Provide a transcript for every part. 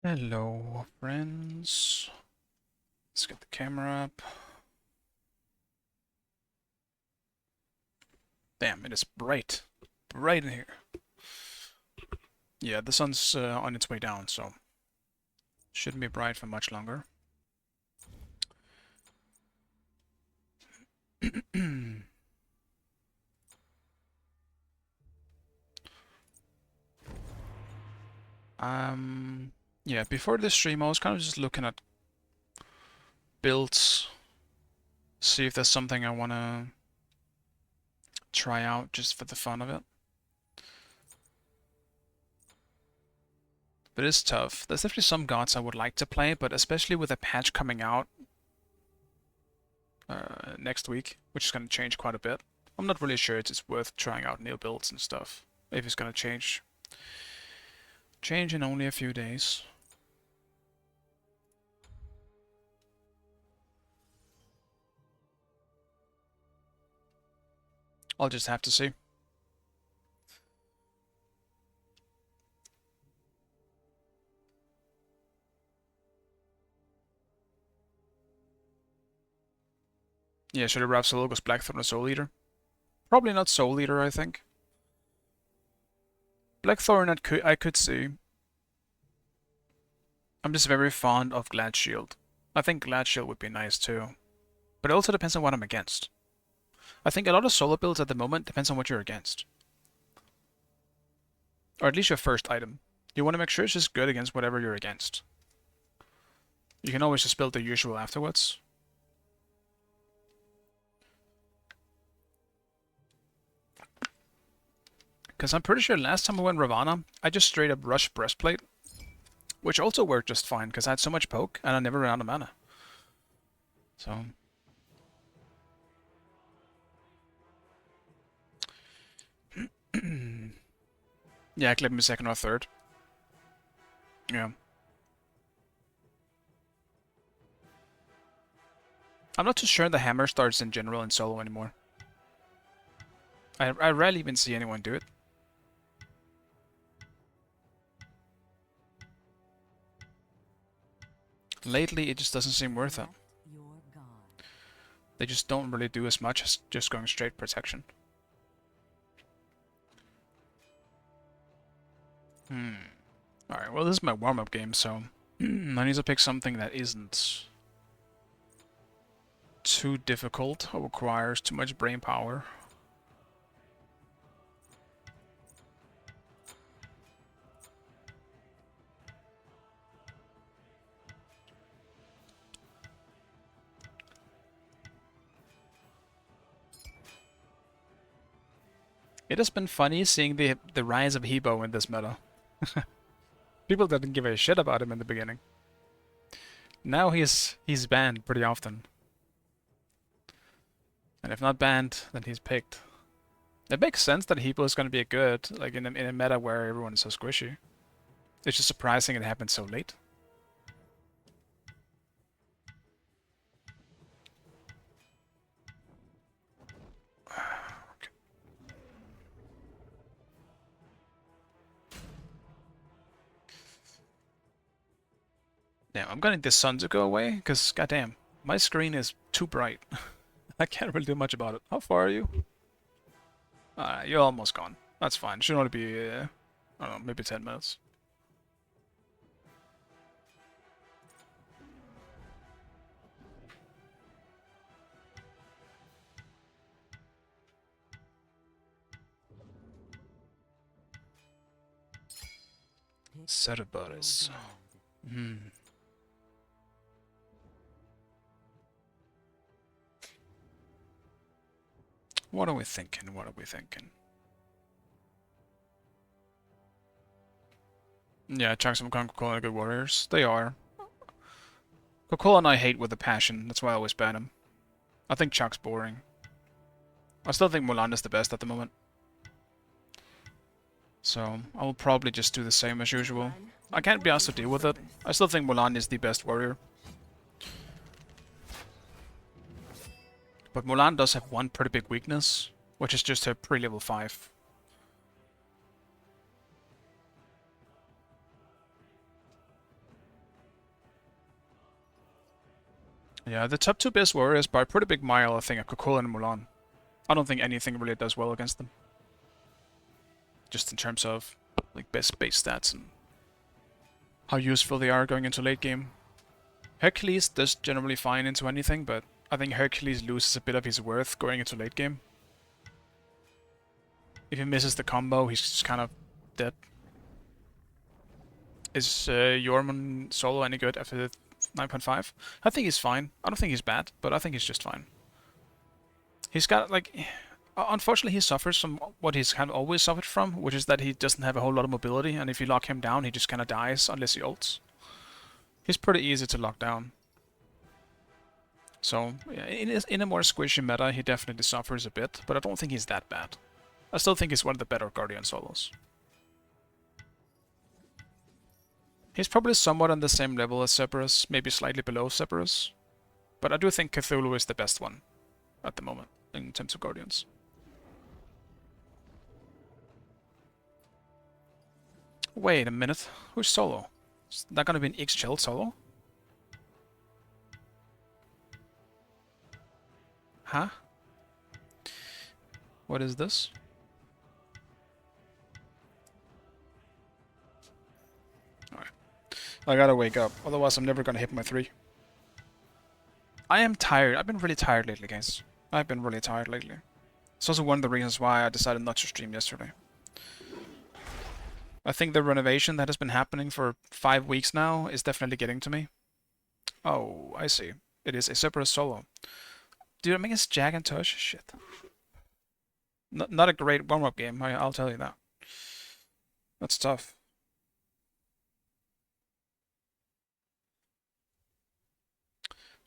Hello, friends. Let's get the camera up. Damn, it is bright. Bright in here. Yeah, the sun's on its way down, so shouldn't be bright for much longer. Yeah, before this stream I was kind of just looking at builds, see if there's something I want to try out just for the fun of it. But it's tough. There's definitely some gods I would like to play, but especially with a patch coming out next week, which is going to change quite a bit. I'm not really sure it's worth trying out new builds and stuff, if it's going to change in only a few days. I'll just have to see. Yeah, should I grab Sologos Blackthorn or Soul Eater? Probably not Soul Eater, I think. Blackthorn I could see. I'm just very fond of Glad Shield. I think Glad Shield would be nice too. But it also depends on what I'm against. I think a lot of solo builds at the moment depends on what you're against. Or at least your first item. You want to make sure it's just good against whatever you're against. You can always just build the usual afterwards. Because I'm pretty sure last time I went Ravana, I just straight up rushed Breastplate. Which also worked just fine, because I had so much poke, and I never ran out of mana. So... yeah, clip me second or third. Yeah. I'm not too sure the hammer starts in general in solo anymore. I rarely even see anyone do it. Lately, it just doesn't seem worth it. They just don't really do as much as just going straight protection. Alright, well this is my warm-up game, so I need to pick something that isn't too difficult or requires too much brain power. It has been funny seeing the rise of Hebo in this meta. People didn't give a shit about him in the beginning. Now he's banned pretty often. And if not banned, then he's picked. It makes sense that Hebo is going to be a good, like in a meta where everyone is so squishy. It's just surprising it happened so late. Okay. Damn, I'm gonna need the sun to go away, because goddamn, my screen is too bright. I can't really do much about it. How far are you? You're almost gone. That's fine. Should only be, I don't know, maybe 10 minutes. Cerberus. What are we thinking? What are we thinking? Yeah, Chunks and Coca-Cola are good warriors. They are. Coca-Cola and I hate with a passion. That's why I always ban him. I think Chuck's boring. I still think Mulan is the best at the moment. So, I will probably just do the same as usual. I can't be asked to deal with it. I still think Mulan is the best warrior. But Mulan does have one pretty big weakness, which is just her pre-level 5. Yeah, the top two best warriors by a pretty big mile, I think, are Kokol and Mulan. I don't think anything really does well against them. Just in terms of like best base stats and how useful they are going into late game. Hercules does generally fine into anything, but I think Hercules loses a bit of his worth going into late game. If he misses the combo, he's just kind of dead. Is Yorman solo any good after the 9.5? I think he's fine. I don't think he's bad, but I think he's just fine. He's got, like... Unfortunately, he suffers from what he's kind of always suffered from, which is that he doesn't have a whole lot of mobility, and if you lock him down, he just kind of dies unless he ults. He's pretty easy to lock down. So, yeah, in a more squishy meta, he definitely suffers a bit, but I don't think he's that bad. I still think he's one of the better Guardian solos. He's probably somewhat on the same level as Cerberus, maybe slightly below Cerberus. But I do think Cthulhu is the best one at the moment, in terms of Guardians. Wait a minute, who's solo? Is that gonna be an X-Chill solo? Huh? What is this? Alright. I gotta wake up, otherwise I'm never gonna hit my 3. I am tired. I've been really tired lately, guys. I've been really tired lately. It's also one of the reasons why I decided not to stream yesterday. I think the renovation that has been happening for 5 weeks now is definitely getting to me. Oh, I see. It is a Cerberus solo. Dude, I'm against Jag and Tush? Shit. Not a great warm-up game, I'll tell you that. That's tough.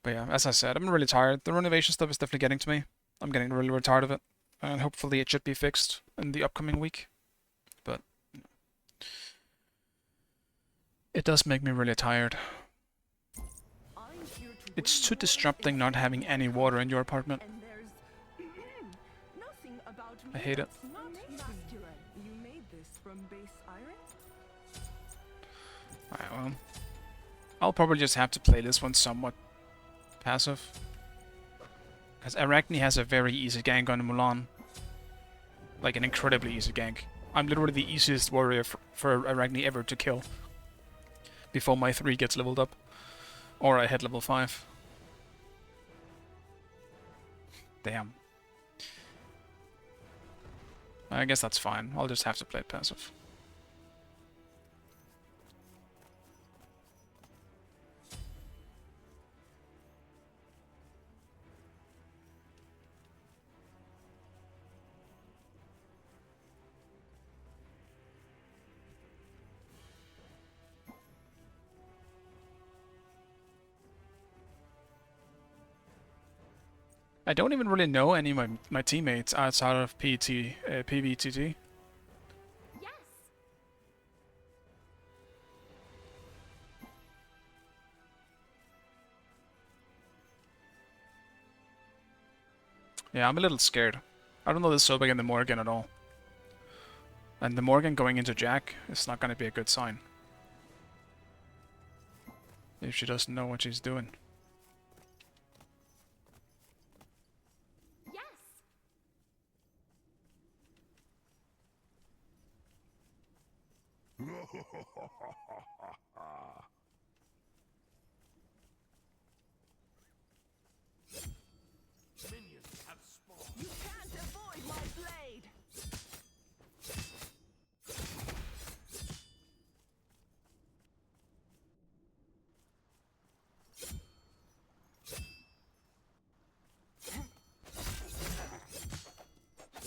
But yeah, as I said, I'm really tired. The renovation stuff is definitely getting to me. I'm getting really, really tired of it. And hopefully it should be fixed in the upcoming week. But it does make me really tired. It's too disrupting not having any water in your apartment. I hate it. Alright, well. I'll probably just have to play this one somewhat passive. Because Arachne has a very easy gank on Mulan. Like an incredibly easy gank. I'm literally the easiest warrior for Arachne ever to kill. Before my 3 gets leveled up. Or I hit level 5. Damn. I guess that's fine. I'll just have to play it passive. I don't even really know any of my teammates outside of PVTT. Yes. Yeah, I'm a little scared. I don't know this Sobek and the Morgan at all. And the Morgan going into Jack is not going to be a good sign. If she doesn't know what she's doing. Yes. Minions have spawned. You can't avoid my blade.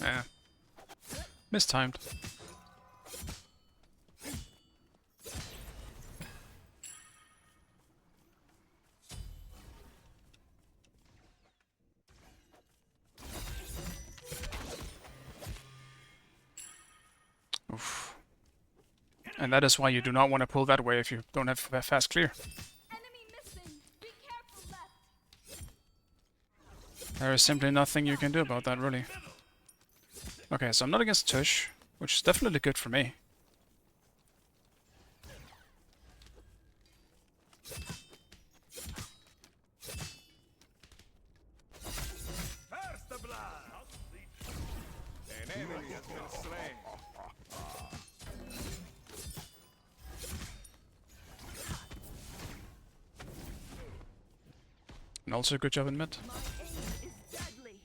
Yeah. Mistimed. Oof. And that is why you do not want to pull that way if you don't have fast clear. Enemy missing. Be careful left. There is simply nothing you can do about that, really. Okay, so I'm not against Tush, which is definitely good for me. enemy has been slain. And also good job in mid. My aim is deadly.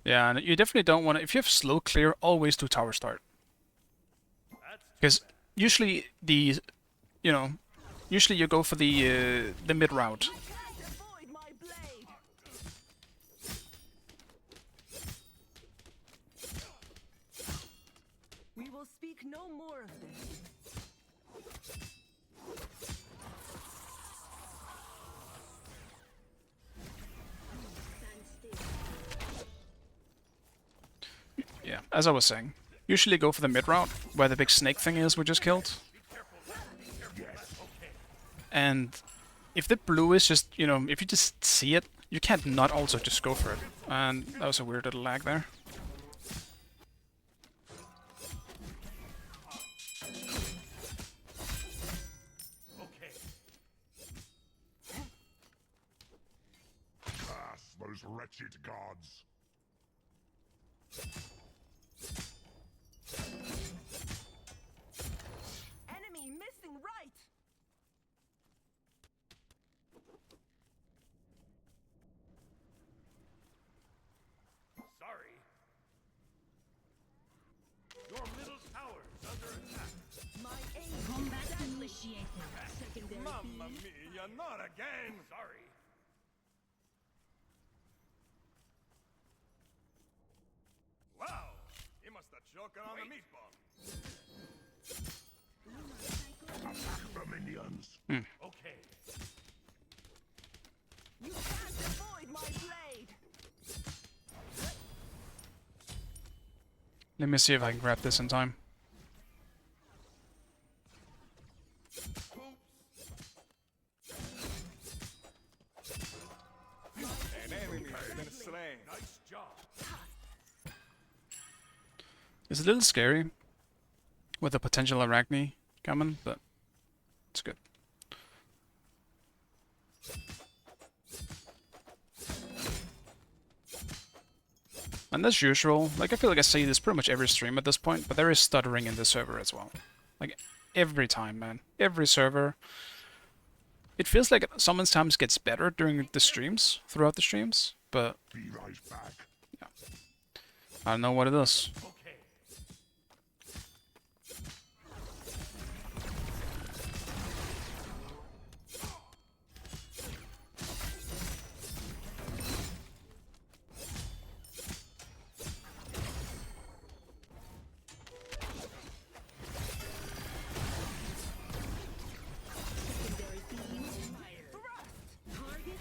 Yeah, and you definitely don't want to. If you have slow clear, always do tower start. Because usually usually you go for the mid route. Can't avoid my blade. We will speak no more of this. Yeah, as I was saying, usually go for the mid route where the big snake thing is we just killed. And if the blue is just, if you just see it, you can't not also just go for it. And that was a weird little lag there. Curse those wretched gods. Enemy missing right. Sorry. Your middle tower is under attack. My aim Combat is deadly. initiated. Secondary Mamma field. mia, not again! Sorry. Wow! He must have choken on the meatball. Attack the minions. Okay. You can't avoid my blade. Let me see if I can grab this in time. An enemy has been slain. Nice job. It's a little scary with the potential Arachne coming, but it's good. And as usual, like I feel like I say this pretty much every stream at this point, but there is stuttering in the server as well. Like every time, man. Every server. It feels like it sometimes gets better during the streams, throughout the streams, but Be right back. I don't know what it is. Okay. Secondary field. Target.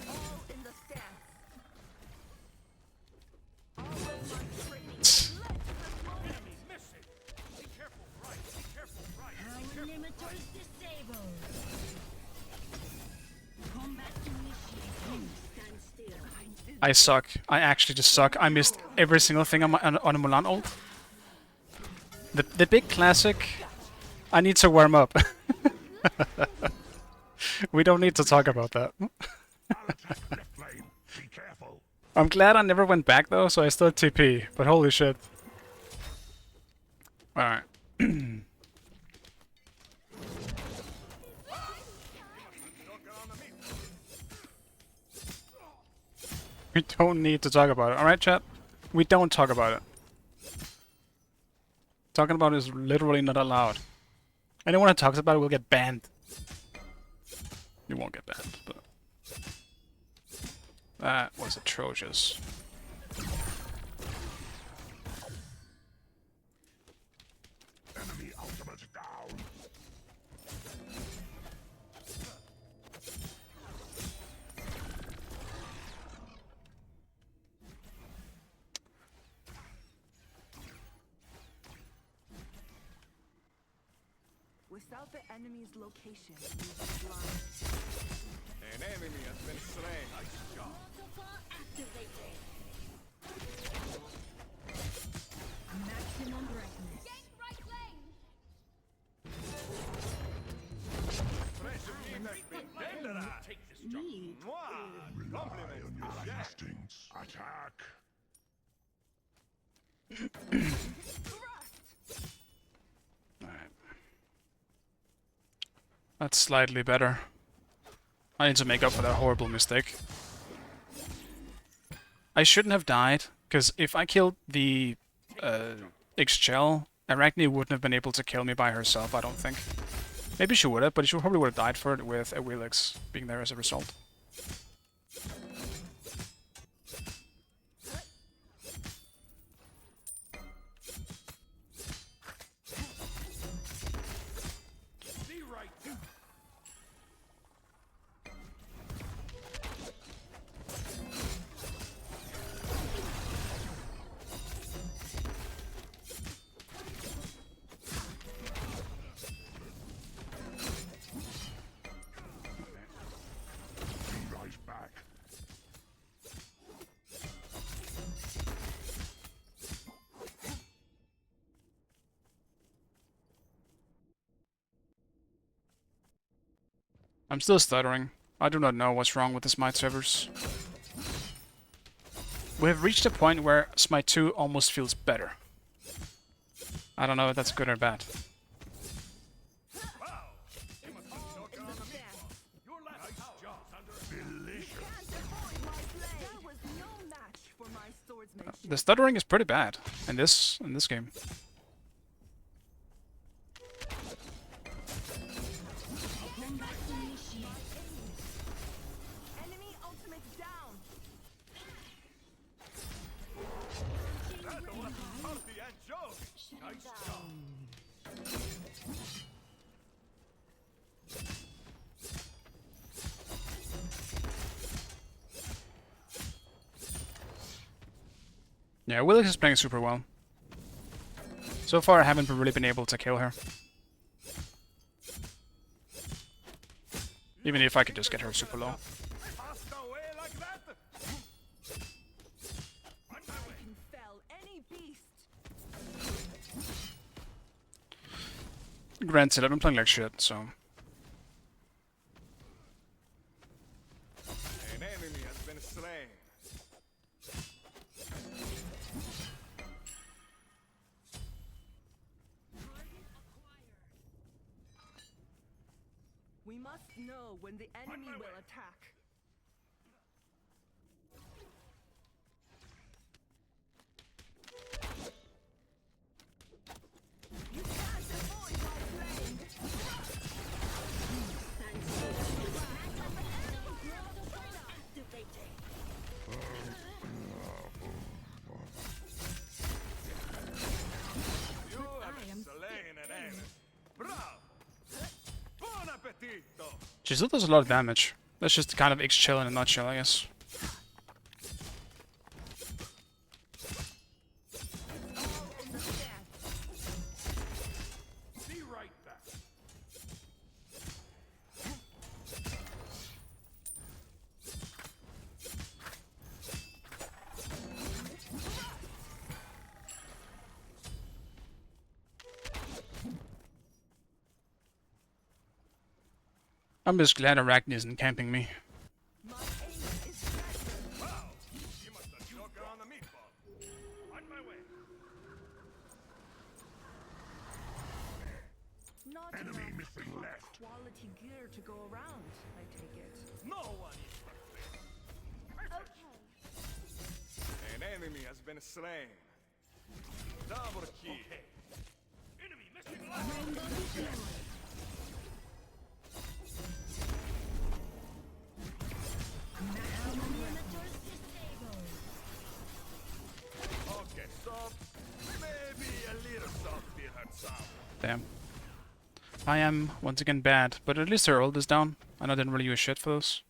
All in the stance. All of my training has led to this moment. Enemy missing. Be careful, right. Be careful, right. Power limiter is disabled. Combat initiated. Stand still. I suck. I actually just suck. I missed every single thing on my on a Mulan ult. The big classic. I need to warm up. We don't need to talk about that. I'll attack left lane. Be careful. I'm glad I never went back though, so I still TP. But holy shit. Alright. Choking on the meatball. We don't need to talk about it. Alright, chat? We don't talk about it. Talking about it is literally not allowed. Anyone who talks about it will get banned. You won't get banned, but... That was atrocious. Enemy ultimate down. Without the enemy's location, we will blind. An enemy has been slain. Nice job. Protocol activated. Rely Compliments on to your Jack. instincts. Attack. Alright. That's slightly better. I need to make up for that horrible mistake. I shouldn't have died, because if I killed the X-Shell, Arachne wouldn't have been able to kill me by herself, I don't think. Maybe she would have, but she probably would have died for it with a Willix being there as a result. Rise back. I'm still stuttering. I do not know what's wrong with the Smite servers. We have reached a point where Smite 2 almost feels better. I don't know if that's good or bad. The stuttering is pretty bad in this game. Combat initiated. Enemy ultimate down. Party and joke. Nice job. Yeah, Willix is playing super well. So far I haven't really been able to kill her. Even if I could just get her super low. Passed away like that. On my way. Can fell any beast. Granted, I've been playing like shit, so... An enemy has been slain. We must know when the enemy will attack. You can't avoid my flame. Stand still. Activated. You have slain an enemy. Bravo. Buon appetito. She still does a lot of damage. That's just kind of X-Chill in a nutshell, I guess. All in the stats. Be right back. I'm just glad Arachne isn't camping me. My aim is present. Wow. You must have choked her on the meatball. On my way. Not Enemy enough missing top left. quality gear to go around, I take it. No one is perfect. Okay. An enemy has been slain. Double kill. Enemy missing left. Rainbow deployed. Monitors disabled. Okay, soft. Maybe a little soft will hurt some. Damn. I am, once again, bad, but at least her ult is down, and I didn't really use shit for those.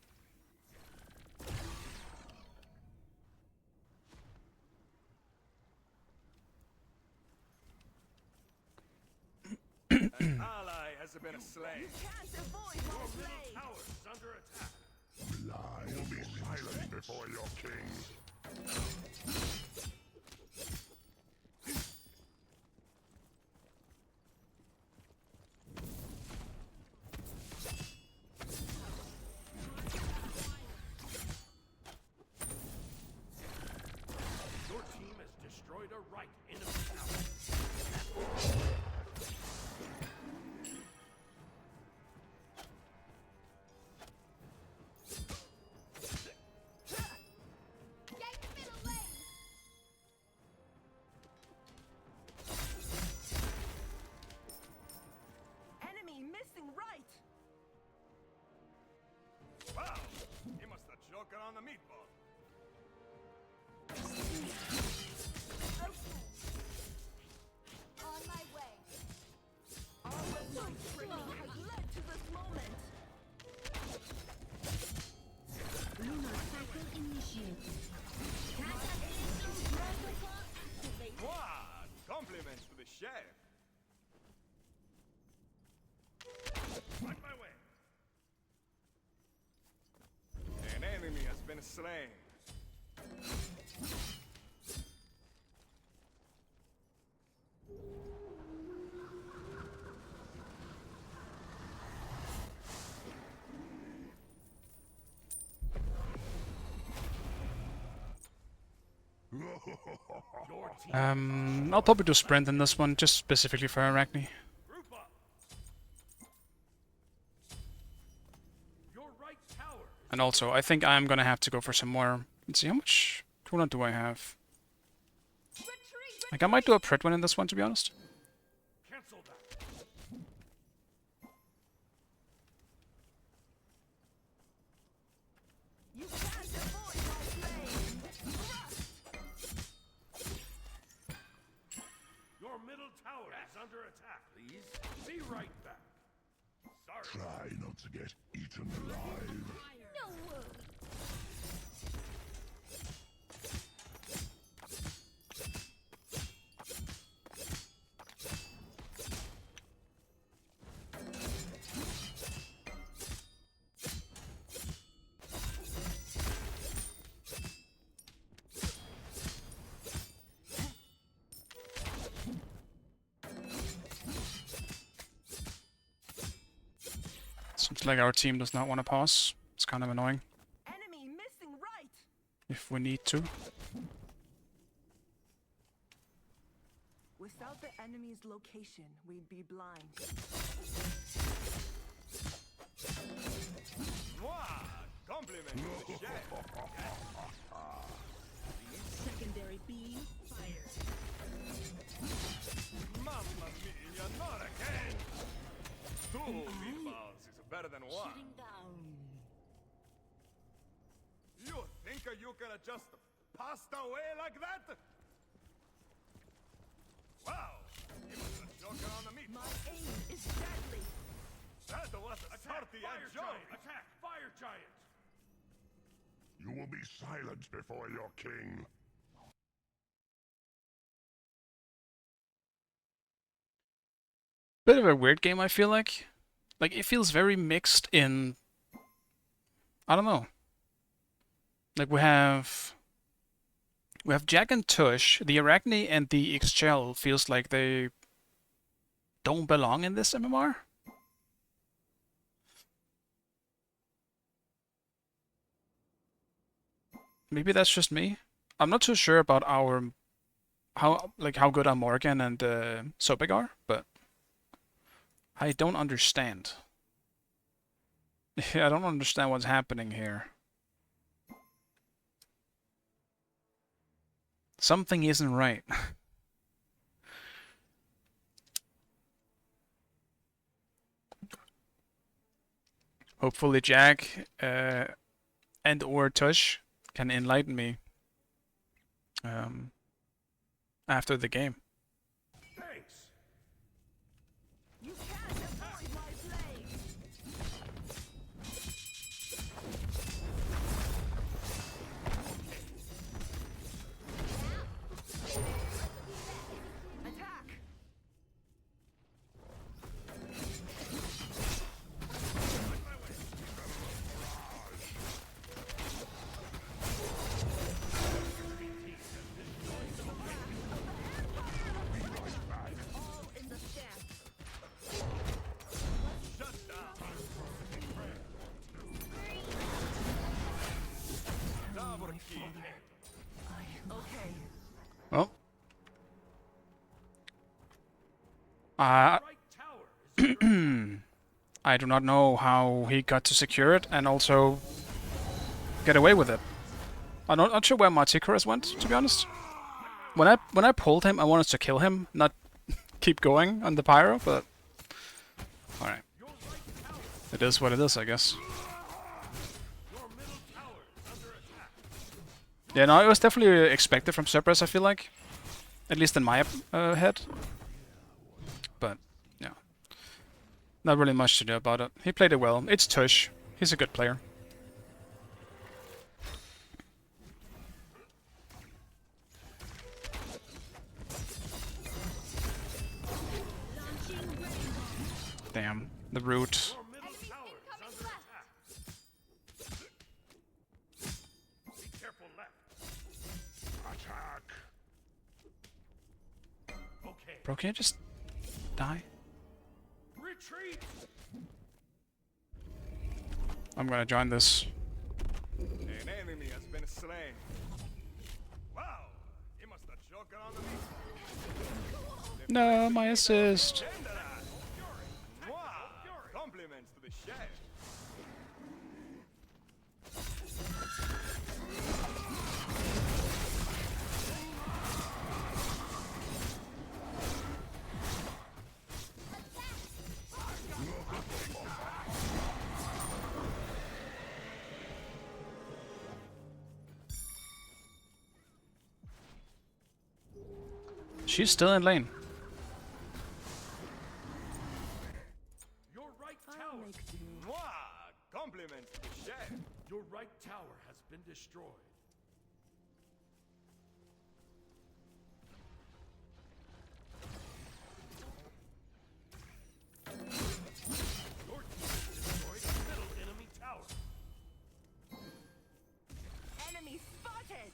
An ally has been slain. Can't avoid my blade. Tower is under attack. Rely will be silent before your king. choking on the meatball. On my way. Our remote training has led to this moment. Lunar cycle initiated. Cataclysm protocol activated. What? Compliments to the chef. On my way. An enemy has been slain. I'll probably do sprint in this one, just specifically for Arachne. Group up. Your right tower. And also, I think I'm gonna have to go for some more. Let's see, how much Kuna do I have? Like, I might do a Prit one in this one, to be honest. Cancel that. You can't avoid my flame. Thrust. Your middle tower is under attack. Please be right back. Sorry. Try not to get eaten alive. No word. Seems like our team does not want to pause. It's kind of annoying. Enemy missing right. If we need to. Without the enemy's location, we'd be blind. What? Compliments to the chef. Secondary beam fired. Mamma mia, not again. Two meatballs is better than one. Shutting down. You think you can just pass away like that? Wow! He was a joker on the meat. My aim is deadly. That was a Cartier joke. Attack! Fire giant! You will be silent before your king. Bit of a weird game, I feel like. Like, it feels very mixed in... I don't know. Like, we have Jack and Tush. The Arachne and the Ixchel feels like they don't belong in this MMR. Maybe that's just me. I'm not too sure about our... how good our Morgan and Sobek are, but... I don't understand. I don't understand what's happening here. Something isn't right. Hopefully Jack and or Tush can enlighten me after the game. Thanks! You can't avoid my flame. Attack! All in the stance. Shut down! Double key. Okay. Well, Right tower is under I do not know how he got to secure it and also get away with it. I'm not sure where Martikaris went, to be honest. When I pulled him, I wanted to kill him, not keep going on the pyro, but alright. your right tower. It is what it is, I guess. Your middle tower is Yeah, no, it was definitely expected from Cerberus, I feel like. At least in my head. But, yeah. Not really much to do about it. He played it well. It's Tush. He's a good player. Damn, the root. Your middle tower is under attack. Be careful left. Attack! Okay. Bro, can you just die? Retreat. I'm gonna join this. An enemy has been slain. Wow, he must have choked on the meat. No, my assist. Wow, compliments to the chef. She's still in lane. Your right I'll tower. make do. Wow, compliments to the chef. Your right tower has been destroyed. Your team has destroyed a middle enemy tower. Enemy spotted!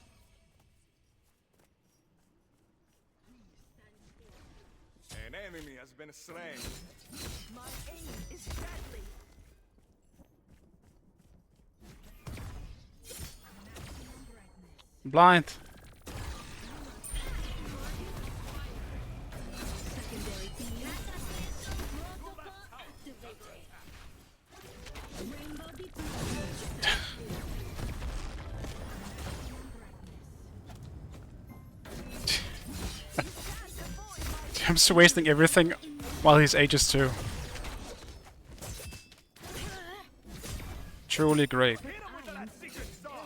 An enemy has been slain. My aim is deadly. Blind. Secondary beam. Protocol activated. Rainbow deployed. I'm just wasting everything while he's ages too. Truly great. Hit him with that secret sauce.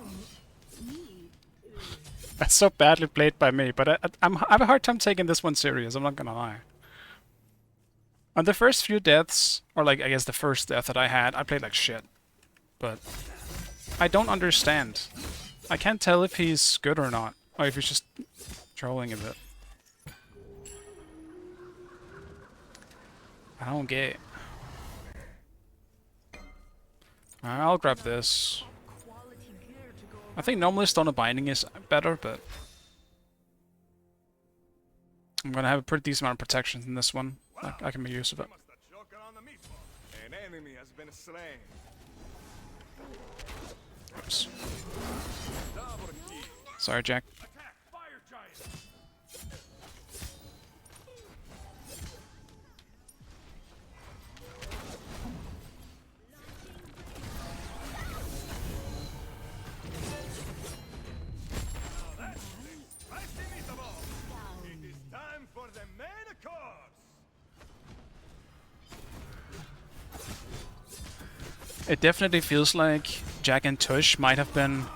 That's so badly played by me, but I have a hard time taking this one serious, I'm not gonna lie. On the first few deaths, or like I guess the first death that I had, I played like shit. But I don't understand. I can't tell if he's good or not, or if he's just trolling a bit. I don't get it. I'll grab this. Quality gear to go. I think normally Stone of Binding is better, but I'm gonna have a pretty decent amount of protection in this one. I can make use of it. Must have choked on the meatball. An enemy has been slain. Oops. Double kill. Sorry, Jack. Attack fire giant. Spicy meatball. It is time for the main course. It definitely feels like Jack and Tush might have been.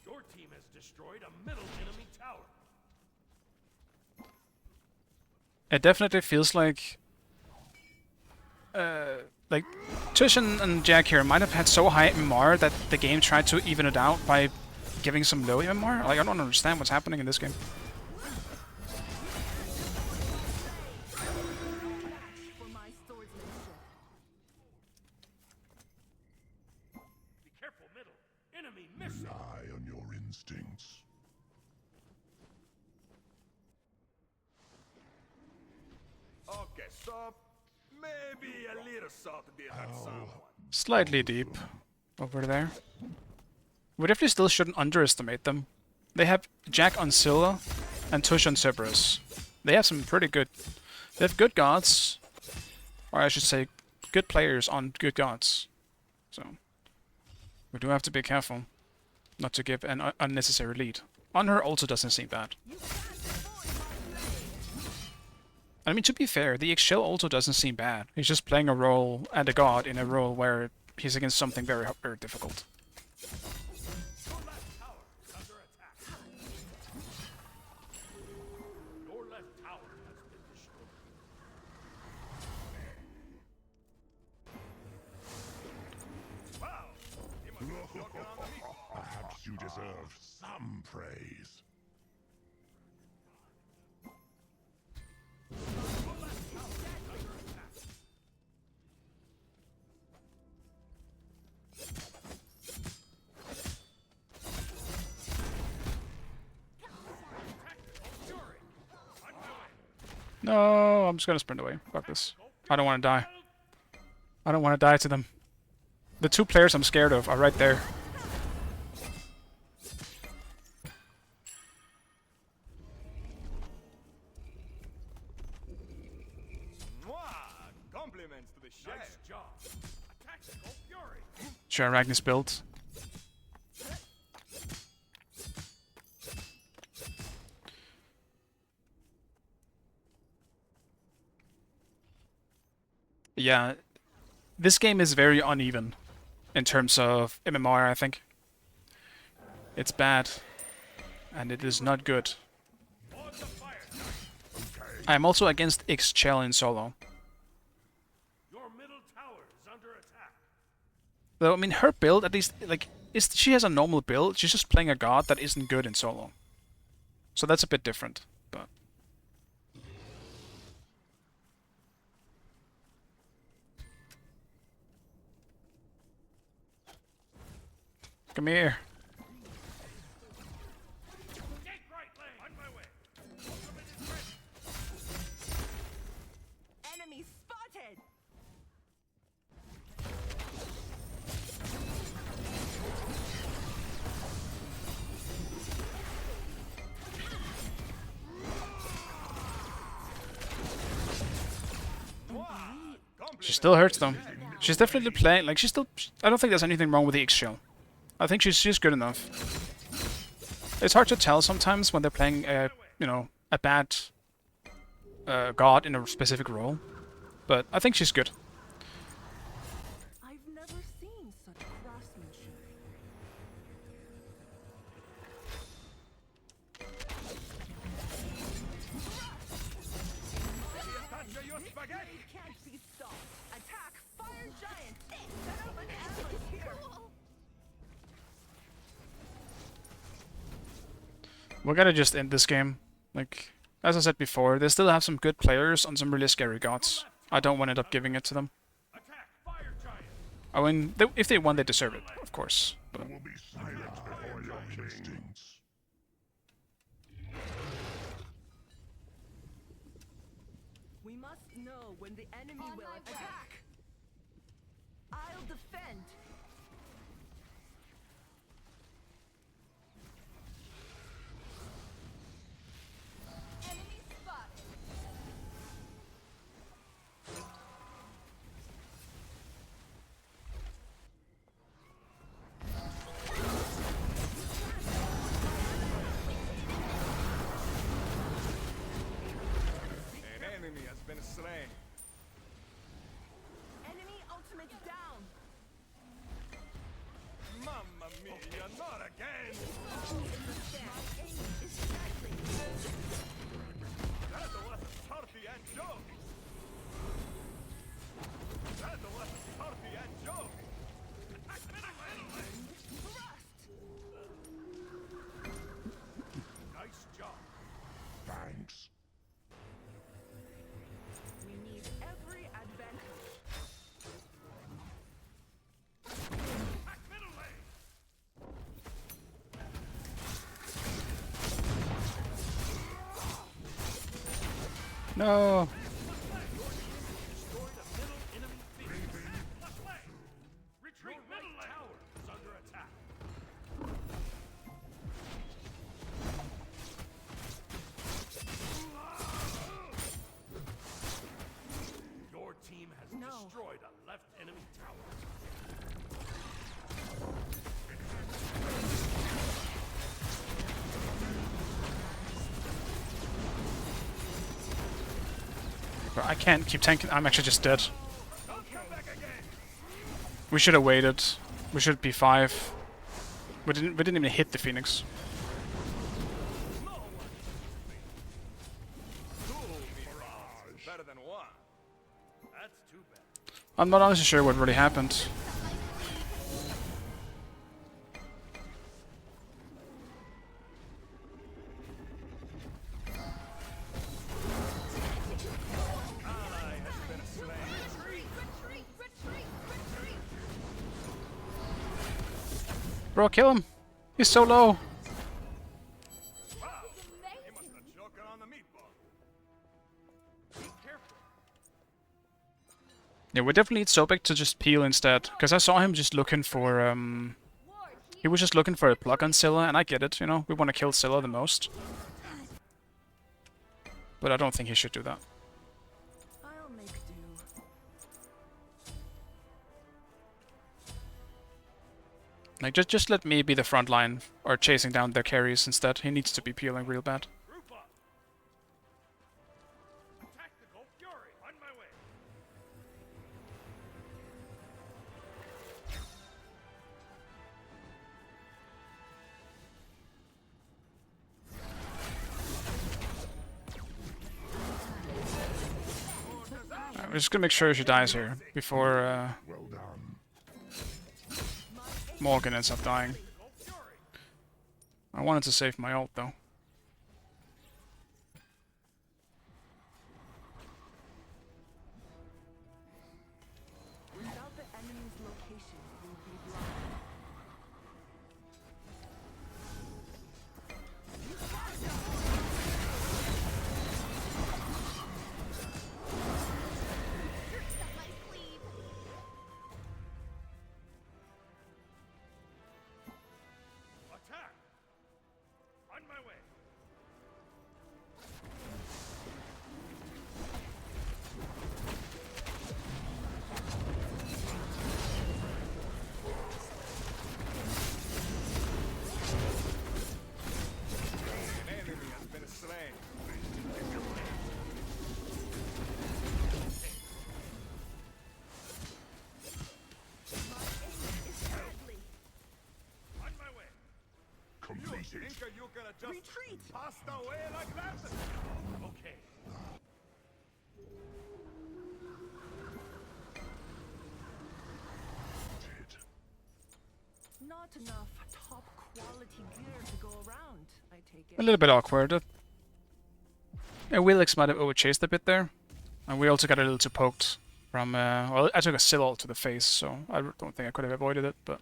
Your team has destroyed a middle enemy tower. It definitely feels like Tush and Jack here might have had so high MMR that the game tried to even it out by giving some low MMR. Like I don't understand what's happening in this game. For my swordsmanship. Be careful, middle. Enemy missing. Rely on your instincts. Okay, so maybe a little salt did hurt someone. Slightly deep over there. We definitely still shouldn't underestimate them. They have Jack on Scylla and Tush on Cerberus. They have some pretty good. They have good gods, or I should say, good players on good gods. So we do have to be careful not to give an unnecessary lead. On her also doesn't seem bad. I mean, to be fair, the Eggshell also doesn't seem bad. He's just playing a role and a god in a role where he's against something very, very difficult. joking on the meatball. Perhaps you deserve some praise. No, I'm just gonna sprint away. Fuck this. I don't want to die. I don't want to die to them. The two players I'm scared of are right there. Mwah! Compliments to the chef. Nice job. A tactical fury. Sure, Ragnis built. Yeah, this game is very uneven in terms of MMR, I think. It's bad, and it is not good. On the fire. I'm also against XChell in solo. Your middle tower is under attack. Though, I mean, her build, at least, like, she has a normal build. She's just playing a god that isn't good in solo. So that's a bit different, but... Come here. Take right lane. On my way. Ultimate is ready. Enemy spotted! She still hurts them. She's definitely playing, like, she's still... I don't think there's anything wrong with the XChell. I think she's good enough. It's hard to tell sometimes when they're playing, you know, a bad god in a specific role. But I think she's good. I've never seen such craftsmanship. Pistacho your spaghetti. You can't be stopped. Attack fire giant. Set up an ambush here. We're gonna just end this game. Like, as I said before, they still have some good players on some really scary gods. I don't want to end up giving it to them. Attack fire giant. I mean, if they won, they deserve it, of course. But You will be silent before your king. We must know when the enemy On will my way. attack. I'll defend. Enemy spotted. An enemy has been slain. Enemy ultimate down. Mamma mia, not again! My aim is deadly. That was a party and joke! That was a party and joke! Nice job. Thanks. We need every advantage. Attack middle lane. no. Destroy the middle enemy field. Left lane. Retreat middle lane. Tower is under attack. Your team has destroyed a left enemy tower. I can't keep tanking. I'm actually just dead. Don't come back again! We should have waited. We should be 5. We didn't even hit the Phoenix. Two meatballs. Better than one. That's too bad. I'm not honestly sure what really happened. bro, kill him. He's so low. He must have choking on the meatball. Be careful. Yeah, we definitely need Sobek to just peel instead. Because I saw him just looking for, he was just looking for a plug on Scylla, and I get it, you know? We want to kill Scylla the most. But I don't think he should do that. I'll make do. Like, just let me be the front line, or chasing down their carries instead. He needs to be peeling real bad. Group up. Tactical fury. On my way. We're just gonna make sure she dies here, before Well done. Morgan ends up dying. I wanted to save my ult, though. Without the enemy's location, you'll be blind. Tricks up my sleeve. Attack. On my way. An enemy has been slain. On my way. Completed. Think you gonna just Retreat! pass away like that? Okay. Not enough top quality gear to go around, I take A it. little bit awkward. Yeah, Willix might have overchased a bit there. And we also got a little too poked from, well, I took a Scylla ult to the face, so I don't think I could have avoided it, but...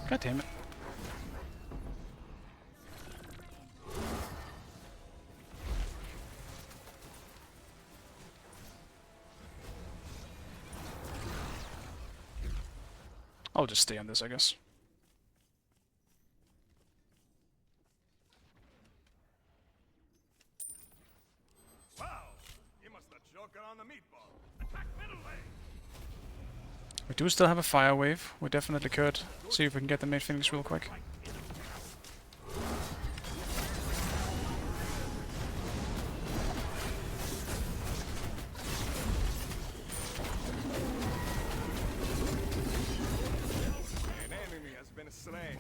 God damn it. I'll just stay on this, I guess. Wow, he must have choking on the meatball. Attack middle lane. We do still have a fire wave. We definitely could. See if we can get the main finish real quick. An enemy has been slain.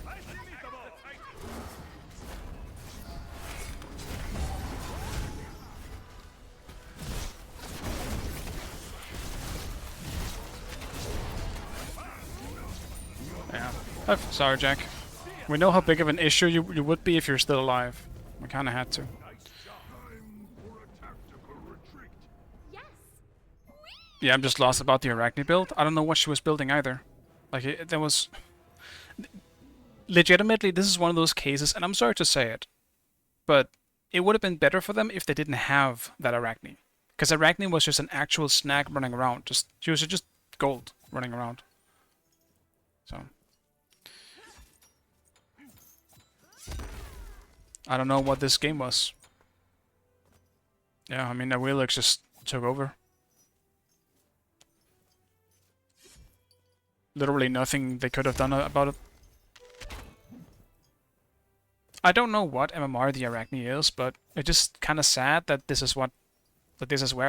I see meatball. Yeah. Oh, sorry, Jack. We know how big of an issue you would be if you're still alive. We kinda had to. Time for a tactical retreat. Yes. Yeah, I'm just lost about the Arachne build. I don't know what she was building either. Like, there was... Legitimately, this is one of those cases, and I'm sorry to say it, but it would have been better for them if they didn't have that Arachne. Because Arachne was just an actual snag running around. She was just gold running around. So... I don't know what this game was. Yeah, I mean, Willix just took over. Literally nothing they could have done about it. I don't know what MMR the Arachne is, but it's just kind of sad that this is where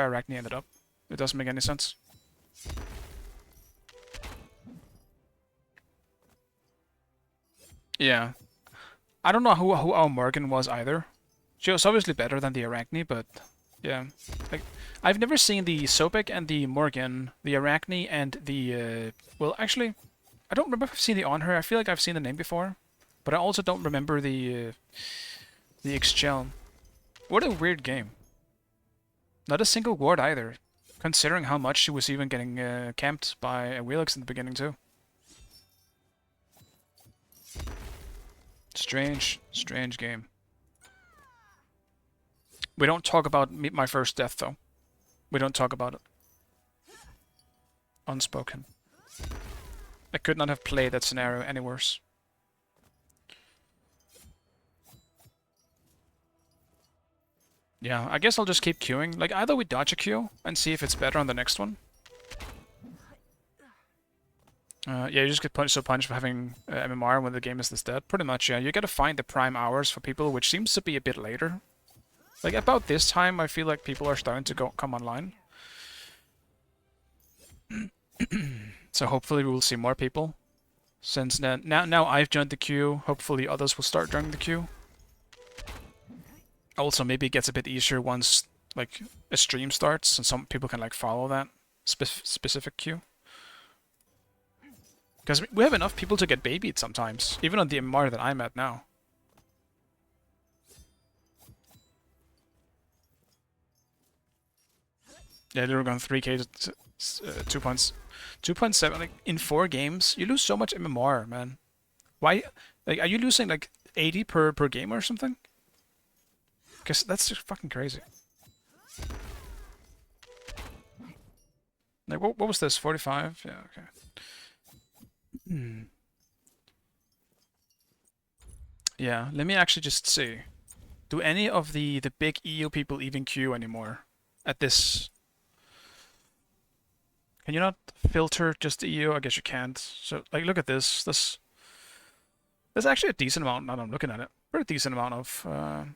Arachne ended up. It doesn't make any sense. Yeah. I don't know who our Morgan was either. She was obviously better than the Arachne, but yeah. Like, I've never seen the Sobek and the Morgan, the Arachne and the, well, actually, I don't remember if I've seen the On Her. I feel like I've seen the name before, but I also don't remember the Ixchel. What a weird game. Not a single ward either, considering how much she was even getting camped by Wheelix in the beginning too. Strange, strange game. We don't talk about my first death though. We don't talk about it. Unspoken. I could not have played that scenario any worse. Yeah, I guess I'll just keep queuing. Like, either we dodge a queue and see if it's better on the next one. Yeah, you just get so punished for having MMR when the game is this dead. Pretty much, yeah. You gotta find the prime hours for people, which seems to be a bit later. Like, about this time, I feel like people are starting to come online. So hopefully we will see more people. Since now I've joined the queue, hopefully others will start joining the queue. Also, maybe it gets a bit easier once like a stream starts, and some people can like follow that specific queue. Because we have enough people to get babied sometimes, even on the MMR that I'm at now. Yeah, they're going 3k to 2 points. 2.7, like, in 4 games, you lose so much MMR, man. Why? Like, are you losing, like, 80 per game or something? Because that's just fucking crazy. Like, what was this? 45? Yeah, okay. Yeah, let me actually just see. Do any of the big EU people even queue anymore at this? Can you not filter just the EU? I guess you can't. So, like, look at this. There's actually a decent amount, now that I'm looking at it, pretty decent amount of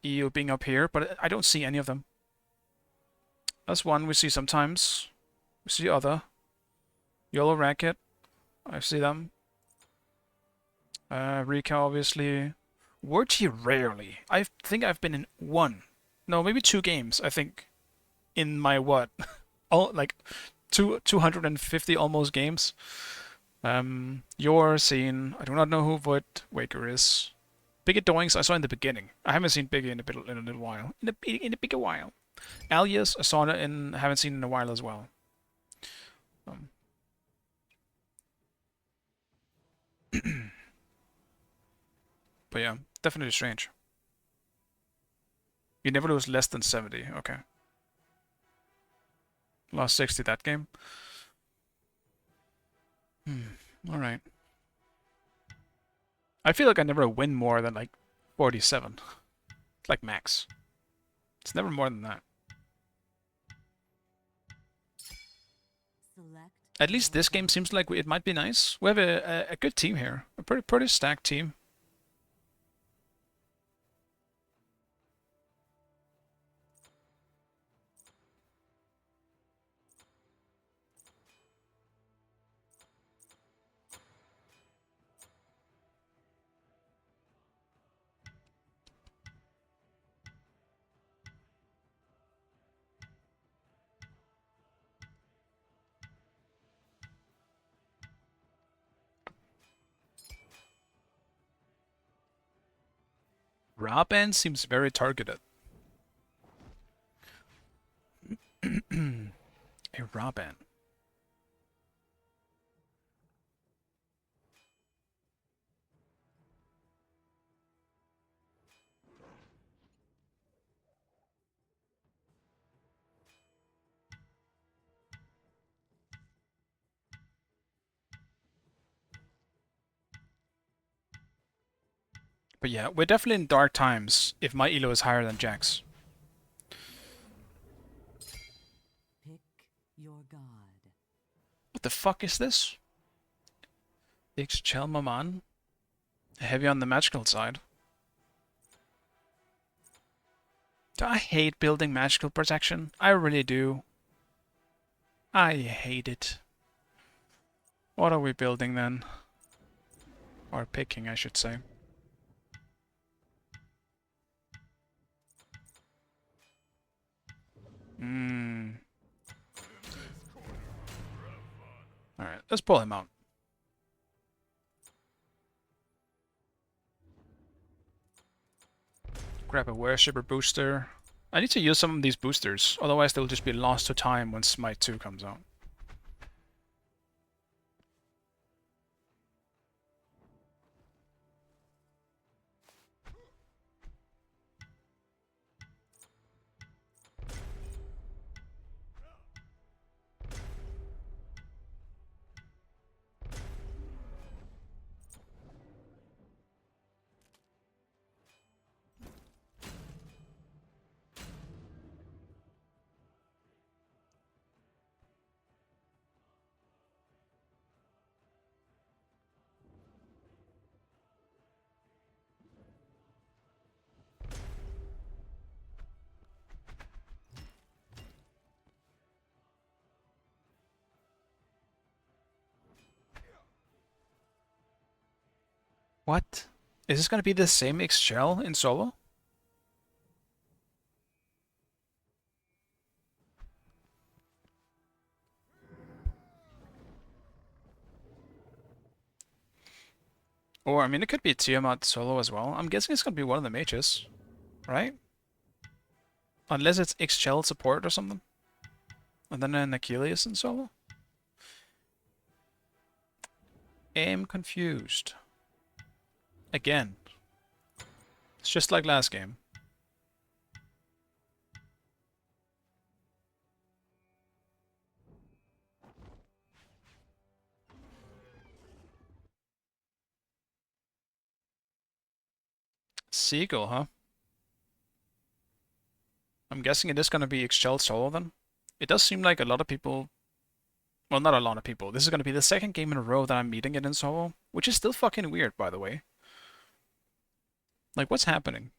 EU being up here, but I don't see any of them. That's one we see sometimes. We see other. Yellow Racket. I see them. Rika, obviously. Wordty, rarely. I think I've been in 1. No, maybe 2 games, I think. In my what? Oh, like 250 almost games. You're seen. I do not know who Void Waker is. Biggie Doings I saw in the beginning. I haven't seen Biggie in a little while. In a bigger while. Alias I saw it in haven't seen in a while as well. But yeah, definitely strange. You never lose less than 70. Okay. Lost 60 that game. Alright. I feel like I never win more than like 47. Like max. It's never more than that. At least this game seems like it might be nice. We have a good team here. A pretty stacked team. Raben seems very targeted. A Raben. But yeah, we're definitely in dark times if my elo is higher than Jack's. Pick your god. What the fuck is this? Ixchel Maman? Heavy on the magical side. I hate building magical protection. I really do. I hate it. What are we building then? Or picking, I should say. Hmm. Alright, let's pull him out. Grab a Worshipper booster. I need to use some of these boosters, otherwise they'll just be lost to time when Smite 2 comes out. What? Is this gonna be the same X-Shell in solo? Or, I mean, it could be Tiamat solo as well. I'm guessing it's gonna be one of the mages, right? Unless it's X-Shell support or something. And then an Achilles in solo? Am confused. Again. It's just like last game. Seagull, huh? I'm guessing it is going to be X-Shell solo then. It does seem like a lot of people... Well, not a lot of people. This is going to be the second game in a row that I'm meeting it in solo. Which is still fucking weird, by the way. Like, what's happening?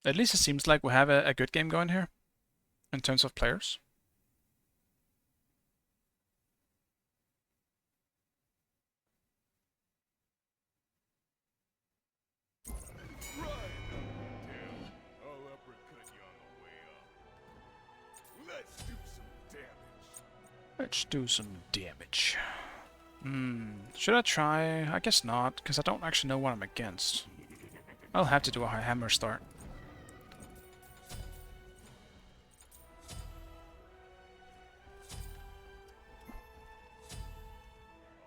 At least it seems like we have a good game going here. In terms of players. I'll uppercut you on the way up. Let's do some damage. Let's do some damage. Should I try? I guess not, because I don't actually know what I'm against. I'll have to do a high hammer start.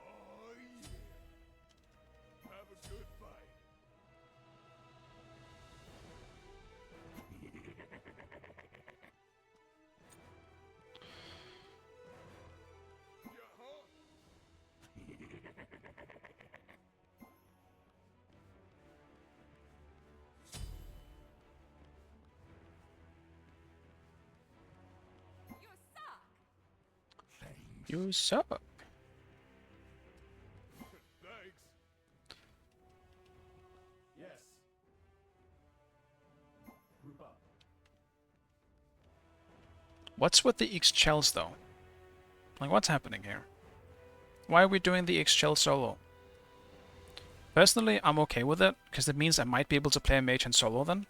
Oh yeah. Have a good fight. Yeah-huh. You suck. Thanks. Yes. Group up. What's with the X-Shells though? Like, what's happening here? Why are we doing the X-Shell solo? Personally, I'm okay with it, because it means I might be able to play a mage in solo then.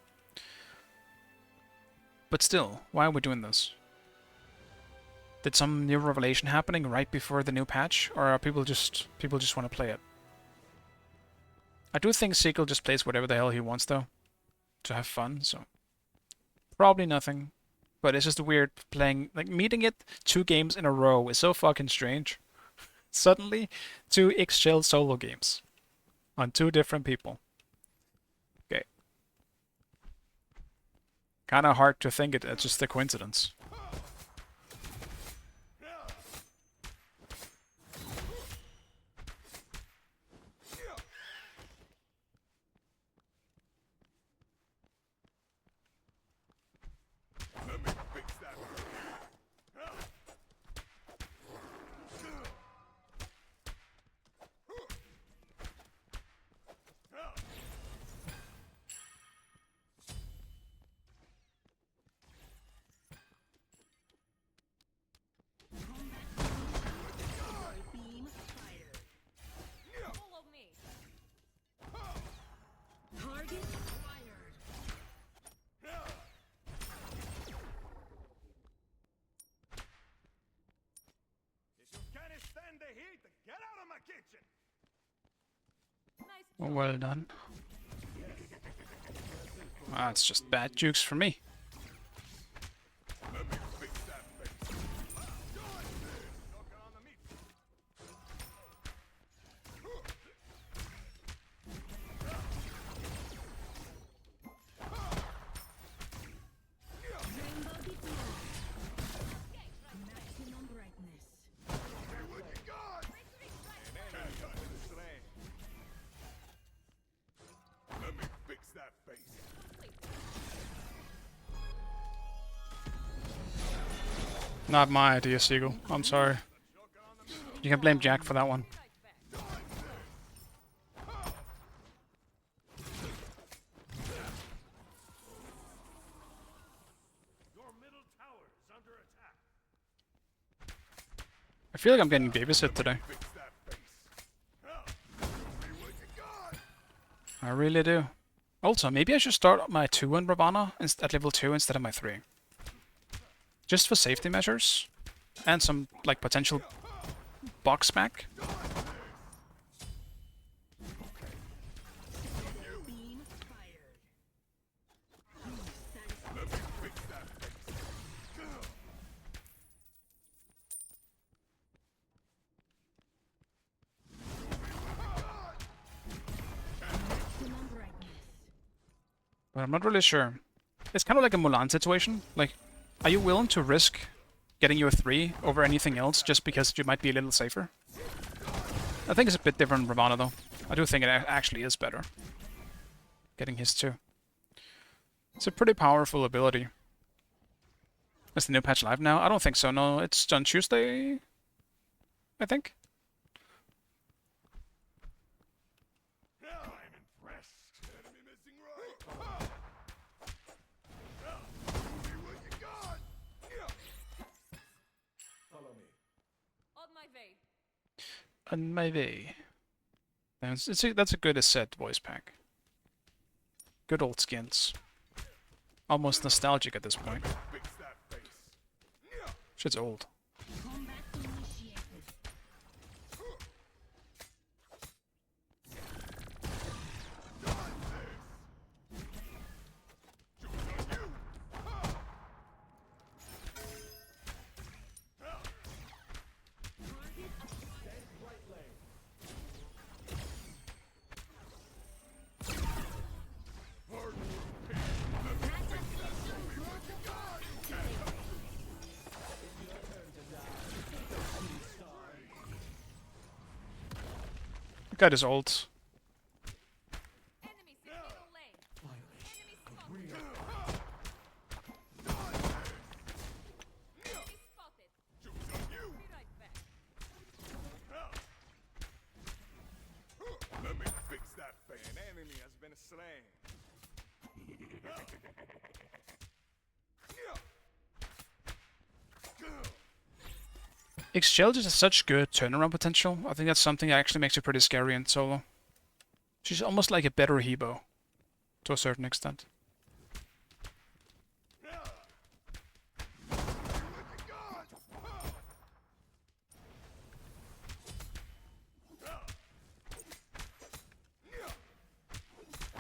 But still, why are we doing this? Did some new revelation happening right before the new patch, or are people just want to play it? I do think Seagull just plays whatever the hell he wants though, to have fun, so probably nothing. But it's just weird playing, like, meeting it 2 games in a row is so fucking strange. Suddenly, 2 X-Shell solo games on 2 different people. Okay. Kinda hard to think it's just a coincidence. Let me fix that. If you can't stand the heat, get out of my kitchen. Well done. Ah, it's just bad jukes for me. Let me fix that face. Joking on the meat. Maximum brightness. What you got? An enemy has been slain. Let me fix that face. Not my idea, Seagull. I'm sorry. You can blame Jack for that one. Your middle tower is under attack. I feel like I'm getting babysit today. Fix that face. What you got? I really do. Also, maybe I should start my 2 in Ravana at level 2 instead of my 3. Just for safety measures. And some, like, potential box back. Beam fired. Let me fix that face. Maximum brightness. But I'm not really sure. It's kind of like a Mulan situation. Like, are you willing to risk getting your 3 over anything else just because you might be a little safer? I think it's a bit different in Ravana though. I do think it actually is better. Getting his 2. It's a pretty powerful ability. Is the new patch live now? I don't think so, no. It's on Tuesday, I think. I'm impressed. Enemy missing right. What you got? Follow me. On my way. On my way. That's a good asset voice pack. Good old skins. Almost nostalgic at this point. Fix that face. Shit's old. Combat initiated. Got his ult. Enemies in middle lane. Enemy spotted. Enemy spotted. Be right back. Let me fix that face. An enemy has been slain. Excel just has such good turnaround potential. I think that's something that actually makes her pretty scary in solo. She's almost like a better Hebo. To a certain extent.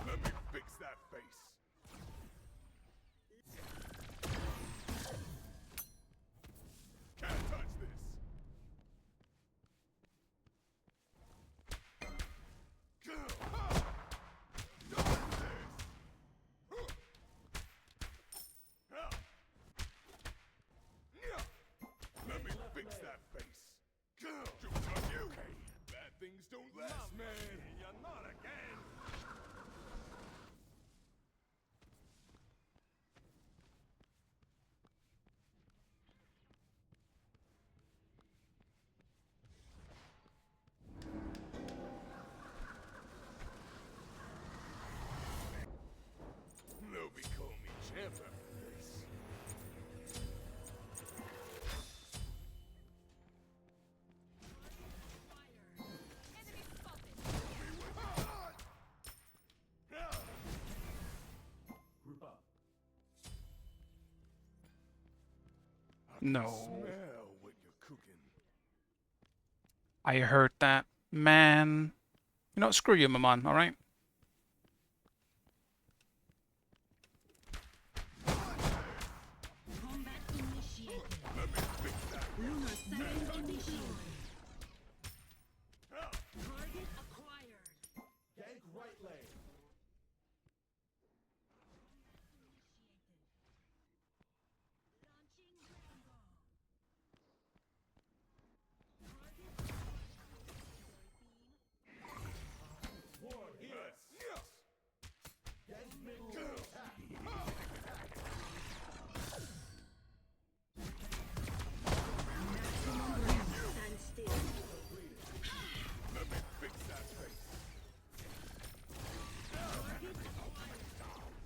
Let me fix that face. Can't touch this. No. Smell what you're cooking. I heard that. Man. You know, screw you, Maman, alright? Combat initiated. Lunar cycle initiated. Target acquired. Gank right lane. Ward here. Gank middle lane. Attack. Stand still. Let me fix that face.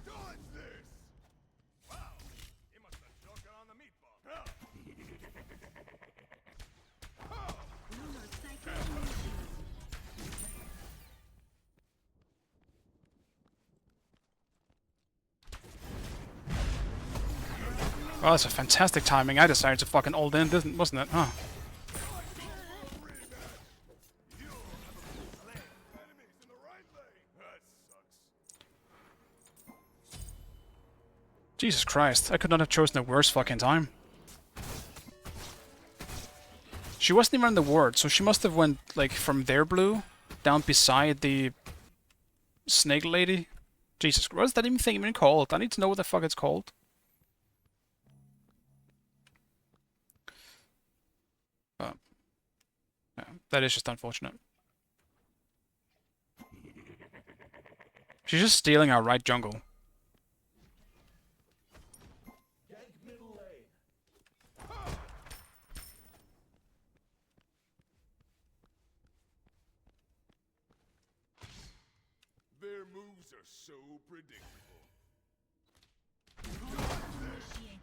Dodge this! Wow, he must have choking on the meatball. Lunar cycle initiated. Oh, that's a fantastic timing. I decided to fucking ult in, wasn't it? Huh. Enemies in the right lane. That sucks. Jesus Christ, I could not have chosen a worse fucking time. She wasn't even on the ward, so she must have went, like, from their blue down beside the snake lady. Jesus, what is that even thing even called? I need to know what the fuck it's called. But, yeah, that is just unfortunate. She's just stealing our right jungle. Gank middle lane. Their moves are so predictable. Initiated.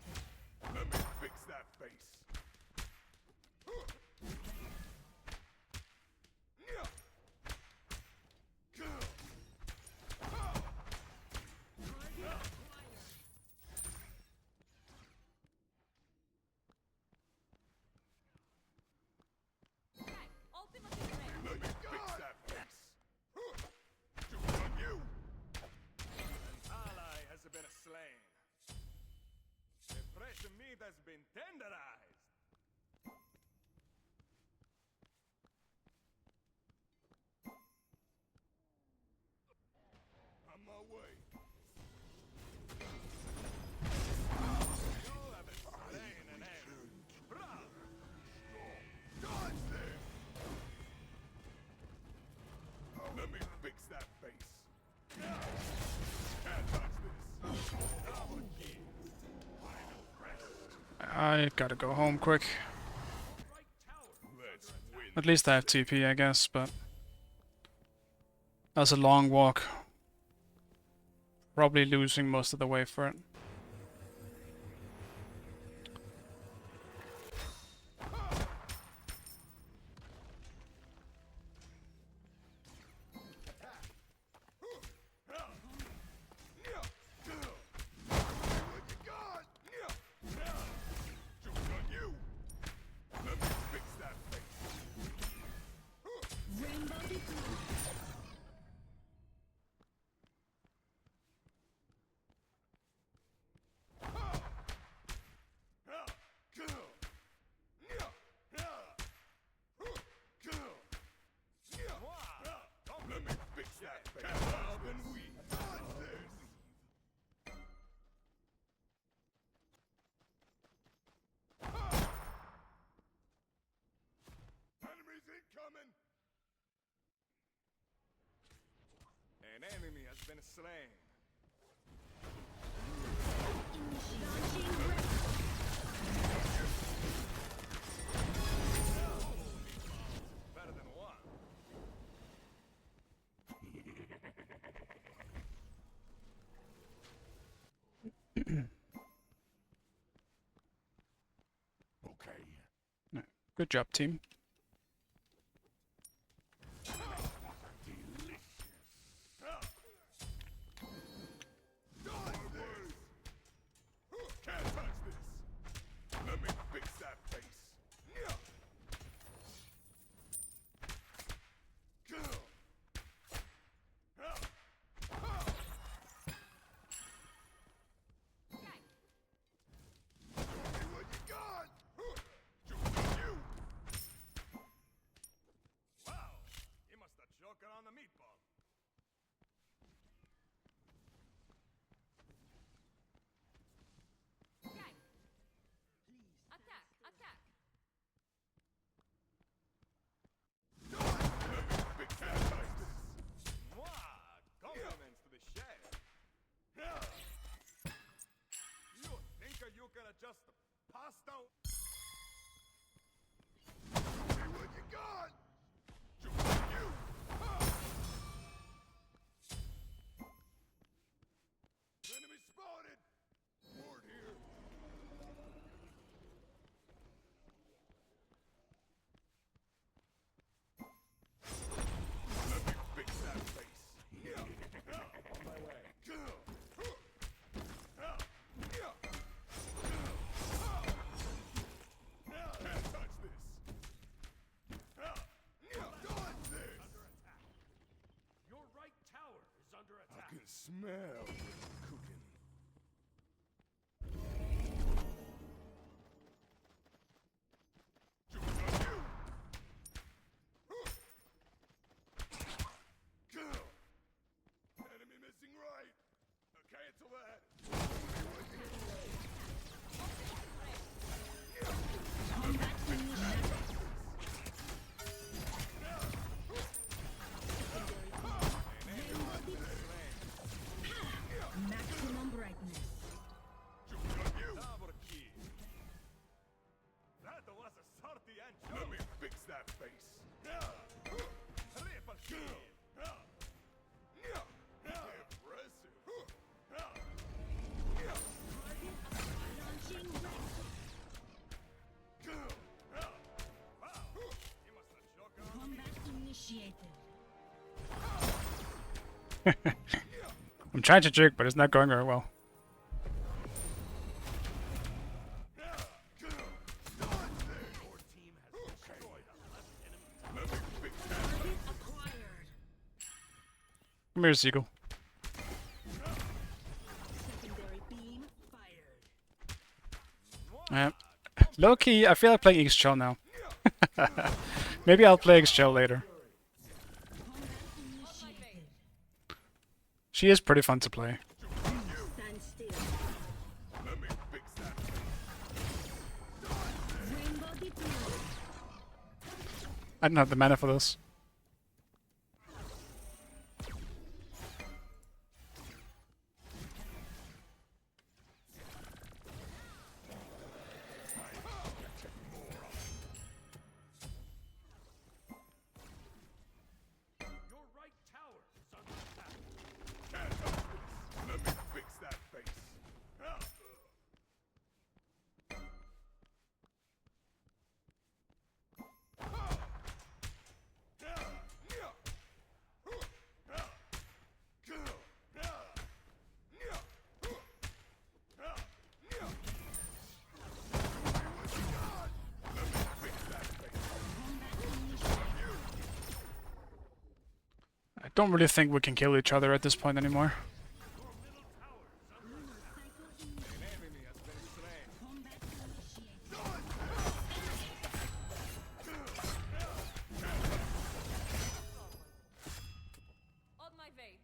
Let me fix that face. Ultimate is ready. Let me fix that face. Shoot on you. An ally has been slain. The fresh meat has been tenderized. On my way. You have slain an enemy. Bravo. Dodge this. Let me fix that face. Can't touch this. Double kill. Final crest. I gotta go home quick. Right tower. Let's win. At least I have TP, I guess, but... That's a long walk. Probably losing most of the way for it. What you got? Shoot on you. Let me fix that face. Rainbow deployed. Let me fix that face. Can't and we dodge this. Enemies incoming. An enemy has been slain. Better than one. Okay. Good job, team. Dodge this. Can't touch this. Let me fix I'm trying to juke, but it's not going very well. Come here, Seagull. Secondary beam fired. Low key, I feel like playing XCHO now. Maybe I'll play XCHO later. She is pretty fun to play. Stand still. Let me fix that. Rainbow deployed. I don't have the mana for this. Your right tower is under attack. Can't touch this. Let me fix that face. I don't really think we can kill each other at this point anymore. On my way.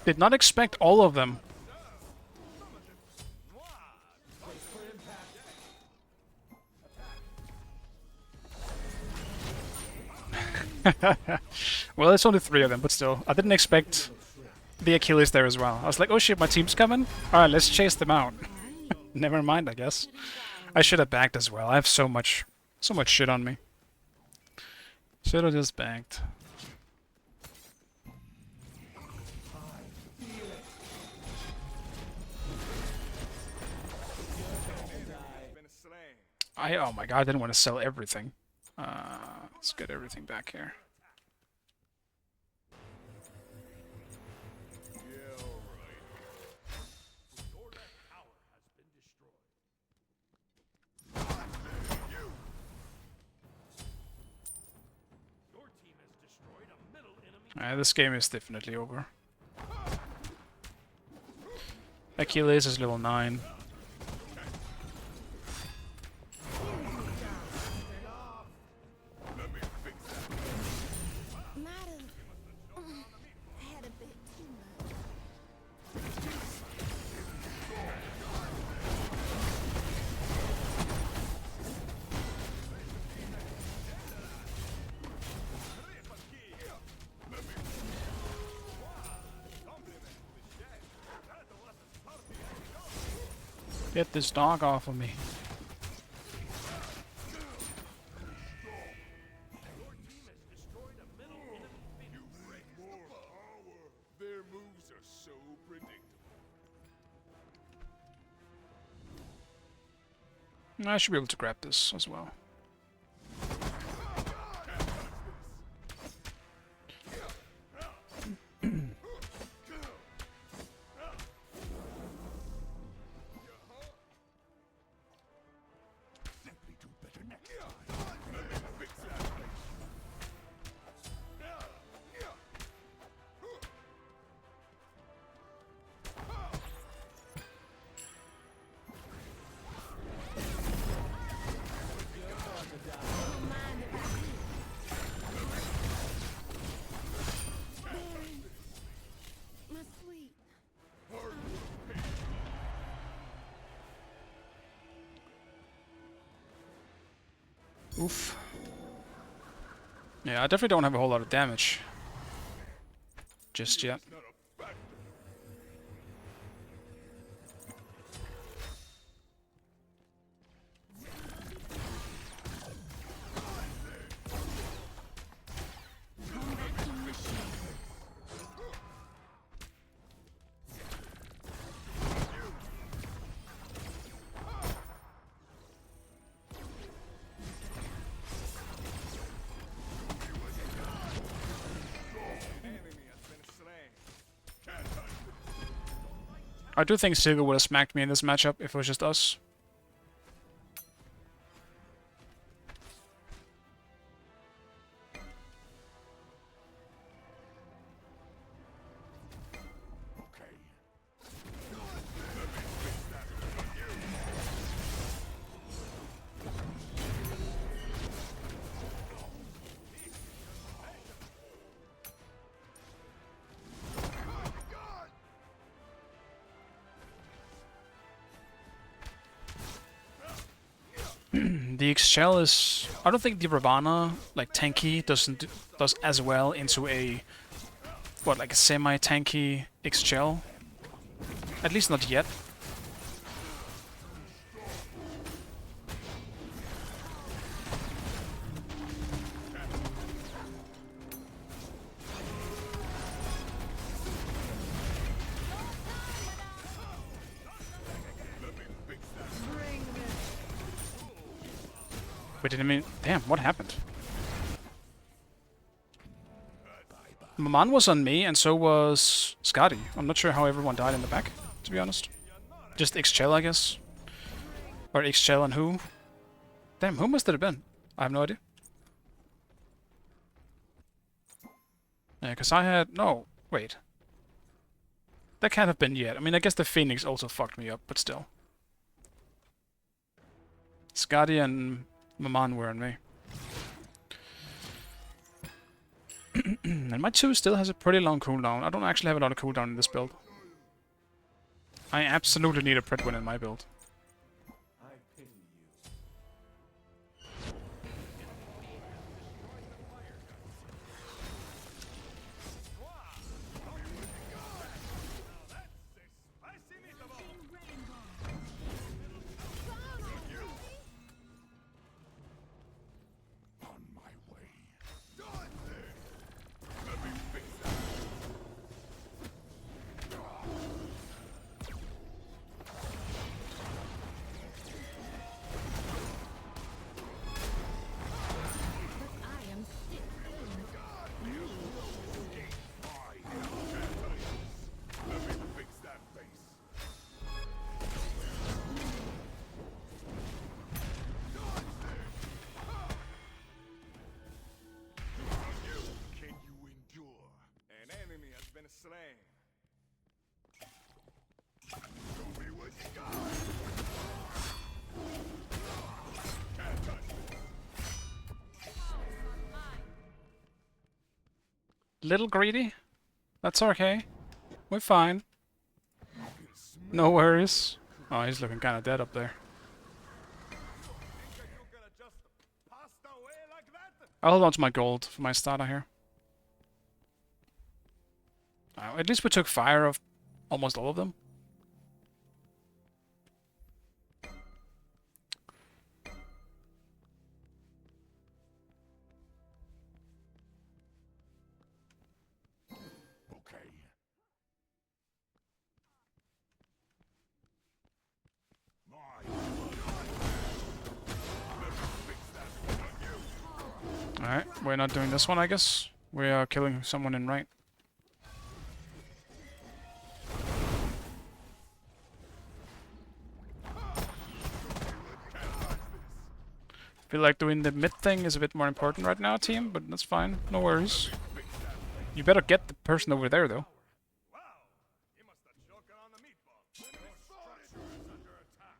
Did not expect all of them. Well, it's only 3 of them, but still. I didn't expect the Achilles there as well. I was like, oh shit, my team's coming? Alright, let's chase them out. Never mind, I guess. I should have backed as well. I have so much shit on me. Should have just backed. Oh my god, I didn't want to sell everything. Let's get everything back here. Your left tower has been destroyed. Your team has destroyed a middle enemy. This game is definitely over. Achilles is level 9. Madam, I had a bit too much. Get this dog off of me. Their moves are so predictable. I should be able to grab this as well. Simply do better next time. Fix that face. My sweet. Oof. Yeah, I definitely don't have a whole lot of damage. Just yet. Not a factor. I do think Sigurd would have smacked me in this matchup if it was just us. Okay. The Excel is... I don't think the Ravana, like tanky, does as well into a... What, like a semi-tanky Excel? At least not yet. Wait, didn't mean... Damn, what happened? Maman was on me, and so was Scotty. I'm not sure how everyone died in the back, to be honest. Just Excel, I guess. Or Excel and who? Damn, who must it have been? I have no idea. Yeah, because I had... No, wait. That can't have been yet. I mean, I guess the Phoenix also fucked me up, but still. Scotty and Maman were on me. And my 2 still has a pretty long cooldown. I don't actually have a lot of cooldown in this build. I absolutely need a Pred win in my build. On my way. Can you endure? An enemy has been slain. Show me what you got. Can't touch this. Little greedy? That's okay. We're fine. No worries. Oh, he's looking kind of dead up there. Think that you gonna just pass away like that? I'll hold on to my gold for my starter here. At least we took fire of almost all of them. Okay. Alright, we're not doing this one, I guess. We are killing someone in right. Feel like doing the mid thing is a bit more important right now, team, but that's fine. No worries. You better get the person over there, though. Wow, he must have choked on the meatball. Your structure is under attack.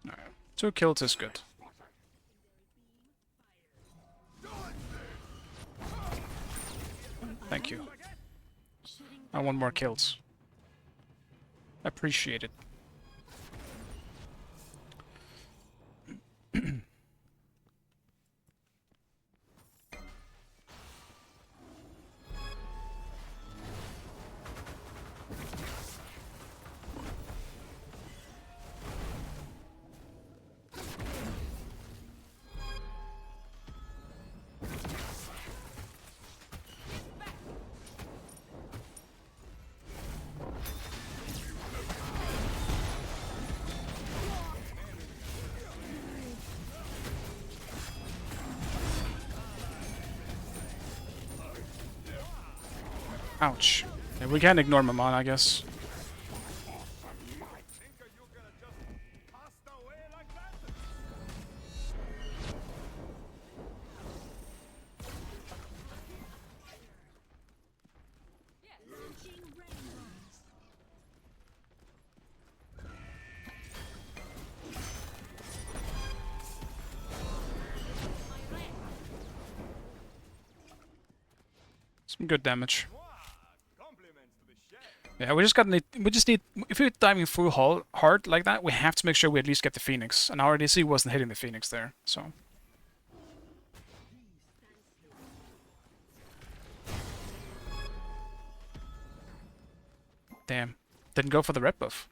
Alright. 2 kills is good. Thank you. I want more kills. Appreciate it. Ouch. Yeah, we can't ignore Maman, I guess. Think you gonna just pass away like that? Some good damage. Mwah! Compliments to the chef. Yeah, we just need, if we're diving full hard like that, we have to make sure we at least get the Phoenix. And our ADC wasn't hitting the Phoenix there, so. Damn. Didn't go for the red buff.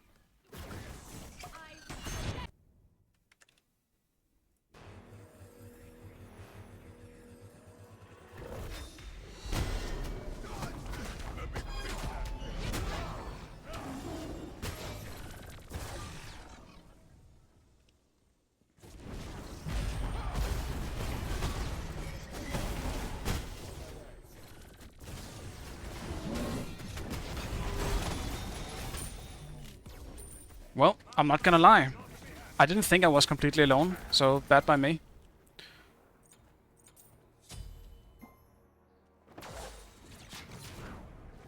Well, I'm not gonna lie. I didn't think I was completely alone, so bad by me.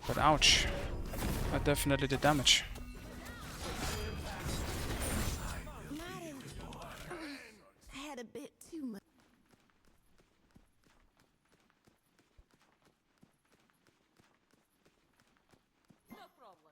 But ouch. I definitely did damage. I had a bit too much. No problem.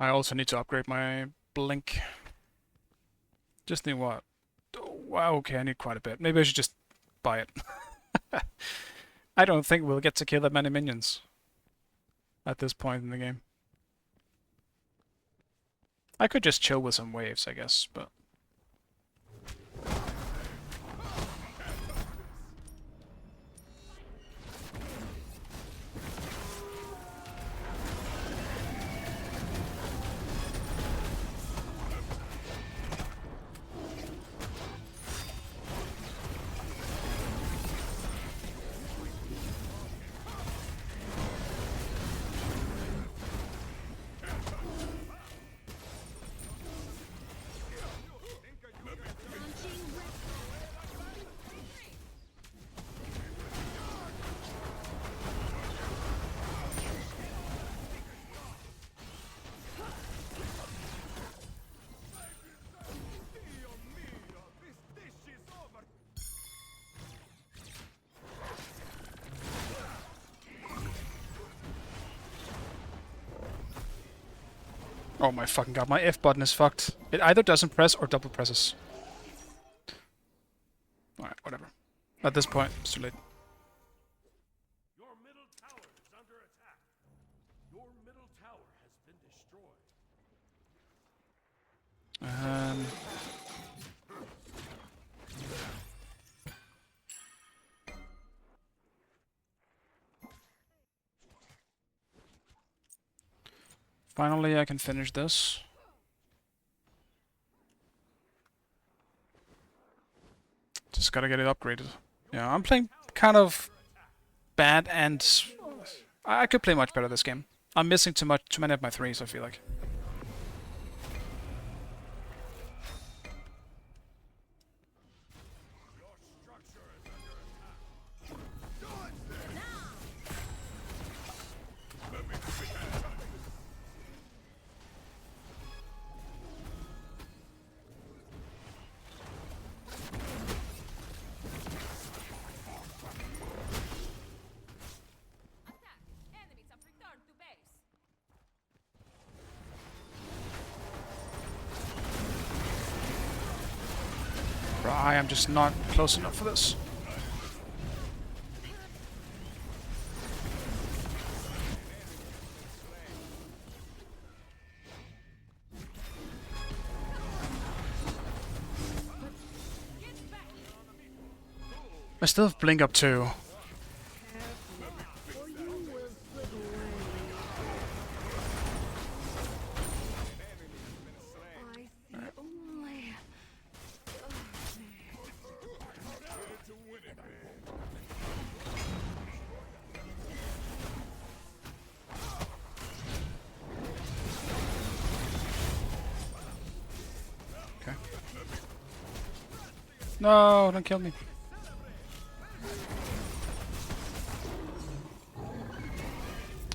I also need to upgrade my blink. Just need what? Oh, wow, okay, I need quite a bit. Maybe I should just buy it. I don't think we'll get to kill that many minions at this point in the game. I could just chill with some waves, I guess, but... Dio mio, this dish is over. Oh my fucking god, my F button is fucked. It either doesn't press or double presses. Alright, whatever. At this point, it's too late. Your middle tower is under attack. Your middle tower has been destroyed. Finally, I can finish this. Just gotta get it upgraded. Yeah, I'm playing kind of bad, and I could play much better this game. I'm missing too many of my threes, I feel like. Attack! Enemies have returned to base. I am just not close enough for this. I still have Blink up too. Or you will slip away. I see only. Okay. No, don't kill me.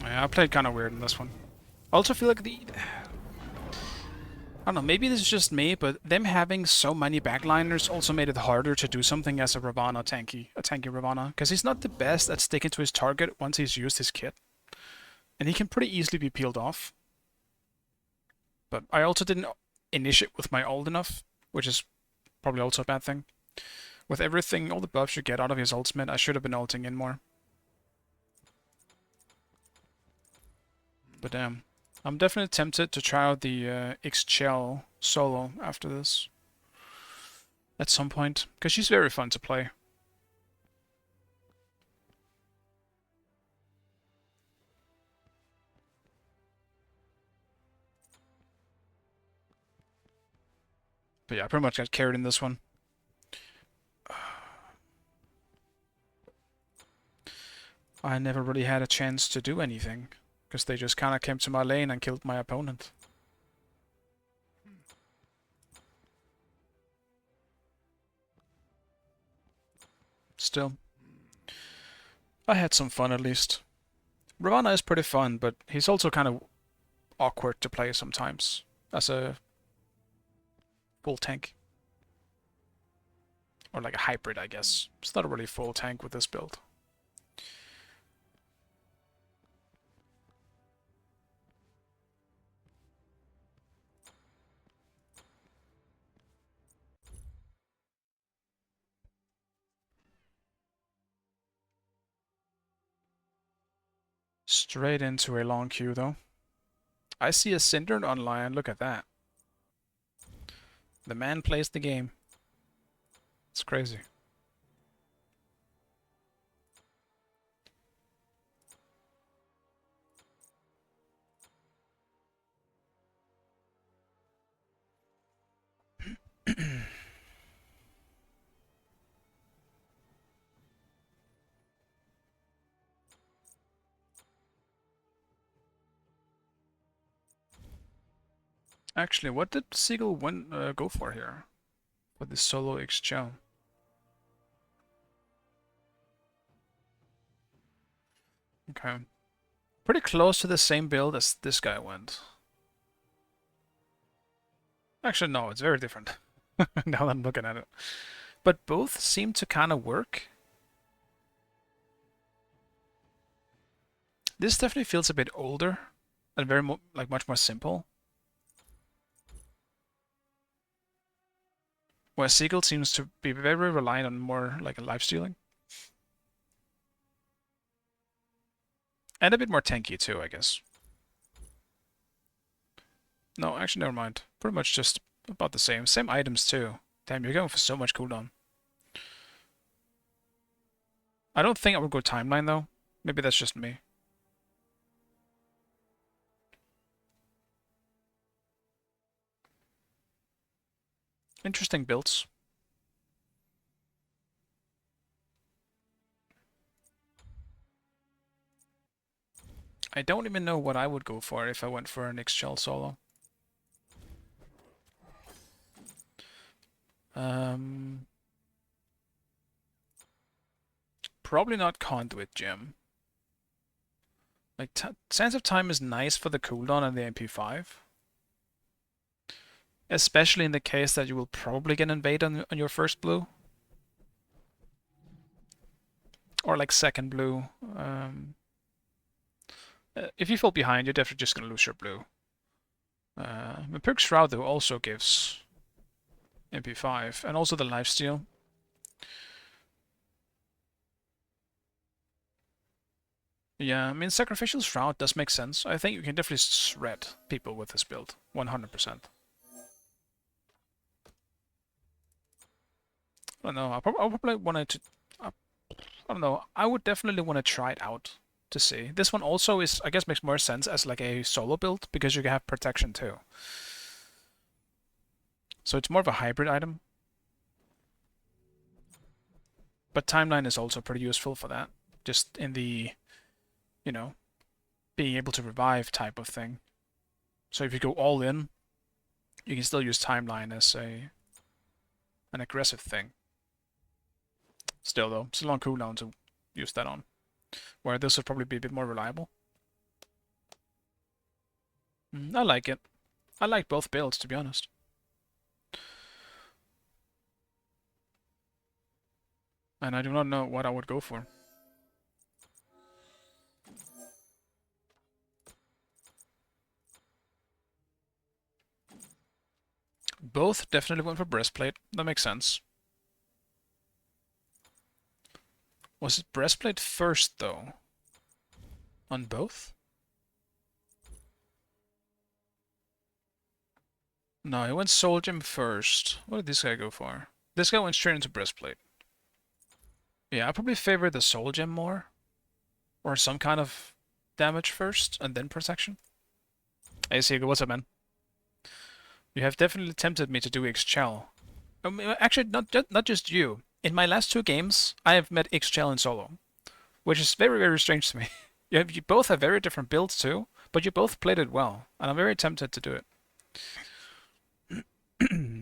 Yeah, I played kind of weird in this one. I also feel like I don't know, maybe this is just me, but them having so many backliners also made it harder to do something as a tanky Ravana, because he's not the best at sticking to his target once he's used his kit. And he can pretty easily be peeled off. But I also didn't initiate with my ult enough, which is probably also a bad thing. With everything, all the buffs you get out of his ultimate, I should have been ulting in more. But damn. I'm definitely tempted to try out the X-Chell solo after this. At some point, because she's very fun to play. But yeah, I pretty much got carried in this one. I never really had a chance to do anything, because they just kind of came to my lane and killed my opponent. Still, I had some fun at least. Ravana is pretty fun, but he's also kind of awkward to play sometimes as a full tank. Or like a hybrid, I guess. It's not a really full tank with this build. Straight into a long queue though. I see a Cinder online, look at that. The man plays the game. It's crazy. Actually, what did Seagull go for here? For this solo X-Chell? Okay. Pretty close to the same build as this guy went. Actually, no, it's very different. Now that I'm looking at it. But both seem to kind of work. This definitely feels a bit older and very much more simple. Where Seagull seems to be very reliant on more like a life stealing. And a bit more tanky too, I guess. No, actually never mind. Pretty much just about the same. Same items too. Damn, you're going for so much cooldown. I don't think I would go timeline though. Maybe that's just me. Interesting builds. I don't even know what I would go for if I went for an X-Shell solo. Probably not Conduit Gem. Like, Sands of Time is nice for the cooldown and the MP5. Especially in the case that you will probably get invade on your first blue. Or like second blue. If you fall behind, you're definitely just going to lose your blue. Perk Shroud, though, also gives MP5, and also the lifesteal. Yeah, I mean, Sacrificial Shroud does make sense. I think you can definitely shred people with this build, 100%. I don't know, I probably wanted to... I don't know. I would definitely want to try it out to see. This one also is, I guess, makes more sense as like a solo build because you can have protection too. So it's more of a hybrid item. But timeline is also pretty useful for that. Just in the, you know, being able to revive type of thing. So if you go all in, you can still use timeline as an aggressive thing. Still though, it's a long cooldown to use that on. Where this would probably be a bit more reliable. I like it. I like both builds, to be honest. And I do not know what I would go for. Both definitely went for breastplate. That makes sense. Was it breastplate first, though? On both? No, he went Soul Gem first. What did this guy go for? This guy went straight into breastplate. Yeah, I probably favor the Soul Gem more. Or some kind of damage first, and then protection. Hey, Seagull, what's up, man? You have definitely tempted me to do Ixchel. Actually, not just you. In my last 2 games, I have met Ixchel in solo. Which is very, very strange to me. You both have very different builds too, but you both played it well. And I'm very tempted to do it.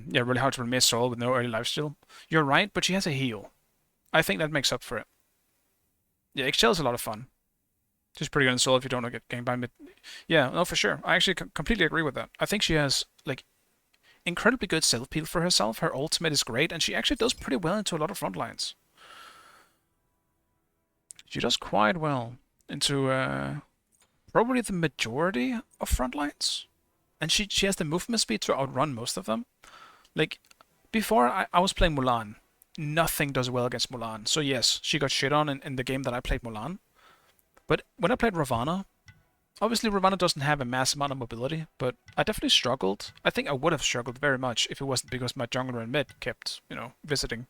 Yeah, really hard to miss Soul with no early lifesteal. You're right, but she has a heal. I think that makes up for it. Yeah, Ixchel is a lot of fun. She's pretty good in Soul if you don't get ganked by mid. Yeah, no, for sure. I actually completely agree with that. I think she has, like, incredibly good self-peel for herself. Her ultimate is great, and she actually does pretty well into a lot of front lines. She does quite well into probably the majority of front lines. And she has the movement speed to outrun most of them. Like, before I was playing Mulan. Nothing does well against Mulan. So yes, she got shit on in the game that I played Mulan. But when I played Ravana, obviously Ravana doesn't have a mass amount of mobility, but I definitely struggled. I think I would have struggled very much if it wasn't because my jungler and mid kept, visiting.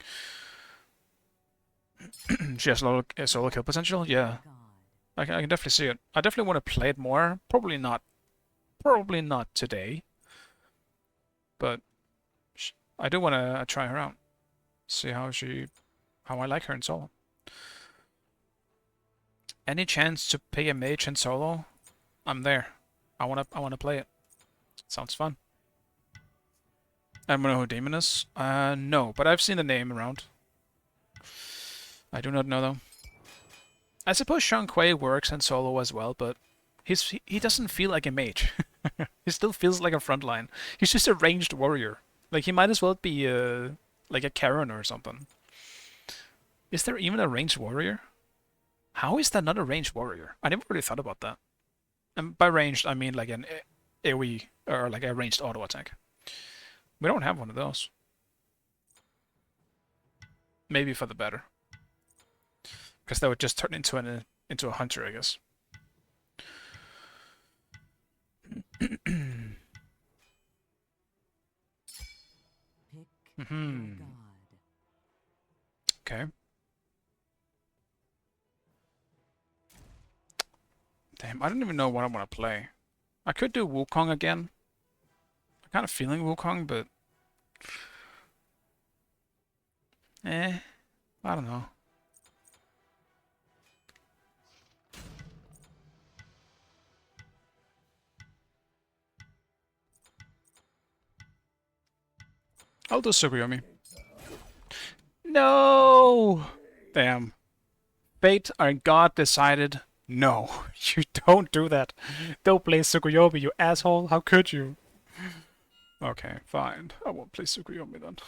She has a lot of solo kill potential, yeah. I can definitely see it. I definitely want to play it more. Probably not today. But I do want to try her out. See how I like her in solo. Any chance to pay a mage in solo? I'm there. I wanna play it. Sounds fun. I don't know who Demon is. No, but I've seen the name around. I do not know though. I suppose Shang Kui works in solo as well, but he doesn't feel like a mage. He still feels like a frontline. He's just a ranged warrior. Like he might as well be like a Karen or something. Is there even a ranged warrior? How is that not a ranged warrior? I never really thought about that. And by ranged, I mean like an AoE or like a ranged auto attack. We don't have one of those. Maybe for the better. Because that would just turn into a hunter, I guess. Okay. Damn, I don't even know what I want to play. I could do Wukong again. I'm kind of feeling Wukong, but I don't know. I'll do Tsukuyomi. No! Damn. Fate and God decided, no, you don't do that. Don't play Tsukuyomi, you asshole. How could you? Okay, fine. I won't play Tsukuyomi then.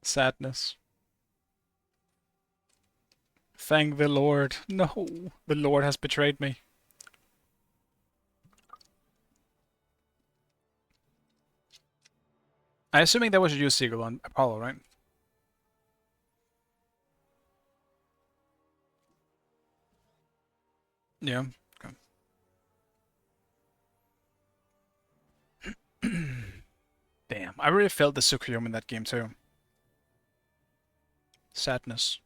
Sadness. Thank the Lord. No, the Lord has betrayed me. I'm assuming that was you, Seagull, on Apollo, right? Yeah. Okay. Damn, I really felt the Tsukuyomi in that game too. Sadness.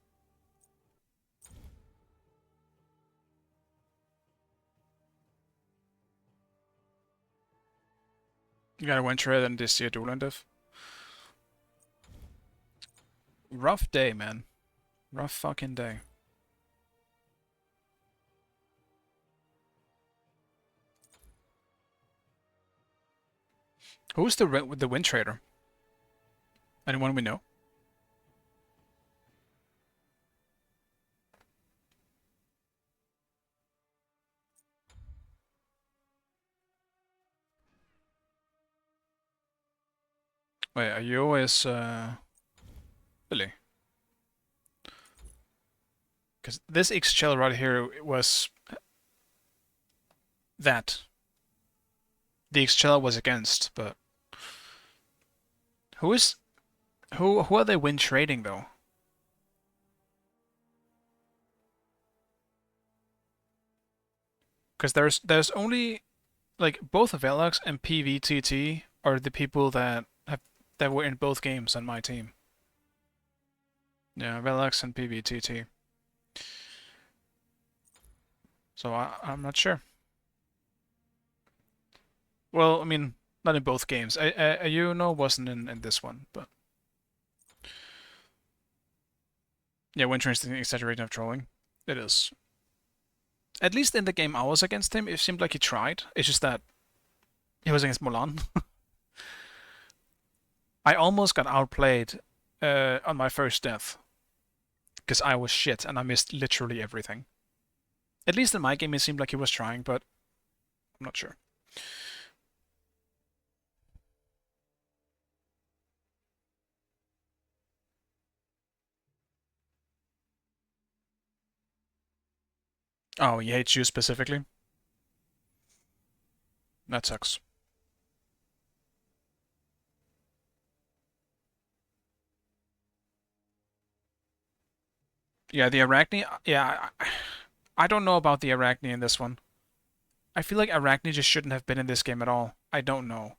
You got a win trade and this year dueling diff. Rough day, man. Rough fucking day. Who's the win trader? Anyone we know? Wait, are you always Billy? Because this XL right here was that. The XL was against, but who are they win trading though? Because there's only like both Velox and PVTT are the people that were in both games on my team. Yeah, Velox and PVTT. So I'm not sure. Well, I mean, not in both games. Wasn't in this one, but yeah, Winter is the exaggeration of trolling. It is. At least in the game I was against him, it seemed like he tried. It's just that he was against Mulan. I almost got outplayed on my first death because I was shit and I missed literally everything. At least in my game, it seemed like he was trying, but I'm not sure. Oh, he hates you specifically? That sucks. Yeah, the Arachne. Yeah, I don't know about the Arachne in this one. I feel like Arachne just shouldn't have been in this game at all. I don't know.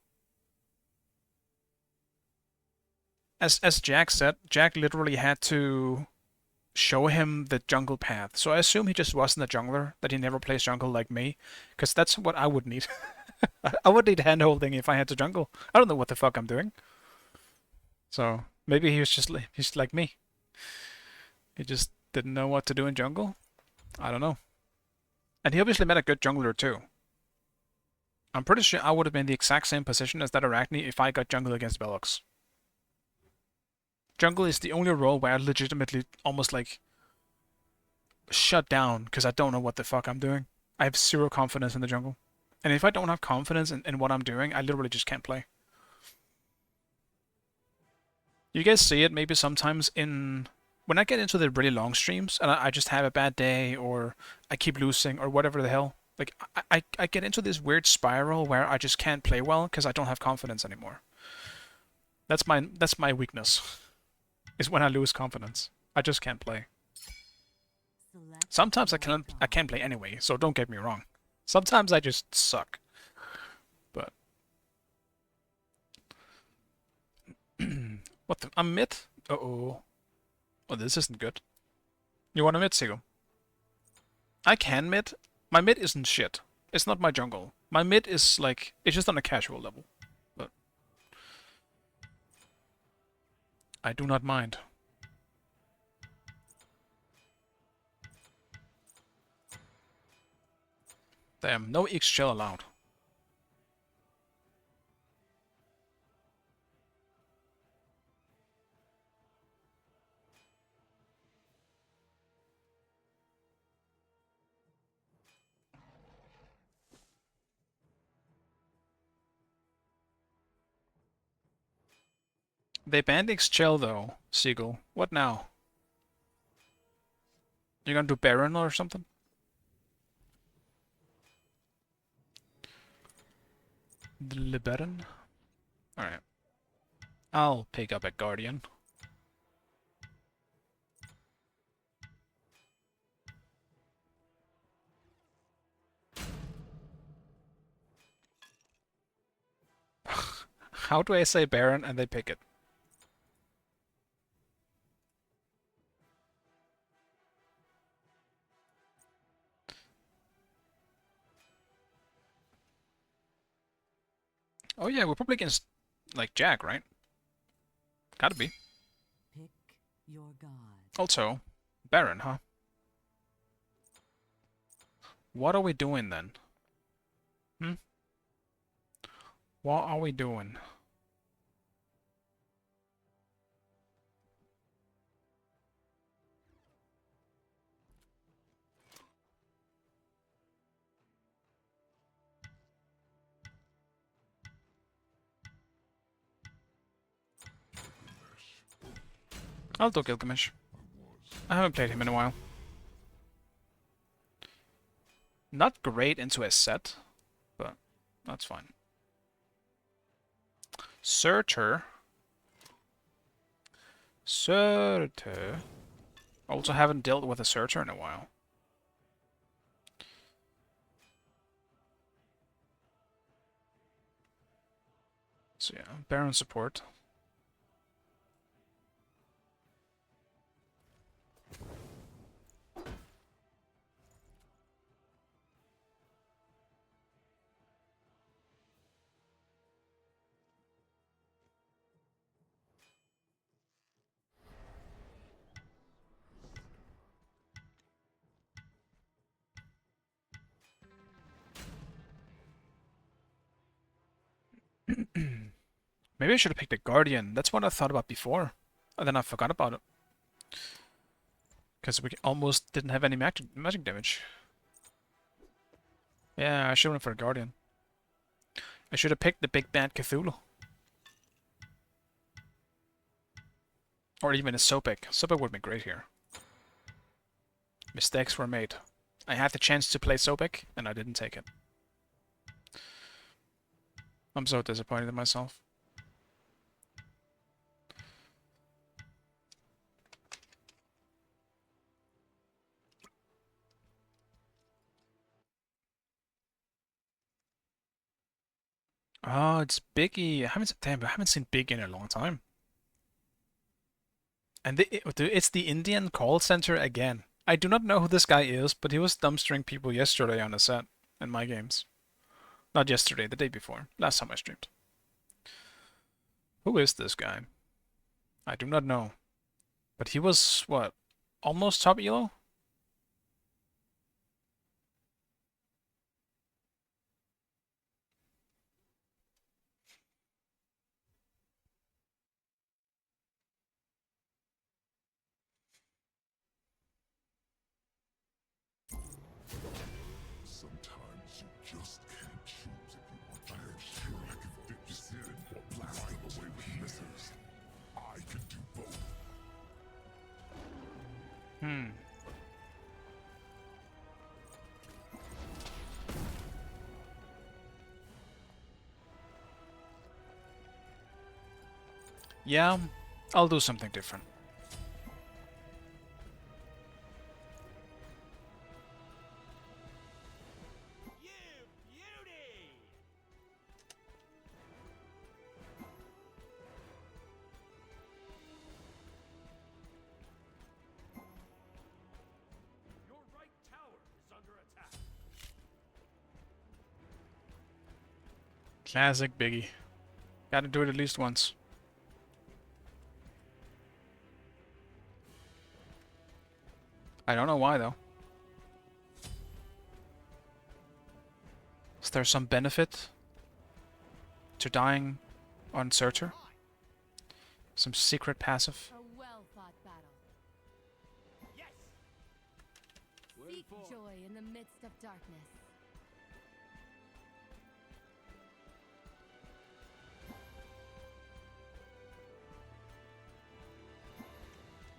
As Jack said, Jack literally had to show him the jungle path. So I assume he just wasn't a jungler, that he never plays jungle like me, because that's what I would need. I would need handholding if I had to jungle. I don't know what the fuck I'm doing. So maybe he's like me. He just didn't know what to do in jungle. I don't know. And he obviously met a good jungler too. I'm pretty sure I would have been in the exact same position as that Arachne if I got jungle against Velox. Jungle is the only role where I legitimately almost like shut down because I don't know what the fuck I'm doing. I have zero confidence in the jungle. And if I don't have confidence in what I'm doing, I literally just can't play. You guys see it maybe sometimes when I get into the really long streams and I just have a bad day or I keep losing or whatever the hell. Like I get into this weird spiral where I just can't play well because I don't have confidence anymore. That's my weakness. Is when I lose confidence. I just can't play. Sometimes I can't play anyway, so don't get me wrong. Sometimes I just suck. But what the I'm mid? Uh-oh. Oh, this isn't good. You want a mid, Sigo? I can mid. My mid isn't shit. It's not my jungle. My mid is like it's just on a casual level. But I do not mind. Damn, no XL allowed. They banned XL though, Seagull. What now? You're gonna do Baron or something? The Baron? Alright. I'll pick up a Guardian. How do I say Baron and they pick it? Oh yeah, we're probably against like Jack, right? Gotta be. Pick your god. Also, Baron, huh? What are we doing then? Hmm? What are we doing? I'll do Gilgamesh. I haven't played him in a while. Not great into a set, but that's fine. Surtur. Surtur. Also haven't dealt with a Surtur in a while. So yeah, Baron support. Maybe I should have picked a Guardian. That's what I thought about before. And then I forgot about it. Because we almost didn't have any magic damage. Yeah, I should have went for a Guardian. I should have picked the big bad Cthulhu. Or even a Sopek. Sopek would have been great here. Mistakes were made. I had the chance to play Sopek, and I didn't take it. I'm so disappointed in myself. Oh, it's Biggie. I haven't seen Biggie in a long time. And it's the Indian call center again. I do not know who this guy is, but he was dumpstering people yesterday on a set in my games. Not yesterday, the day before. Last time I streamed. Who is this guy? I do not know. But he was, what, almost top elo? Sometimes you just can't choose if you want to. I am sure I can fix it or blast them away with missiles. I can do both. Yeah, I'll do something different. You beauty! Your right tower is under attack. Classic Biggie. Gotta do it at least once. I don't know why, though. Is there some benefit to dying on Surtur? Some secret passive? A well-fought battle. Yes! Seek joy in the midst of darkness.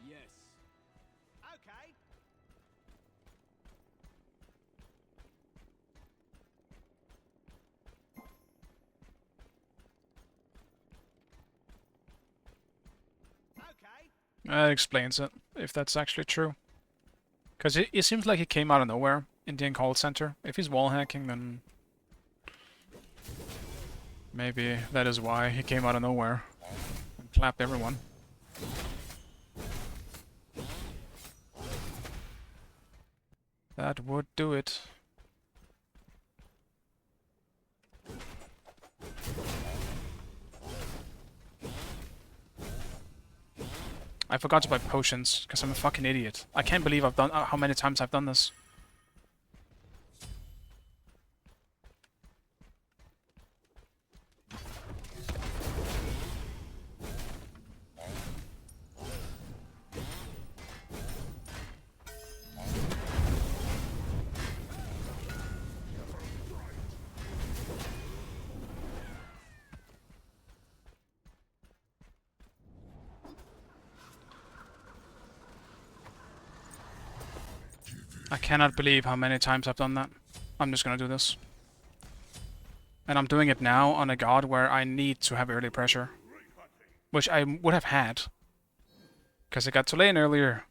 Yes. Okay. Okay. That explains it, if that's actually true. Because it seems like he came out of nowhere, Indian call center. If he's wall hacking, then maybe that is why he came out of nowhere and clapped everyone. That would do it. I forgot to buy potions, because I'm a fucking idiot. I can't believe I've done how many times I've done this. I cannot believe how many times I've done that. I'm just gonna do this. And I'm doing it now on a god where I need to have early pressure. Which I would have had. Because I got too late earlier.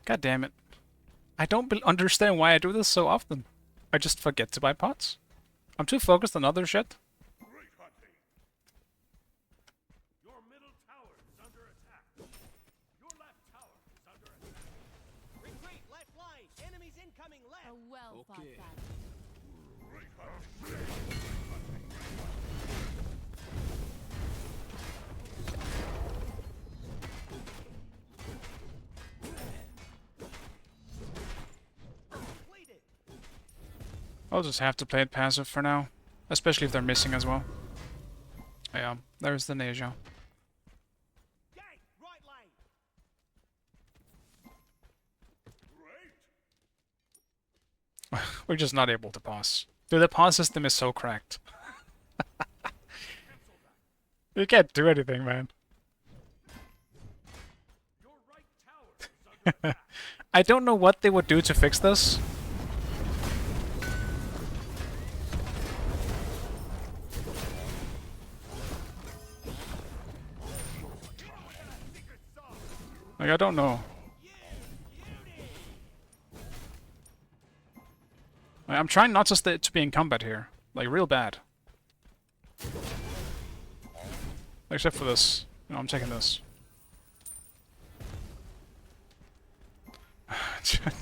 God damn it. I don't understand why I do this so often. I just forget to buy pots. I'm too focused on other shit. Your middle tower is under attack. Your left tower is under attack. Retreat, left line. Enemies incoming left. A well-fought Okay. battle. Completed. I'll just have to play it passive for now. Especially if they're missing as well. Yeah, there's the Neja. Gang, right lane. We're just not able to pause. Dude, the pause system is so cracked. You can't do anything, man. Your right tower is under attack. I don't know what they would do to fix this. Like, I don't know. Like, I'm trying not to be in combat here. Like, real bad. Except for this. You know, I'm taking this.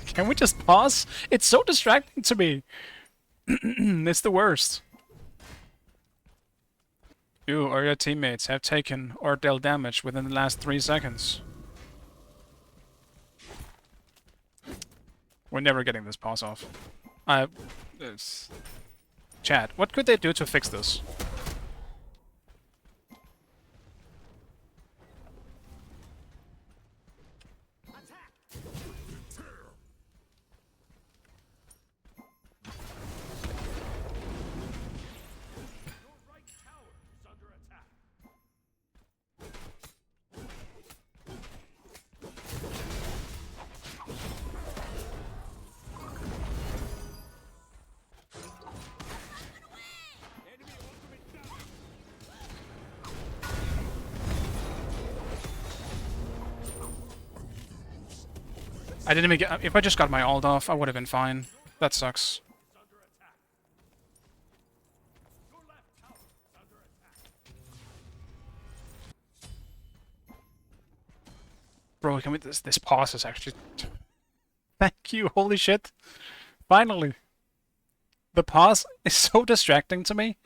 Can we just pause? It's so distracting to me. It's the worst. You or your teammates have taken or dealt damage within the last 3 seconds. We're never getting this pause off. Chat, what could they do to fix this? Your right tower is under attack. Enemy ultimate down. I didn't even get. If I just got my ult off, I would have been fine. That sucks. Is under attack. Your left tower is under attack. Bro, can we? This pause is actually. Thank you. Holy shit! Finally. The pause is so distracting to me.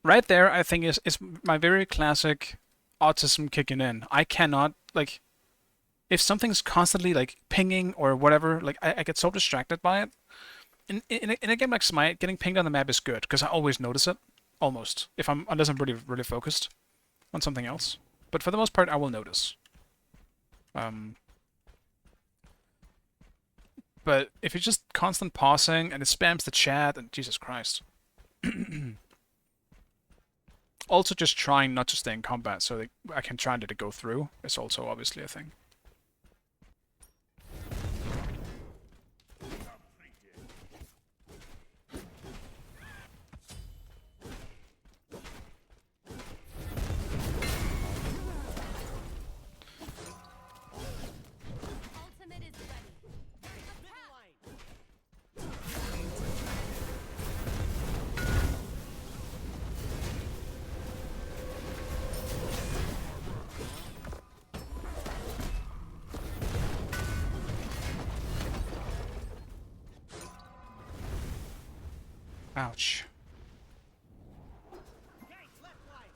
Right there, I think is my very classic autism kicking in. I cannot like. If something's constantly like pinging or whatever, like I get so distracted by it. In a game like Smite, getting pinged on the map is good because I always notice it, almost. Unless I'm really focused on something else. But for the most part, I will notice. But if it's just constant pausing and it spams the chat and Jesus Christ. Also, just trying not to stay in combat so that I can try to go through is also obviously a thing. Ultimate is ready. Middle lane. Ouch. Gang, left line.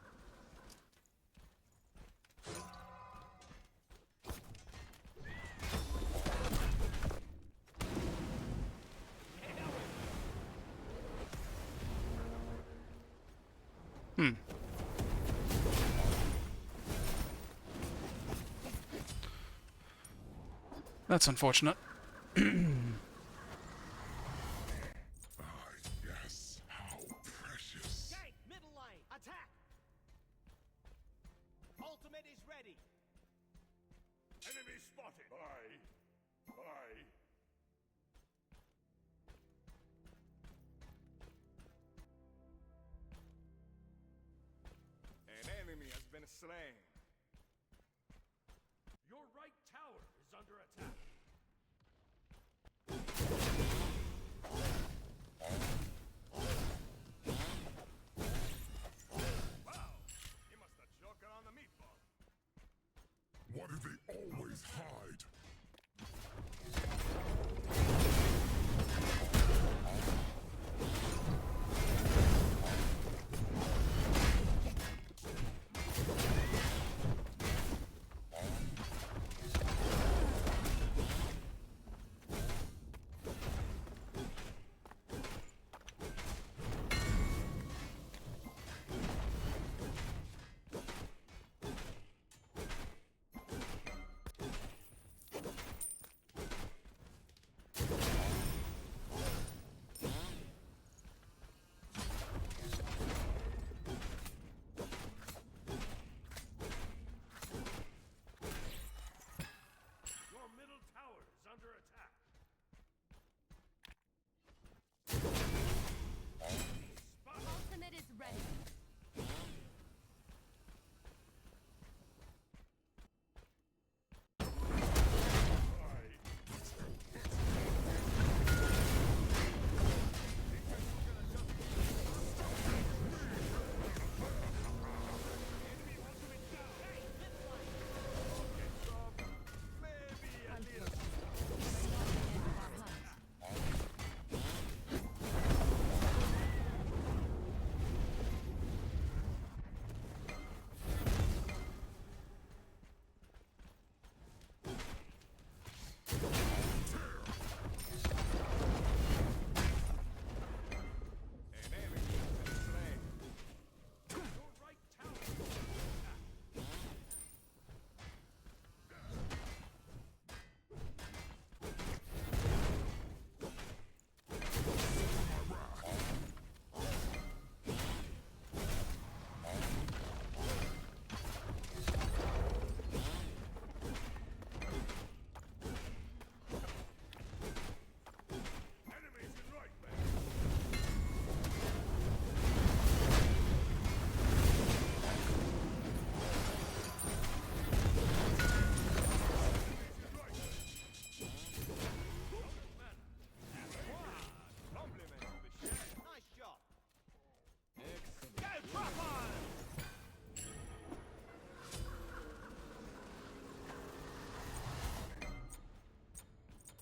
That's unfortunate. Yes, how precious. Gank, middle lane, attack! Ultimate is ready. Enemy spotted. Aye. Aye. An enemy has been slain. Your right tower is under attack. Wow. He must have choked on the meatball. Why do they always hide? Your middle tower is under attack. Ultimate is ready. Maybe a little. An enemy has been slain. Your right tower is under attack. Enemies in right lane. Compliment to the chef. Nice job. Go, drop on!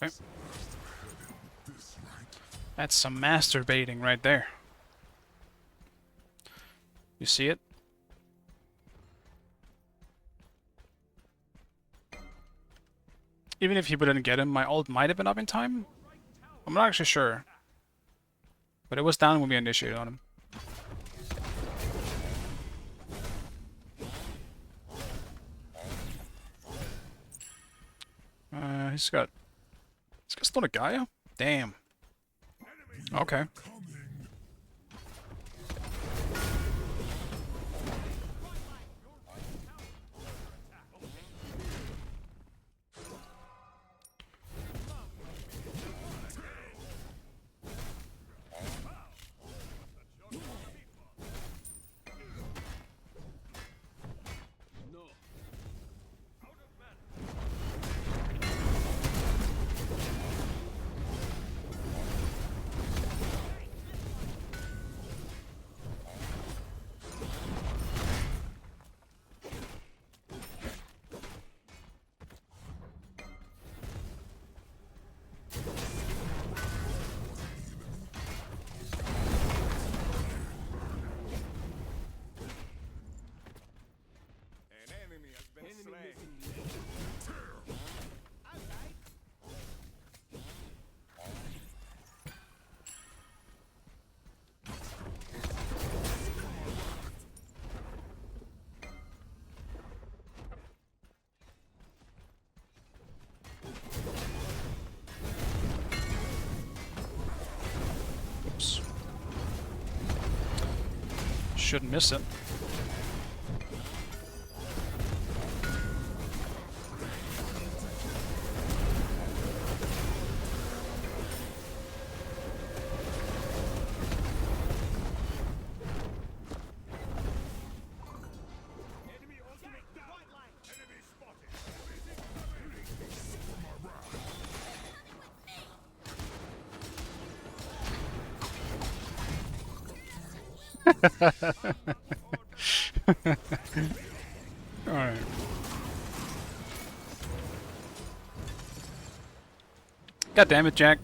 Okay. This right. That's some masturbating right there. You see it? Even if he wouldn't get him, my ult might have been up in time. I'm not actually sure. But it was down when we initiated on him. He's got still a Gaia? Damn. Okay. shouldn't miss it. Enemy ultimate down. White line. Enemy spotted. Enemies incoming. Alright. God damn it, Jack.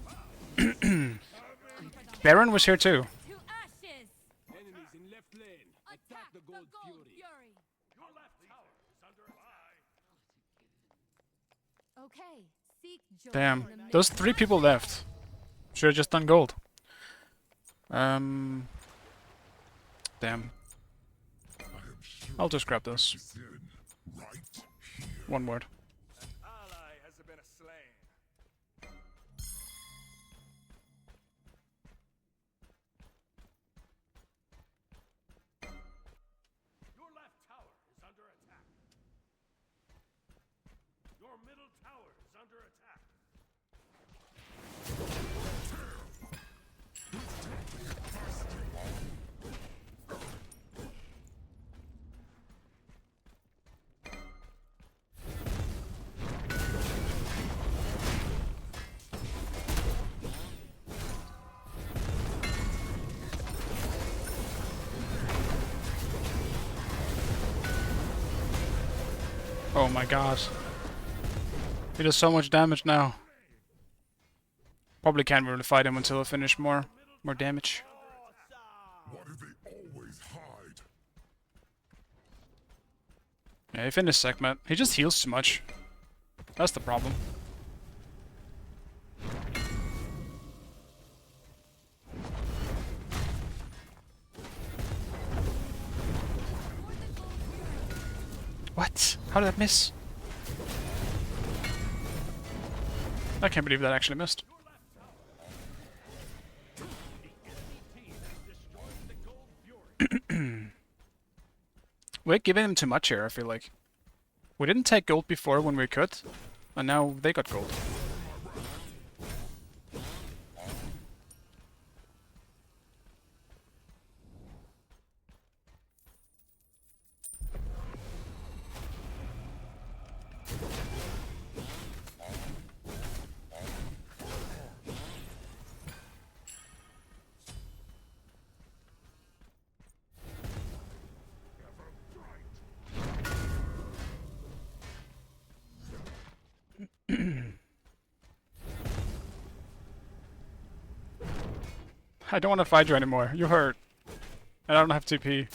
Baron was here too. To ashes! Enemies in left lane. Attack the Gold Fury! Your left tower is under attack. Okay, seek joy Damn. in the Those midst. 3 people left. Should have just done gold. Damn. I am sure I'll just grab this. it's in right here. One word. An ally has been slain. Your left tower is under attack. Your middle tower is under attack. Oh my god. He does so much damage now. Probably can't really fight him until I finish more damage. Why do they always hide? Yeah, he finished segment. He just heals too much. That's the problem. What? How did that miss? I can't believe that actually missed. We're giving him too much here, I feel like. We didn't take gold before when we could, and now they got gold. I don't want to fight you anymore. You hurt. And I don't have TP.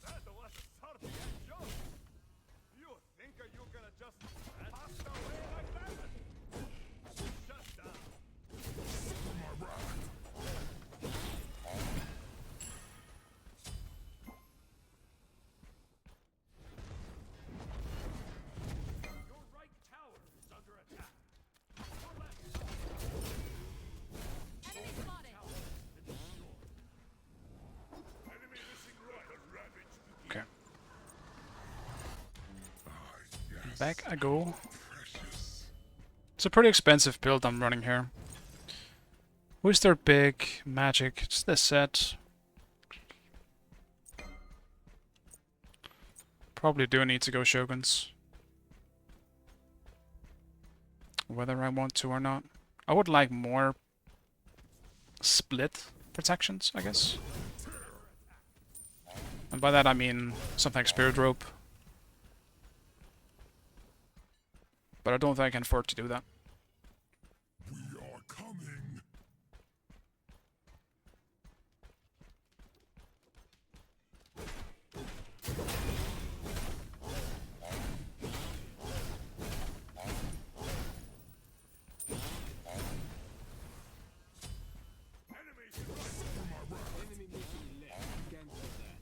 That was sort of a joke. You think you're gonna just pass away like that? Shut down. Your right tower is under attack. Your left Enemy spotted! Enemy missing right. The ravage. Okay. Ah, yes. Back I go. Precious. It's a pretty expensive build I'm running here. Who's their big magic? It's this set. Probably do need to go Shoguns. Whether I want to or not. I would like more split protections, I guess. And by that I mean something like Spirit Rope. But I don't think I can afford to do that. We are coming. Enemies in right. Enemy missing left. Cancel that.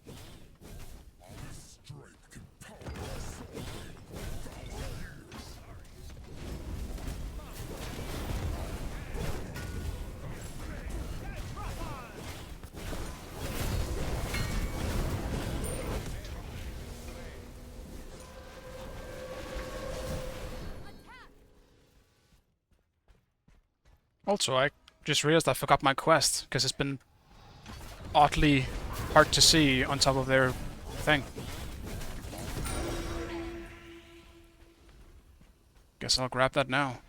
This strength can power my soul for 1,000 years. Also, I just realized I forgot my quest, because it's been oddly hard to see on top of their thing. Guess I'll grab that now.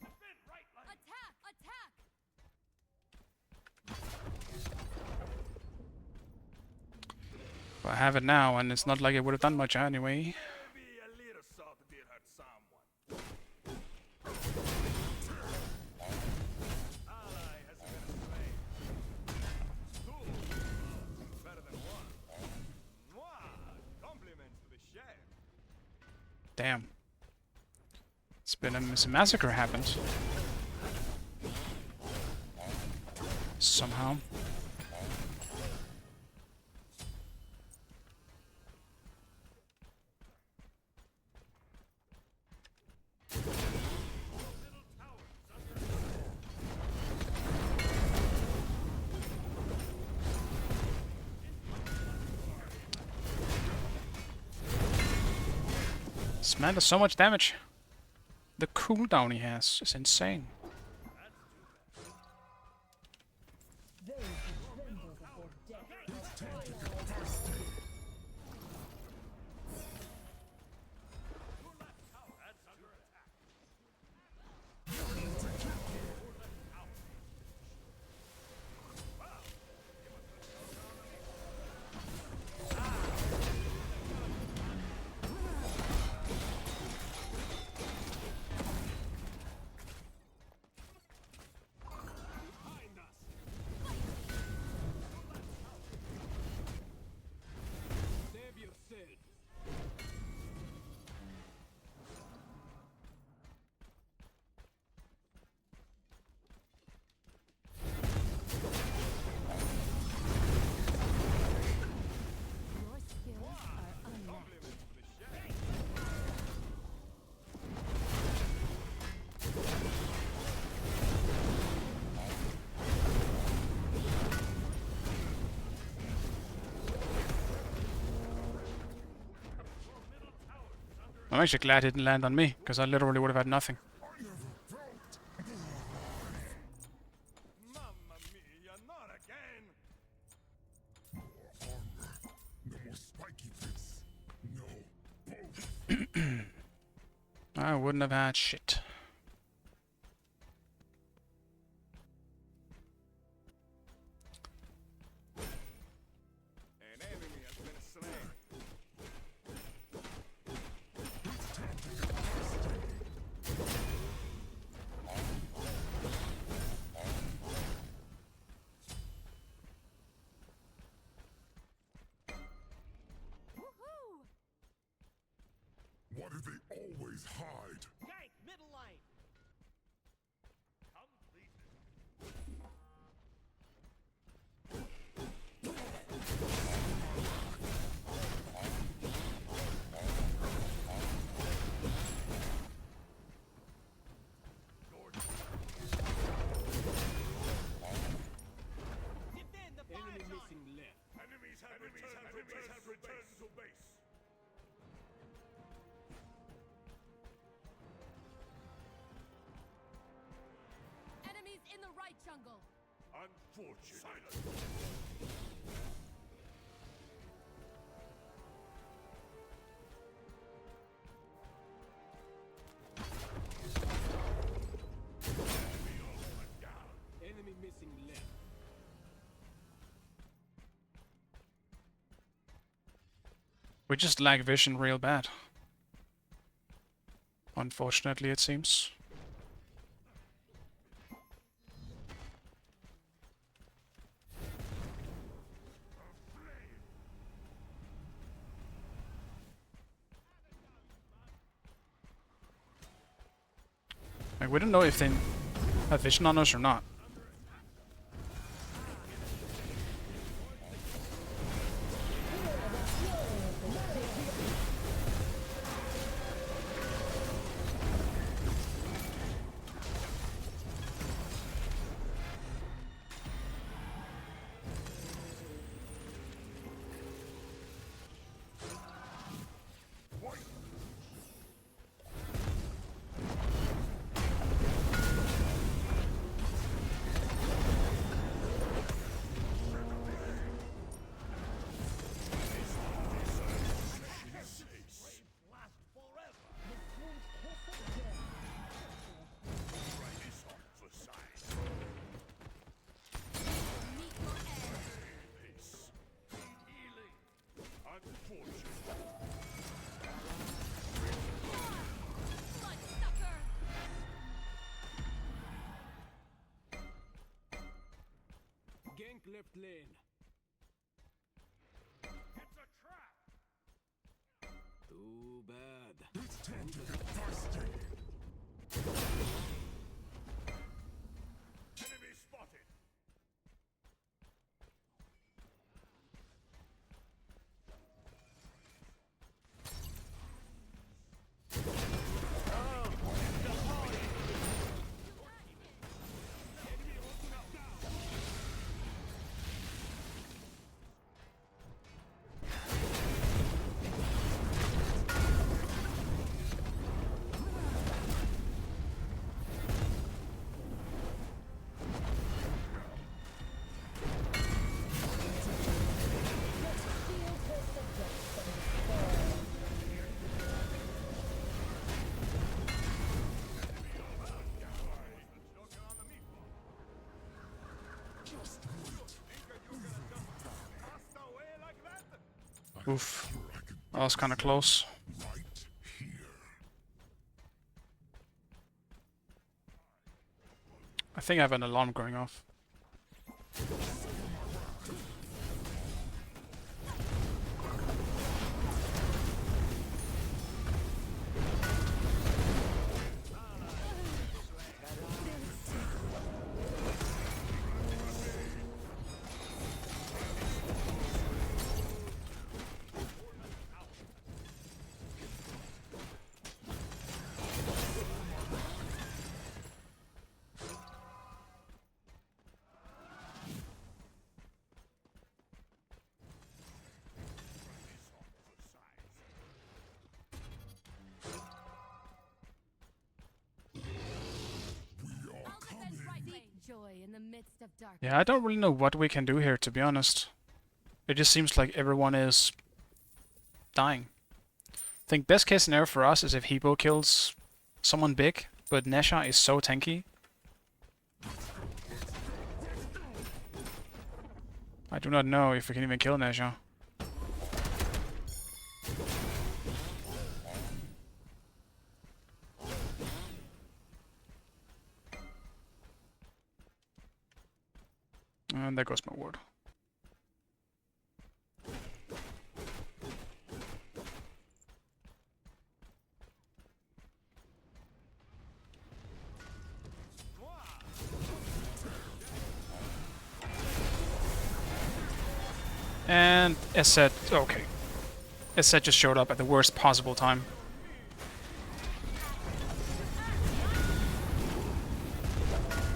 Attack! Attack! But I have it now, and it's not like it would have done much anyway. Maybe a little salt did hurt someone. Ally has been slain. Two. Better than one. Mwah! Compliments to the chef. Damn. It's been a massacre happened. Somehow. This man does so much damage. The cooldown he has is insane. Save yourself. Your skills are unmatched. I'm actually glad it didn't land on me, because I literally would have had nothing. Mamma mia, not again! More armor. No more spiky bits. No. Both. I wouldn't have had shit. An enemy has been slain. Woohoo! Why do they always hide? Gank, middle line. Defend the fire Enemy zone. missing left. Enemies have returned to base. Enemies in the right jungle. Unfortunate. Enemy missing left. We just lack vision real bad. Unfortunately, it seems. Like, we don't know if they have vision on us or not. Gank left lane. It's a trap! Too bad. It's time to get thirsty. Enemy spotted! Oof. That was kind of close. Right here. I think I have an alarm going off. Seek joy in the midst of darkness. Yeah, I don't really know what we can do here, to be honest. It just seems like everyone is dying. I think best case scenario for us is if Hebo kills someone big, but Nesha is so tanky. I do not know if we can even kill Nesha. And there goes my ward. And Esset, okay. Esset just showed up at the worst possible time.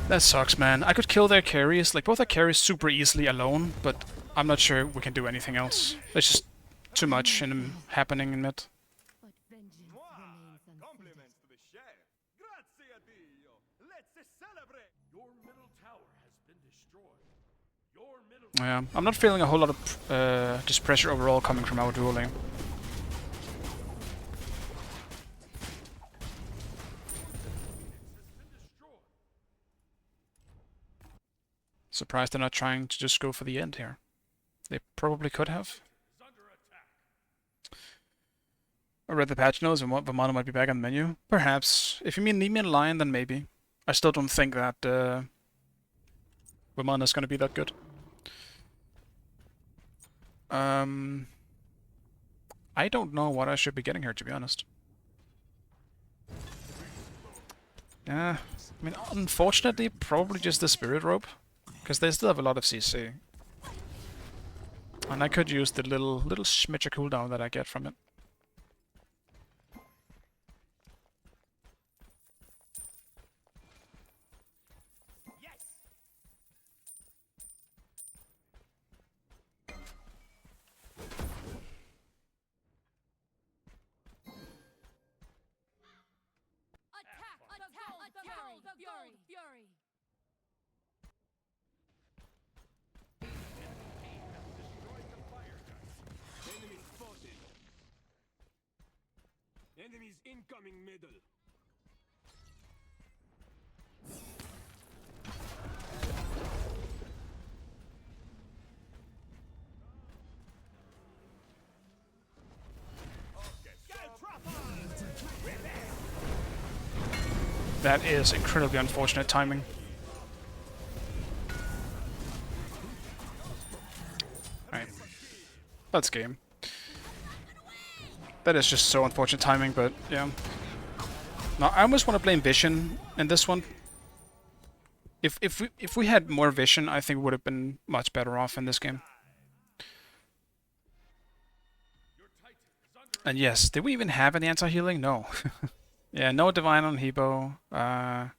That sucks, man. I could kill their carries, like both their carries super easily alone, but I'm not sure we can do anything else. There's just too much happening in mid. But vengeance remains unfinished. Compliments to the chef. Grazie a Dio. Let's celebrate. Your middle tower has been destroyed. Your middle Yeah, I'm not feeling a whole lot of just pressure overall coming from our duel lane. Surprised they're not trying to just go for the end here. They probably could have. is under attack. I read the patch notes and what Vamana might be back on the menu. Perhaps. If you mean Nemean Lion, then maybe. I still don't think that Vamana's gonna be that good. I don't know what I should be getting here, to be honest. Yeah, I mean, unfortunately, probably just the Spirit Rope, because they still have a lot of CC. And I could use the little schmitcher cooldown that I get from it. Yes. Attack the Gold Fury. Enemy spotted. Enemies incoming middle. That is incredibly unfortunate timing. Right. That's game. That is just so unfortunate timing, but yeah. Now I almost want to blame Vision in this one. If we had more Vision, I think we would have been much better off in this game. And yes, did we even have any anti-healing? No. Yeah, no Divine on Hebo.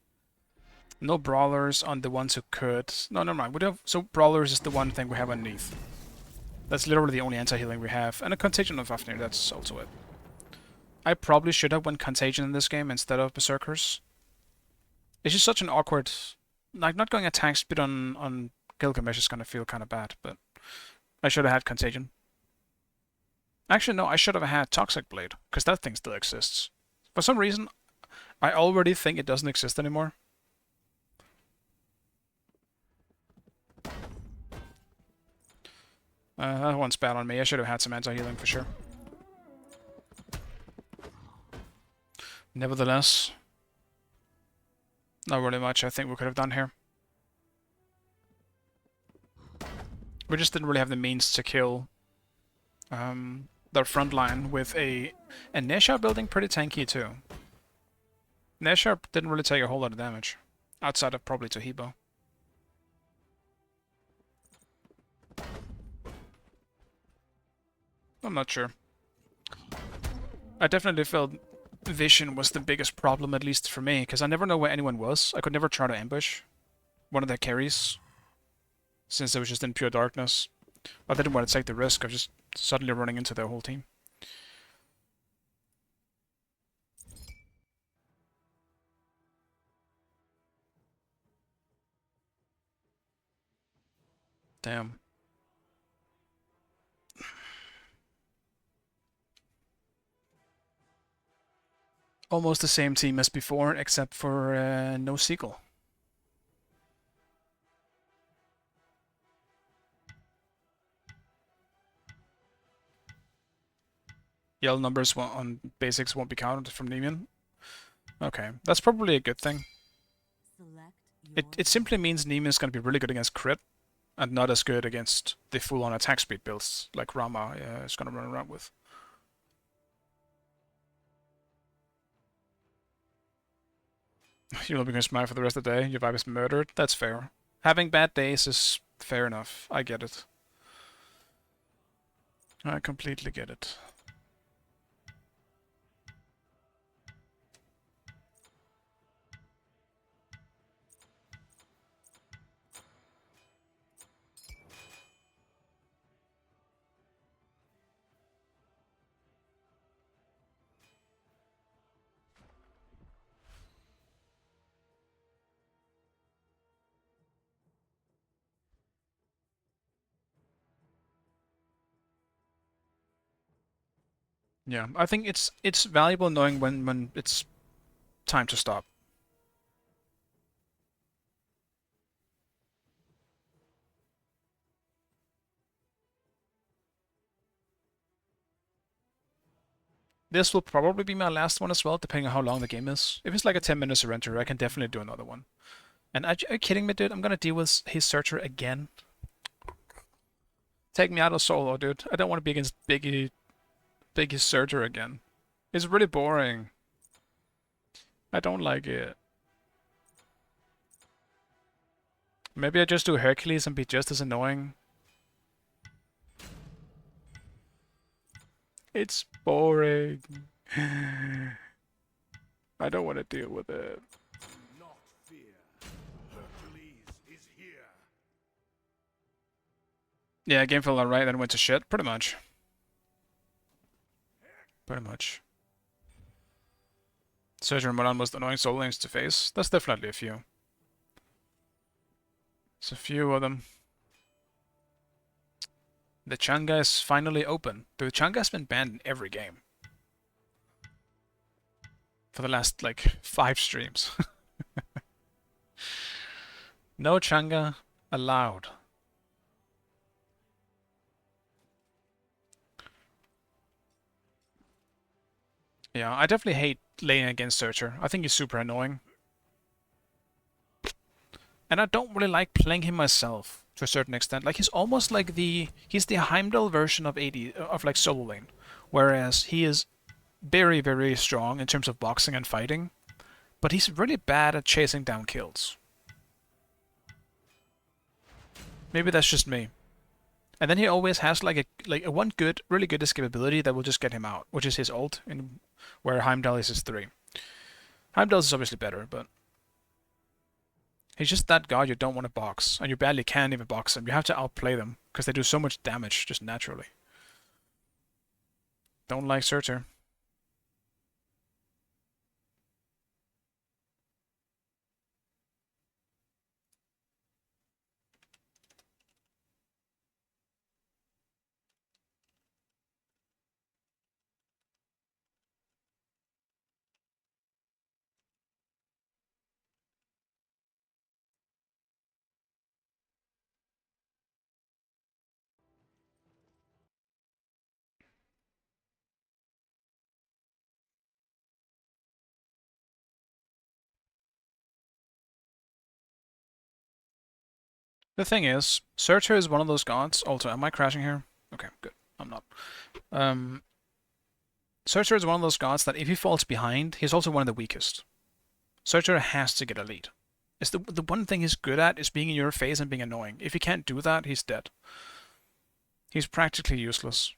No Brawlers on the ones who could. No, never mind. So Brawlers is the one thing we have underneath. That's literally the only anti-healing we have. And a Contagion of Fafnir, that's also it. I probably should have went Contagion in this game instead of Berserkers. It's just such an awkward... Like, not going attack speed on Gilgamesh is gonna feel kind of bad, but... I should have had Contagion. Actually, no, I should have had Toxic Blade, because that thing still exists. For some reason, I already think it doesn't exist anymore. That one's bad on me. I should have had some anti-healing for sure. Nevertheless, not really much I think we could have done here. We just didn't really have the means to kill their front line with a... And Nesha building pretty tanky too. Nesha didn't really take a whole lot of damage. Outside of probably to Hebo. I'm not sure. I definitely felt Vision was the biggest problem, at least for me, because I never know where anyone was. I could never try to ambush one of their carries, since it was just in pure darkness. I didn't want to take the risk of just suddenly running into their whole team. Damn. Almost the same team as before, except for no sequel. Yellow numbers on basics won't be counted from Nemean. Okay, that's probably a good thing. It simply means Nemean is going to be really good against crit, and not as good against the full-on attack speed builds like Rama is going to run around with. You're looking smile for the rest of the day, your vibe is murdered, that's fair. Having bad days is fair enough, I get it. I completely get it. Yeah, I think it's valuable knowing when it's time to stop. This will probably be my last one as well, depending on how long the game is. If it's like a 10-minute surrender, I can definitely do another one. And are you kidding me, dude? I'm gonna deal with his searcher again. Take me out of solo, dude. I don't want to be against Biggie's searcher again. It's really boring. I don't like it. Maybe I just do Hercules and be just as annoying. It's boring. I don't want to deal with it. Do not fear. Hercules is here. Yeah, game felt alright, then went to shit. Pretty much. Pretty much. Surgeon, one of the most annoying soul links to face. That's definitely a few. It's a few of them. The Changa is finally open. The Changa has been banned in every game. For the last, like, 5 streams. No Changa allowed. Yeah, I definitely hate laying against Searcher. I think he's super annoying. And I don't really like playing him myself to a certain extent. Like he's almost like he's the Heimdall version of AD of like solo lane, whereas he is very, very strong in terms of boxing and fighting, but he's really bad at chasing down kills. Maybe that's just me. And then he always has like a one good, really good escapability that will just get him out, which is his ult, where Heimdall is his 3. Heimdall is obviously better, but he's just that god you don't want to box, and you barely can even box them. You have to outplay them, because they do so much damage just naturally. Don't like Searcher. The thing is, Searcher is one of those gods. Also, am I crashing here? Okay, good. I'm not. Searcher is one of those gods that if he falls behind, he's also one of the weakest. Searcher has to get a lead. It's the one thing he's good at is being in your face and being annoying. If he can't do that, he's dead. He's practically useless.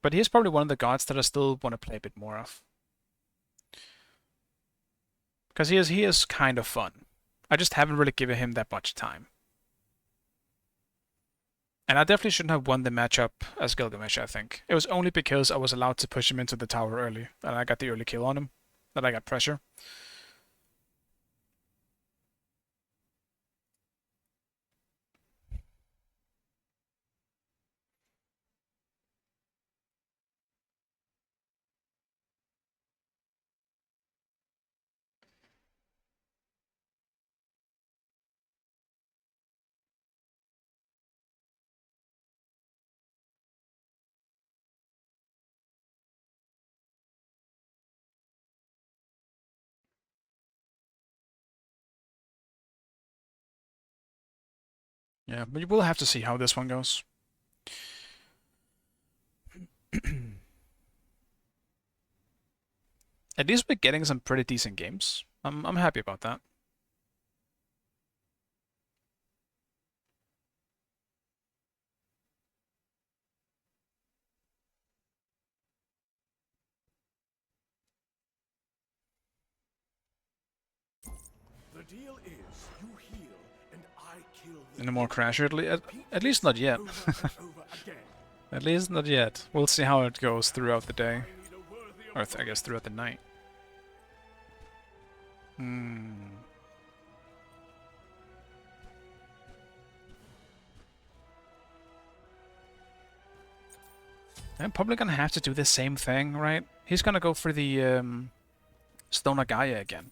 But he's probably one of the gods that I still want to play a bit more of. Because he is kind of fun. I just haven't really given him that much time. And I definitely shouldn't have won the matchup as Gilgamesh, I think. It was only because I was allowed to push him into the tower early, and I got the early kill on him, that I got pressure. Yeah, but you will have to see how this one goes. At least we're getting some pretty decent games. I'm happy about that. The deal is you heal and I kill the No more Crasher, at least not yet. over and over again. At least not yet. We'll see how it goes throughout the day. I need a worthy Or I guess throughout the night. I'm probably gonna have to do the same thing, right? He's gonna go for the Stoner Gaia again.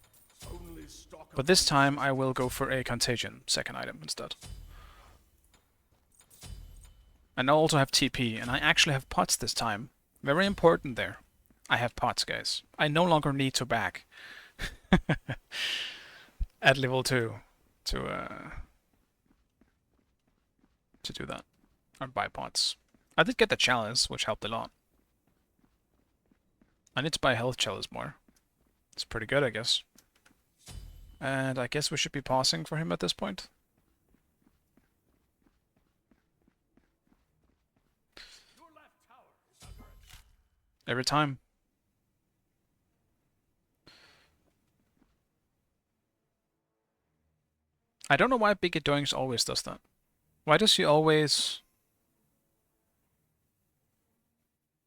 only stock But this time I will go for a Contagion second item instead. And I also have TP, and I actually have pots this time. Very important there. I have pots, guys. I no longer need to back at level 2 to do that. Or buy pots. I did get the chalice, which helped a lot. I need to buy health chalice more. It's pretty good, I guess. And I guess we should be pausing for him at this point. Every time. I don't know why Big Doings always does that. Why does he always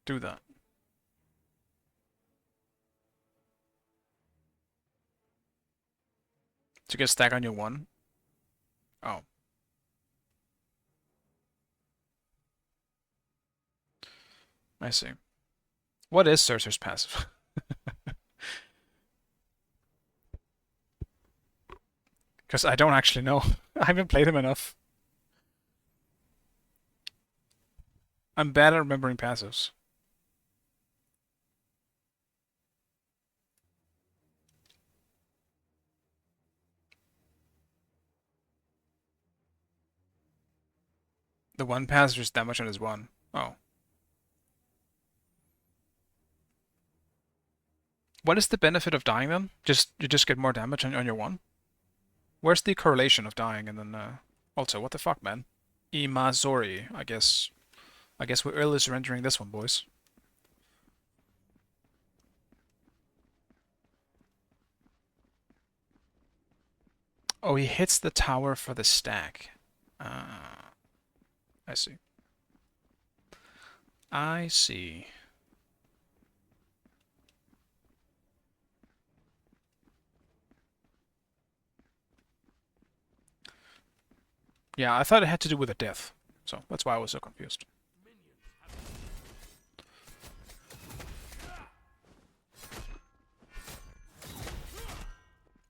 do that? To get stack on your 1? Oh. I see. What is Surtur's passive? Because I don't actually know. I haven't played him enough. I'm bad at remembering passives. The 1 pass just damage on his 1. Oh. What is the benefit of dying then? You just get more damage on your 1? Where's the correlation of dying? And then also, what the fuck, man? Imazori, I guess. I guess we're early surrendering this one, boys. Oh, he hits the tower for the stack. I see. I see. Yeah, I thought it had to do with a death. So that's why I was so confused.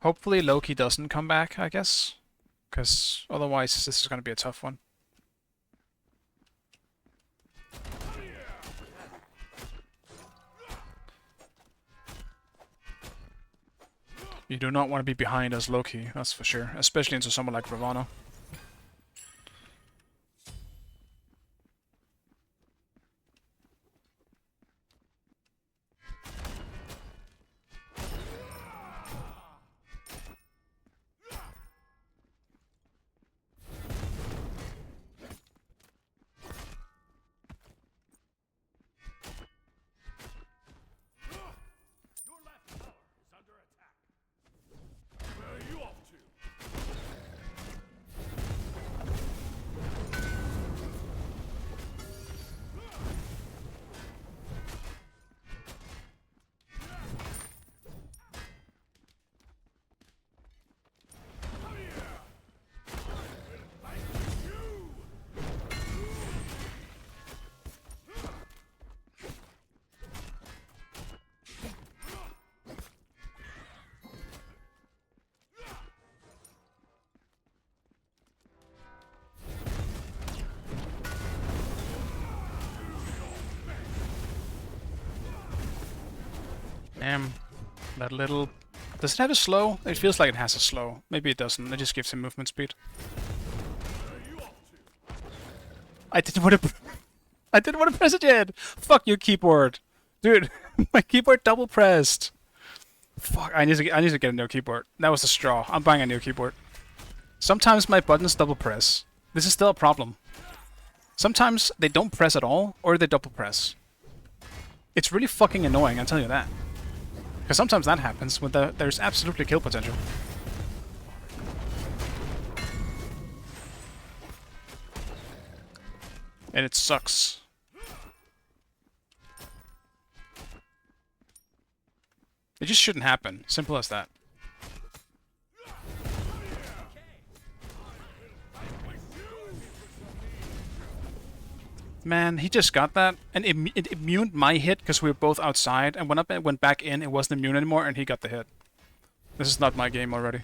Hopefully Loki doesn't come back, I guess. Because otherwise this is going to be a tough one. You do not want to be behind as Loki, that's for sure. Especially into someone like Ravana. Damn. That little... Does it have a slow? It feels like it has a slow. Maybe it doesn't. It just gives him movement speed. I didn't want to... I didn't want to press it yet! Fuck your keyboard! Dude, my keyboard double pressed! Fuck, I need to get a new keyboard. That was a straw. I'm buying a new keyboard. Sometimes my buttons double press. This is still a problem. Sometimes they don't press at all, or they double press. It's really fucking annoying, I'll tell you that. Because sometimes that happens when there's absolutely kill potential. And it sucks. It just shouldn't happen. Simple as that. Man, he just got that, and it immuned my hit because we were both outside, and when I went back in, it wasn't immune anymore, and he got the hit. This is not my game already.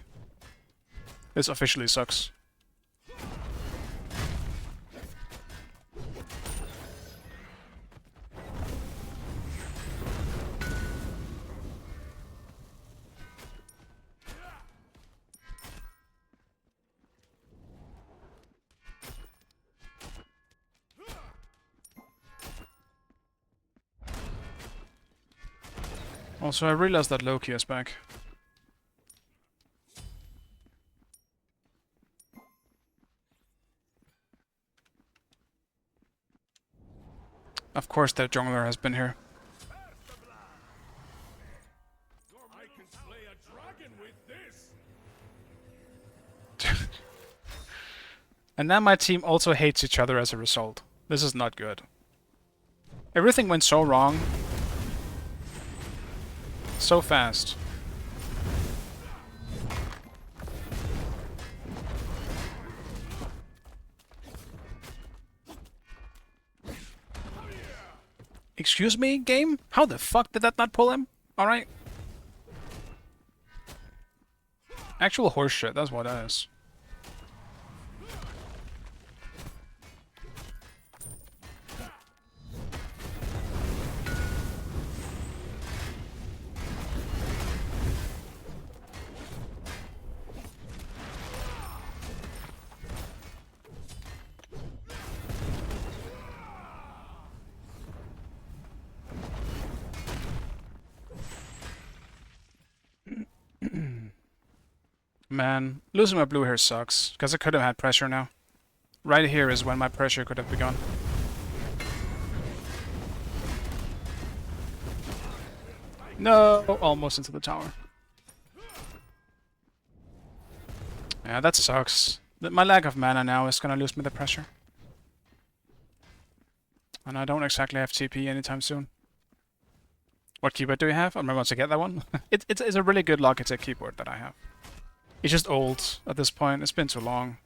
This officially sucks. Also, I realized that Loki is back. Of course, their jungler has been here. I can slay a dragon with this. And now my team also hates each other as a result. This is not good. Everything went so wrong. So fast. Excuse me, game? How the fuck did that not pull him? Alright. Actual horseshit, that's what that is. Man, losing my blue here sucks, because I could have had pressure now. Right here is when my pressure could have begun. No! Almost into the tower. Yeah, that sucks. My lack of mana now is gonna lose me the pressure. And I don't exactly have TP anytime soon. What keyboard do you have? I'm about to get that one. It's a really good Logitech keyboard that I have. It's just old at this point. It's been too long.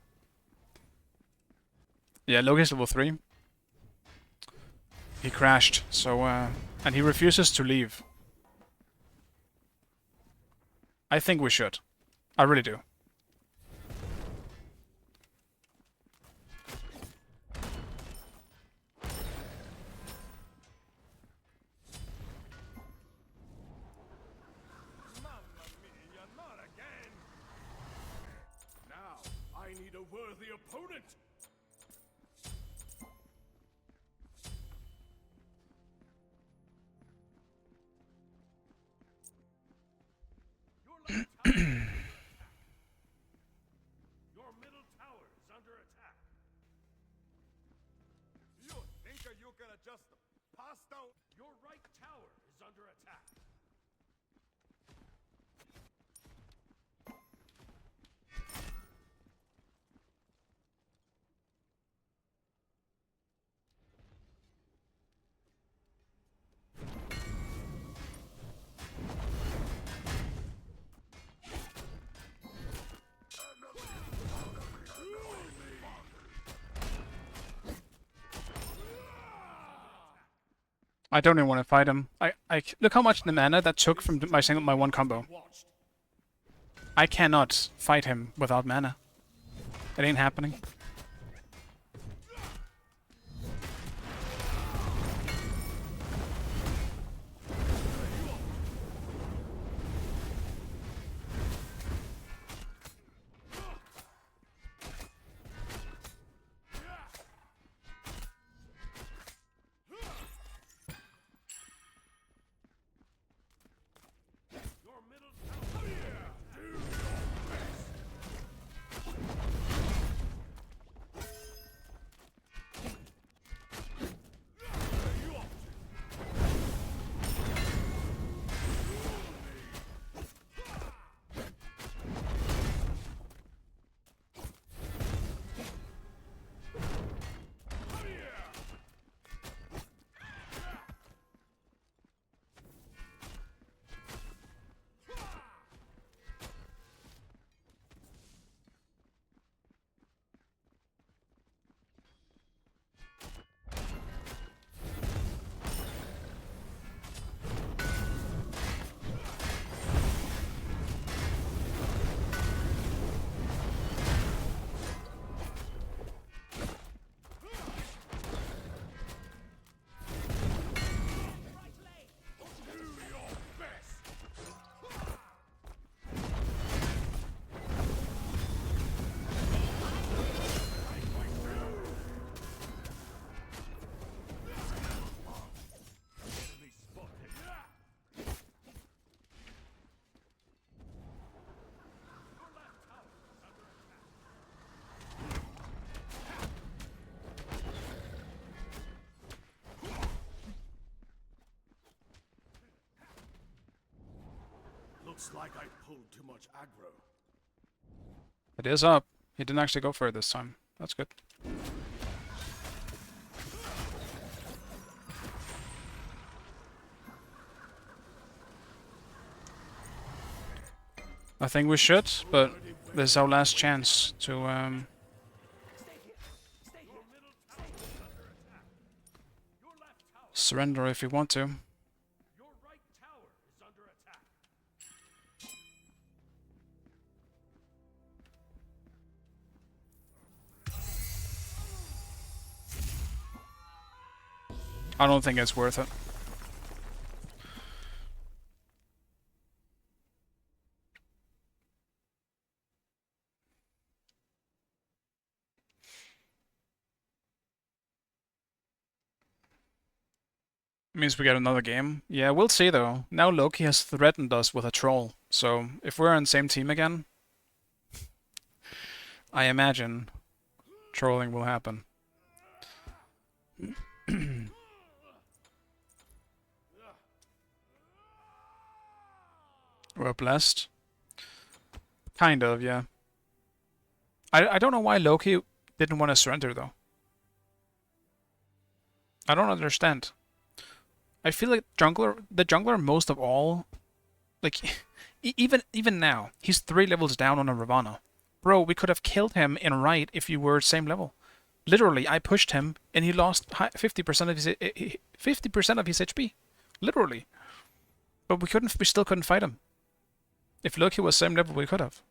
Yeah, Loki's level 3. He crashed, so and he refuses to leave. I think we should. I really do. Mamma mia, not again! Now, I need a worthy opponent! Your left tower Your middle tower is under attack. You think you can just pass down? Your right tower is under attack. I don't even want to fight him. I look how much the mana that took from my one combo. Watched. I cannot fight him without mana. It ain't happening. Your middle tower. Looks like I pulled too much aggro. It is up. He didn't actually go for it this time. That's good. I think we should, but this is our last chance to surrender if you want to. Your right tower is under attack. I don't think it's worth it. Means we get another game. Yeah, we'll see though. Now Loki has threatened us with a troll, so if we're on the same team again, I imagine trolling will happen. We're blessed. Kind of, yeah. I don't know why Loki didn't want to surrender though. I don't understand. I feel like the jungler most of all, like even now, he's 3 levels down on a Ravana. Bro, we could have killed him in right if you were same level. Literally, I pushed him and he lost 50% of his 50% of his HP. Literally. But we still couldn't fight him. If Loki was same level, we could have.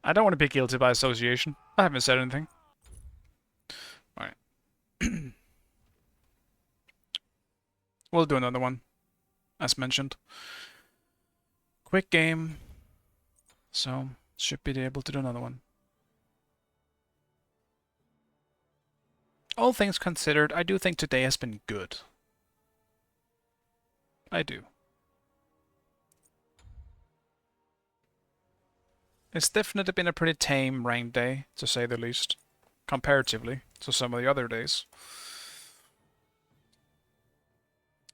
I don't want to be guilty by association. I haven't said anything. Alright. We'll do another one, as mentioned. Quick game. So, should be able to do another one. All things considered, I do think today has been good. I do. It's definitely been a pretty tame ranked day, to say the least, comparatively to some of the other days.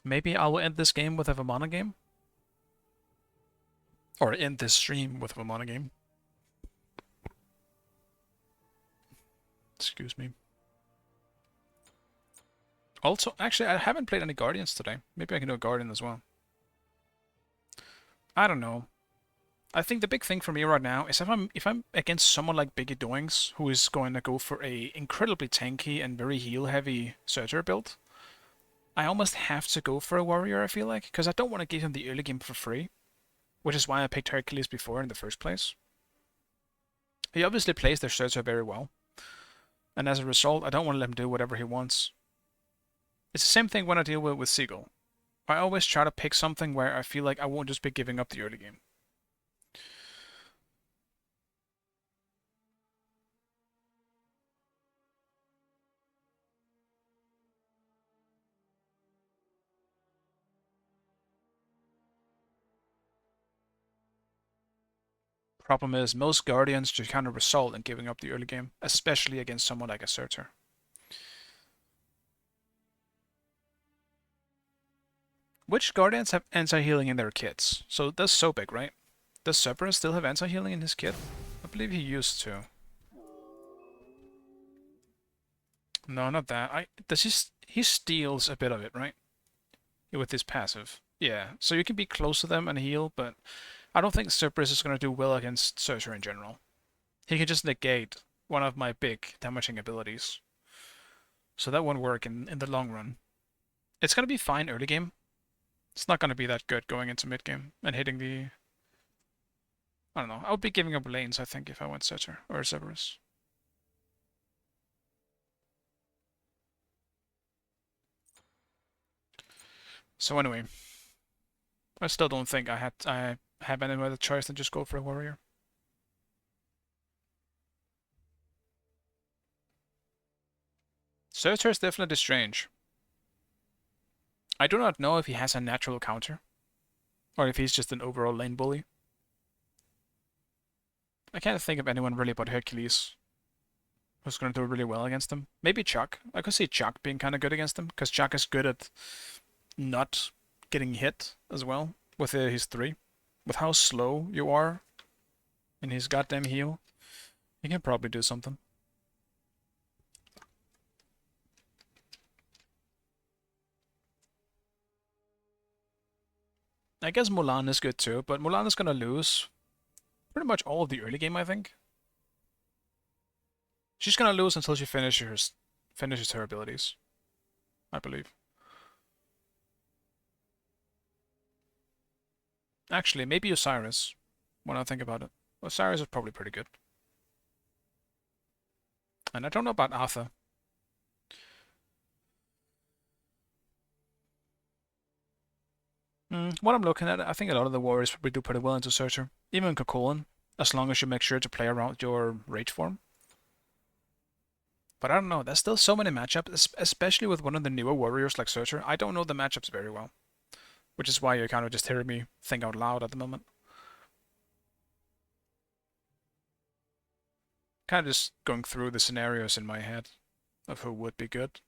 Maybe I will end this game with a Vamana game? Or end this stream with a Vamana game. Excuse me. Also, actually, I haven't played any Guardians today. Maybe I can do a Guardian as well. I don't know. I think the big thing for me right now is if I'm against someone like Biggie Doings, who is going to go for a incredibly tanky and very heal-heavy Searcher build, I almost have to go for a Warrior, I feel like, because I don't want to give him the early game for free, which is why I picked Hercules before in the first place. He obviously plays their Searcher very well, and as a result, I don't want to let him do whatever he wants. It's the same thing when I deal with Seagull. I always try to pick something where I feel like I won't just be giving up the early game. Problem is, most Guardians just kind of result in giving up the early game, especially against someone like a Surtur. Which Guardians have anti-healing in their kits? So does Sobek, right? Does Cerberus still have anti-healing in his kit? I believe he used to. No, not that. He steals a bit of it, right? With his passive. Yeah, so you can be close to them and heal, but I don't think Cerberus is going to do well against Surtur in general. He can just negate one of my big damaging abilities. So that won't work in the long run. It's going to be fine early game. It's not going to be that good going into mid game and hitting the... I don't know. I would be giving up lanes, I think, if I went Surtur or Cerberus. So anyway, I still don't think I have any other choice than just go for a warrior. Surtur is definitely strange. I do not know if he has a natural counter, or if he's just an overall lane bully. I can't think of anyone really but Hercules who's going to do really well against him. Maybe Chuck. I could see Chuck being kind of good against him, because Chuck is good at not getting hit as well with his 3. With how slow you are in his goddamn heal, he can probably do something. I guess Mulan is good too, but Mulan is gonna lose pretty much all of the early game, I think. She's gonna lose until she finishes her abilities, I believe. Actually, maybe Osiris, when I think about it. Osiris is probably pretty good. And I don't know about Arthur. What I'm looking at, I think a lot of the warriors probably do pretty well into Surtur. Even Cocoon, as long as you make sure to play around your rage form. But I don't know, there's still so many matchups, especially with one of the newer warriors like Surtur. I don't know the matchups very well. Which is why you're kind of just hearing me think out loud at the moment. Kind of just going through the scenarios in my head of who would be good,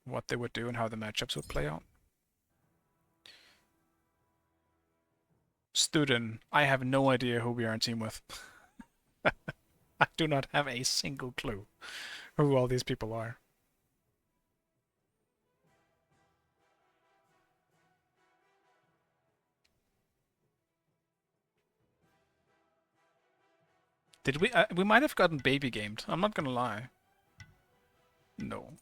what they would do, and how the matchups would play out. Student, I have no idea who we are in team with. I do not have a single clue who all these people are. Did we? We might have gotten baby gamed. I'm not gonna lie. No.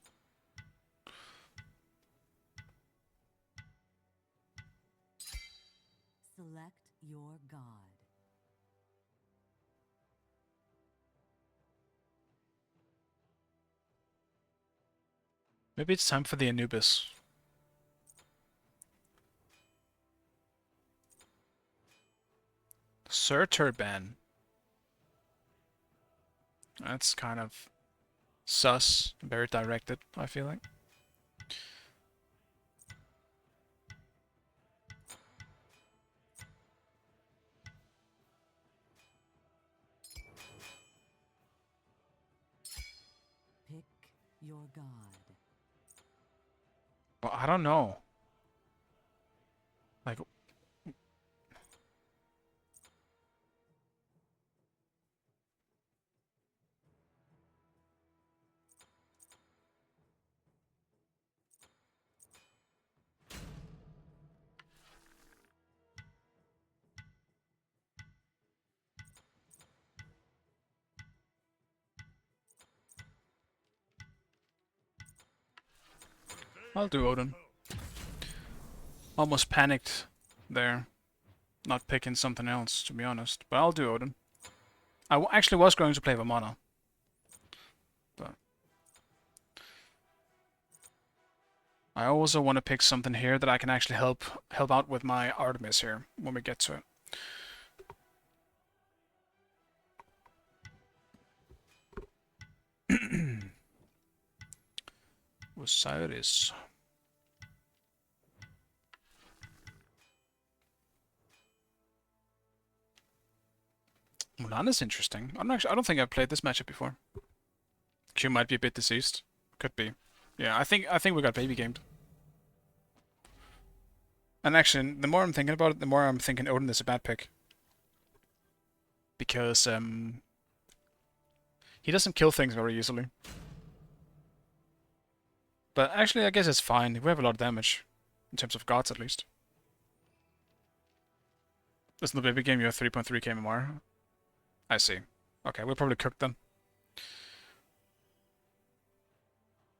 Select your god. Maybe it's time for the Anubis. Sir Turban. That's kind of sus, very directed, I feel like. Pick your god. Well, I don't know. Like, I'll do Odin. Almost panicked there, not picking something else, to be honest. But I'll do Odin. I actually was going to play Vamana. But I also want to pick something here that I can actually help out with my Artemis here when we get to it. Osiris. Mulan is interesting. I don't think I've played this matchup before. Q might be a bit deceased. Could be. Yeah, I think we got baby gamed. And actually, the more I'm thinking about it, the more I'm thinking Odin is a bad pick. Because he doesn't kill things very easily. But actually, I guess it's fine. We have a lot of damage. In terms of gods, at least. Isn't the baby game you have 3.3 KMR? I see. Okay, we're probably cooked then.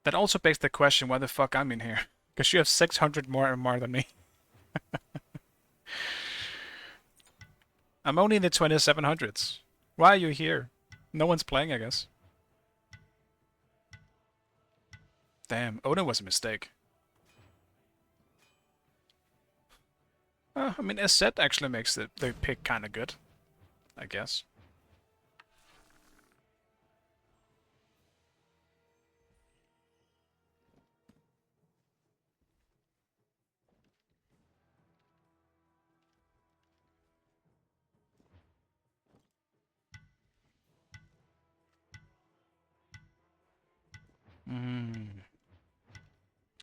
That also begs the question why the fuck I'm in here. Because you have 600 more MR than me. I'm only in the 2700s. Why are you here? No one's playing, I guess. Damn, Odin was a mistake. I mean, SZ actually makes the pick kind of good, I guess.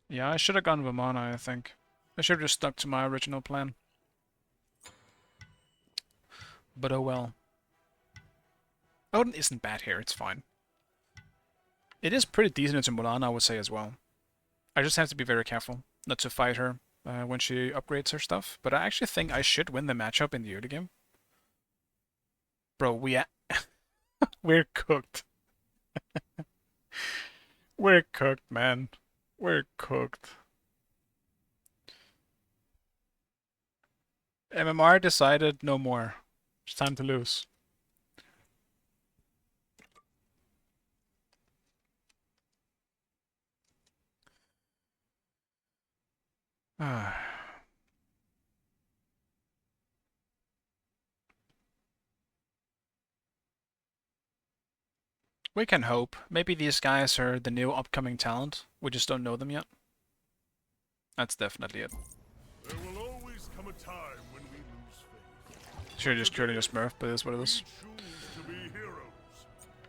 Yeah, I should have gone Vamana, I think. I should have just stuck to my original plan. But oh well. Odin isn't bad here, it's fine. It is pretty decent into Mulan, I would say as well. I just have to be very careful not to fight her when she upgrades her stuff. But I actually think I should win the matchup in the early game. Bro, we're cooked. We're cooked, man. We're cooked. MMR decided no more. It's time to lose. We can hope. Maybe these guys are the new upcoming talent. We just don't know them yet. That's definitely it. There will always come a time when we lose faith. Should have just created a Smurf, but it is what it We is. choose to be heroes.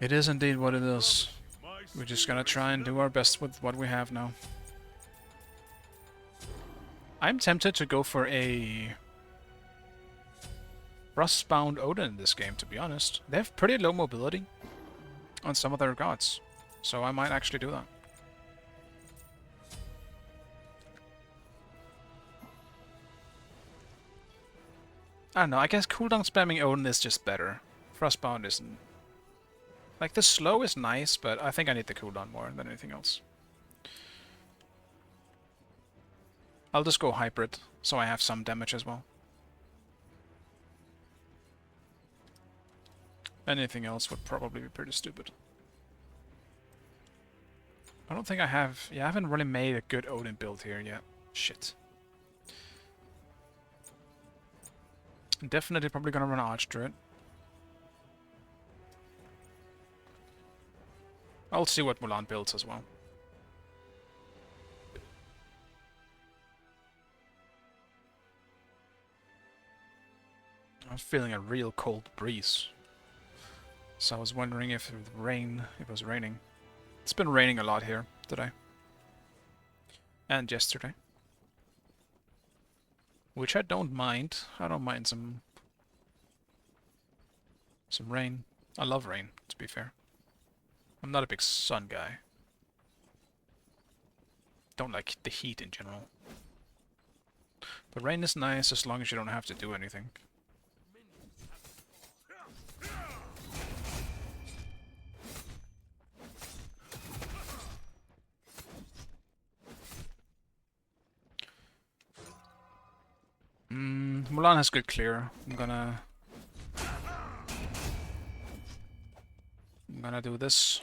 It is indeed what it is. My We're just gonna spirit try and do never our best with what we have now. I'm tempted to go for a Rustbound Odin in this game, to be honest. They have pretty low mobility on some of their gods, so I might actually do that. I don't know, I guess cooldown spamming Odin is just better. Frostbound isn't. Like, the slow is nice, but I think I need the cooldown more than anything else. I'll just go hybrid, so I have some damage as well. Anything else would probably be pretty stupid. I don't think I have... Yeah, I haven't really made a good Odin build here yet. Shit. Definitely probably gonna run Archdruid. I'll see what Mulan builds as well. I'm feeling a real cold breeze. So I was wondering if it was raining. It's been raining a lot here today. And yesterday. Which I don't mind. I don't mind some rain. I love rain, to be fair. I'm not a big sun guy. Don't like the heat in general. But rain is nice as long as you don't have to do anything. Mulan has good clear. I'm gonna do this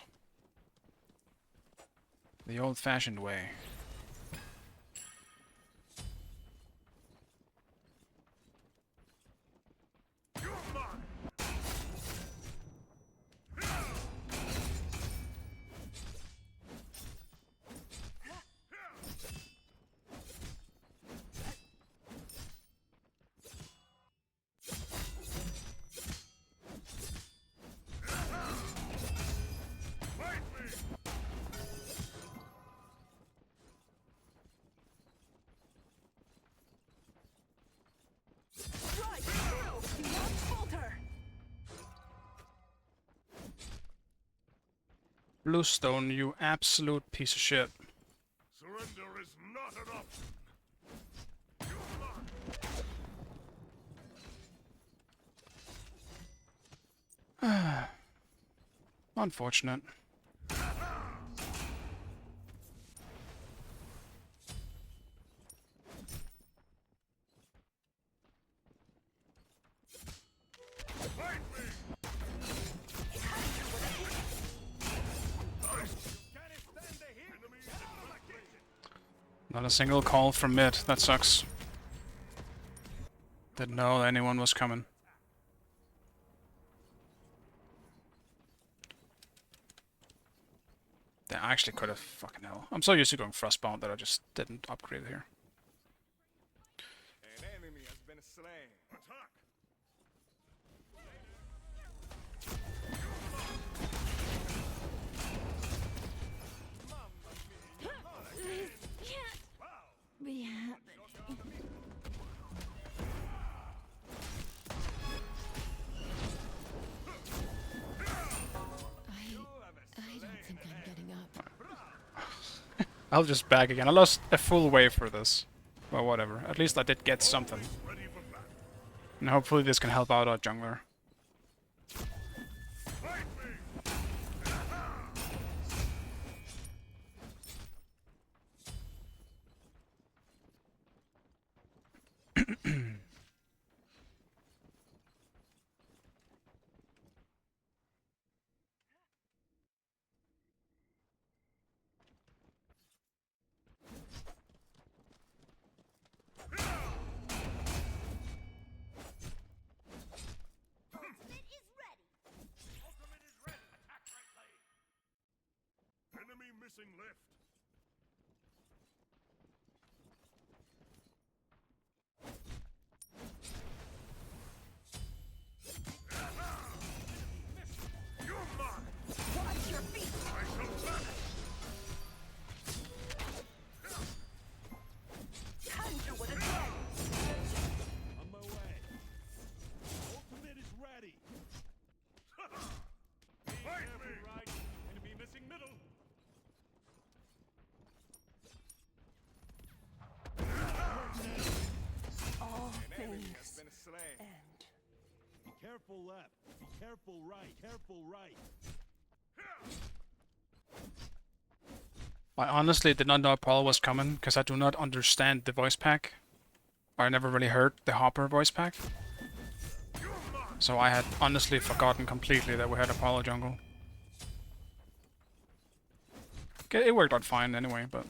the old-fashioned way. Right, still, you won't falter. Bluestone, you absolute piece of shit. Surrender is not an option. Unfortunate. Not a single call from mid. That sucks. Didn't know anyone was coming. They actually could have. Fucking hell. I'm so used to going Frostbound that I just didn't upgrade here. An enemy has been slain. Attack! This can't be happening. I don't think I'm getting up. I'll just back again. I lost a full wave for this. Well, whatever. At least I did get something. And hopefully this can help out our jungler. Enemy missing left. You're mine. Watch your feet. I shall back. Conjure with a dead. On my way. Ultimate is ready. Fight me. Right. Enemy missing middle. All An enemy has things been slain. end. Be careful left. Be careful right. Careful right. I honestly did not know Apollo was coming, because I do not understand the voice pack. I never really heard the Hopper voice pack. So I had honestly forgotten completely that we had Apollo jungle. Okay, it worked out fine anyway, but...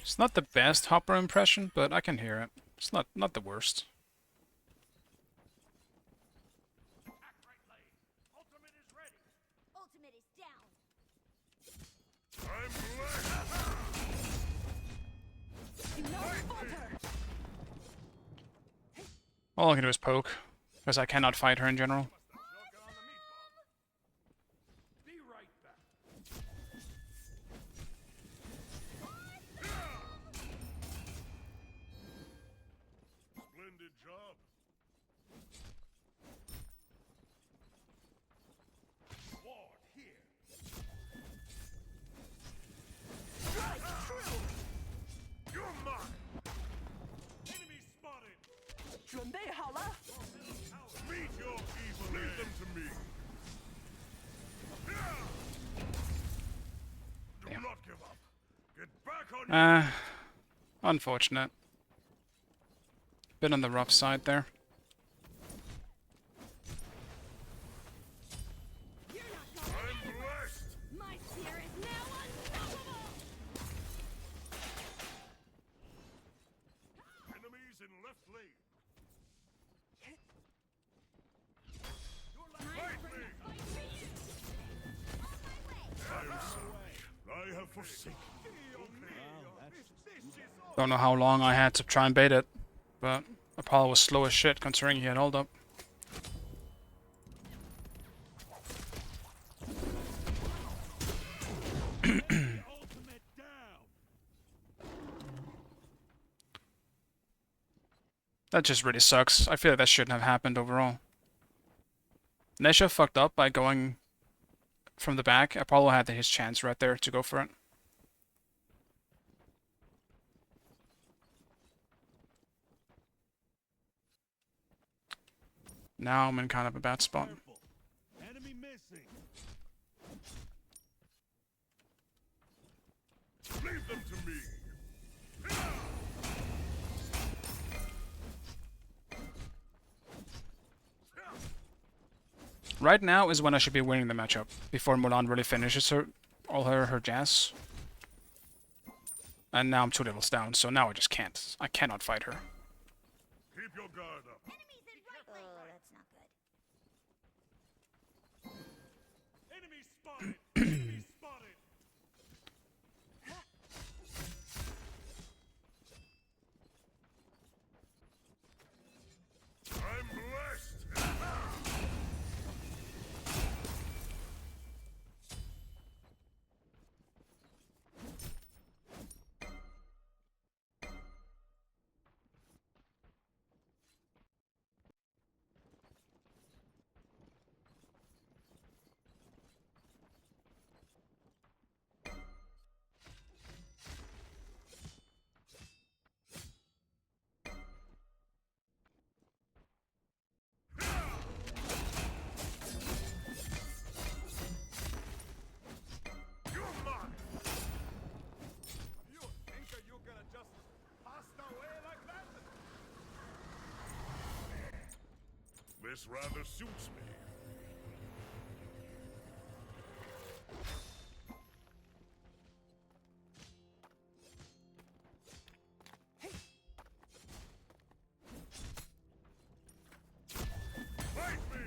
It's not the best Hopper impression, but I can hear it. It's not the worst. Ultimate is ready. Ultimate is down. I'm blessed. Do not falter. All I can do is poke, because I cannot fight her in general. Joker on the meatball. Be right back. Splendid job. Ward here. Strike true. You're mine. Enemy spotted. 准备好了。 Meet your evil. Leave them to me. Do not give up. Get back on your Unfortunate. Bit on the rough side there. You're not going I'm blessed. My spear is now unstoppable! Enemies in left lane. Fight me! Fight for you! On my way! I am sorry. I have forsaken. Don't know how long I had to try and bait it, but Apollo was slow as shit considering he had hold up. Ultimate down. That just really sucks. I feel like that shouldn't have happened overall. Nesha fucked up by going from the back. Apollo had his chance right there to go for it. Now I'm in kind of a bad spot. Careful. Enemy missing. Leave them to me. Right now is when I should be winning the matchup, before Mulan really finishes her all her jazz. And now I'm 2 levels down, so now I just can't. I cannot fight her. Keep your guard up. Oh, that's not good. Enemy spotted. Enemy spotted. I'm blessed. You're mine. You think you gonna just pass away like that? This rather suits me. Fight me!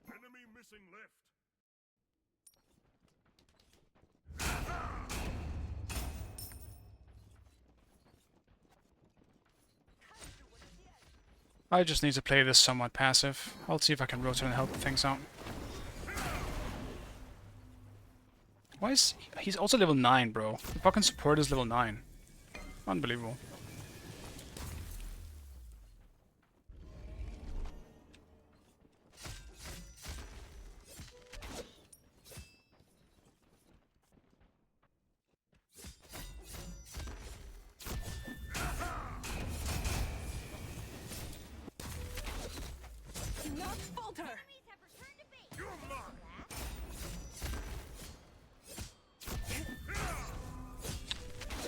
Enemy missing left. I just need to play this somewhat passive. I'll see if I can rotate and help things out. Why is he's also level 9, bro? The fucking support is level 9. Unbelievable. Do not falter! Enemies have returned to base. You're mine.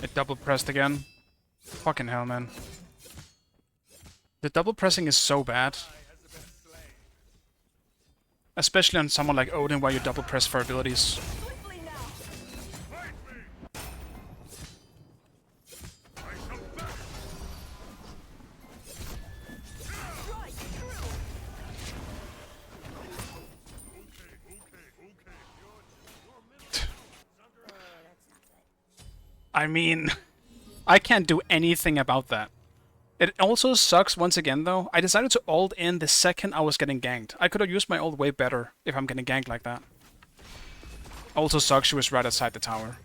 It double pressed again. Fucking hell, man. The double pressing is so bad. Especially on someone like Odin where you double press for abilities. Swiftly now! Fight me! I shall back. Strike true! I mean, I can't do anything about that. It also sucks once again though. I decided to ult in the second I was getting ganked. I could have used my ult way better if I'm getting ganked like that. Also sucks she was right outside the tower.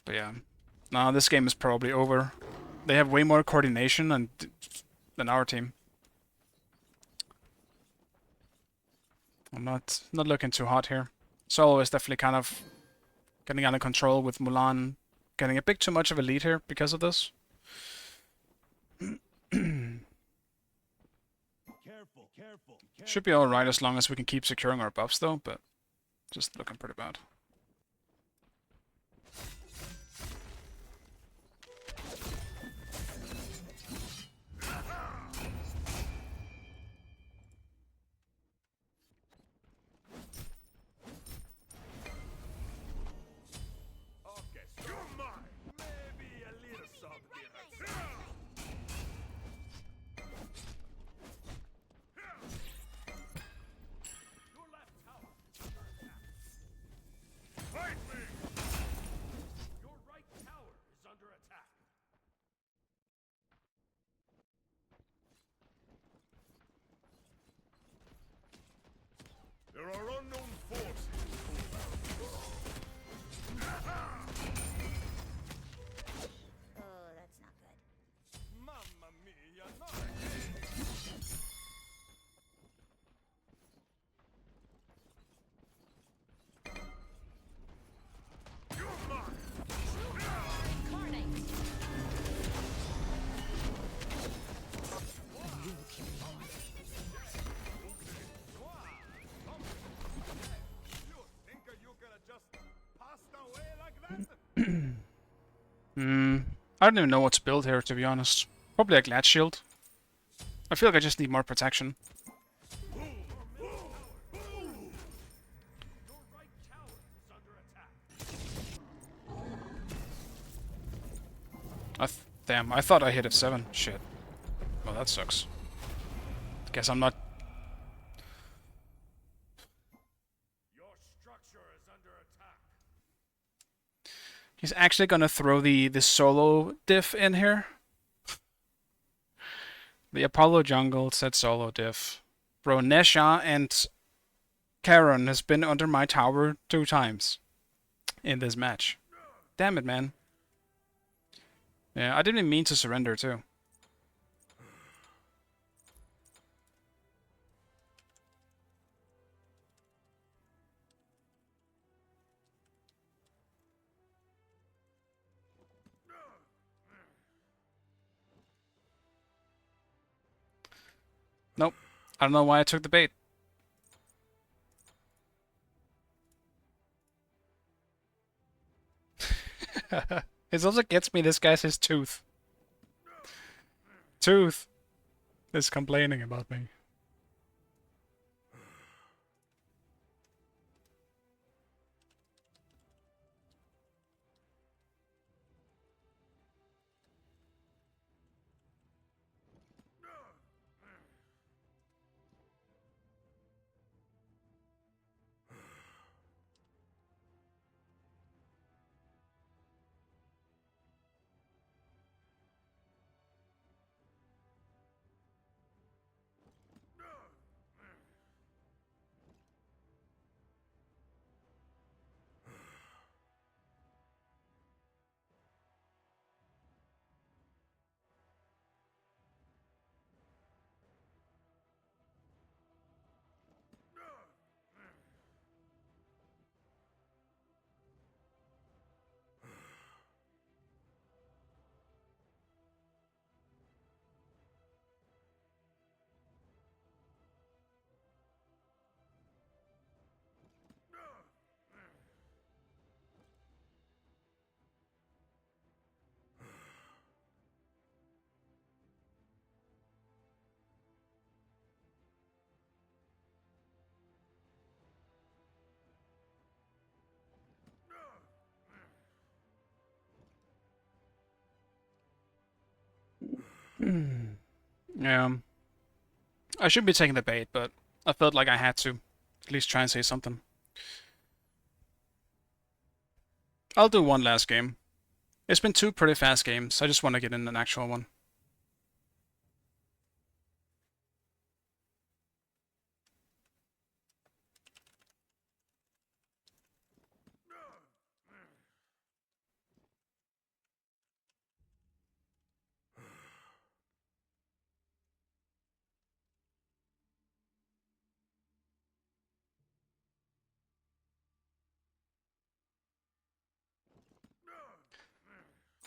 But yeah. Nah, this game is probably over. They have way more coordination than our team. I'm not looking too hot here. Solo is definitely kind of getting out of control with Mulan getting a bit too much of a lead here because of this. Should be alright as long as we can keep securing our buffs though, but just looking pretty bad. Okay, you're mine. Maybe a little something. Your left tower under attack. I don't even know what to build here, to be honest. Probably a Glad Shield. I feel like I just need more protection. Damn, I thought I hit F7. Shit. Well, that sucks. Guess I'm not... Your structure is under attack. He's actually gonna throw the solo diff in here. The Apollo jungle said solo diff. Bro, Nesha and Karen has been under my tower 2 times in this match. Damn it, man. Yeah, I didn't even mean to surrender, too. Nope. I don't know why I took the bait. It also gets me this guy's his tooth. Tooth is complaining about me. Yeah. I should be taking the bait, but I felt like I had to. At least try and say something. I'll do one last game. It's been 2 pretty fast games. I just want to get in an actual one.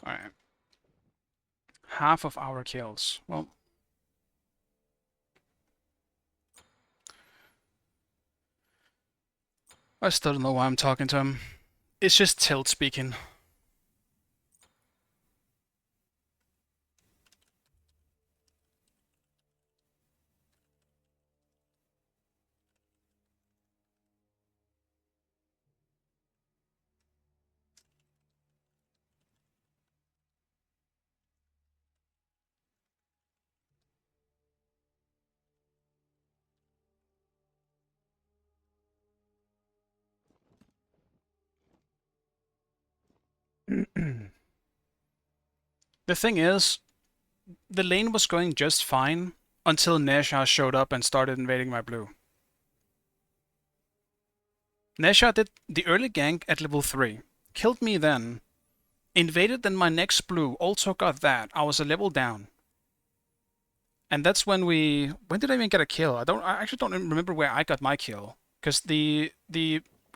Alright. Half of our kills. Well... I still don't know why I'm talking to him. It's just Tilt speaking. The thing is, the lane was going just fine until Nesha showed up and started invading my blue. Nesha did the early gank at level 3, killed me then, invaded then my next blue, also got that. I was a level down. And that's when we... When did I even get a kill? I actually don't remember where I got my kill. Because the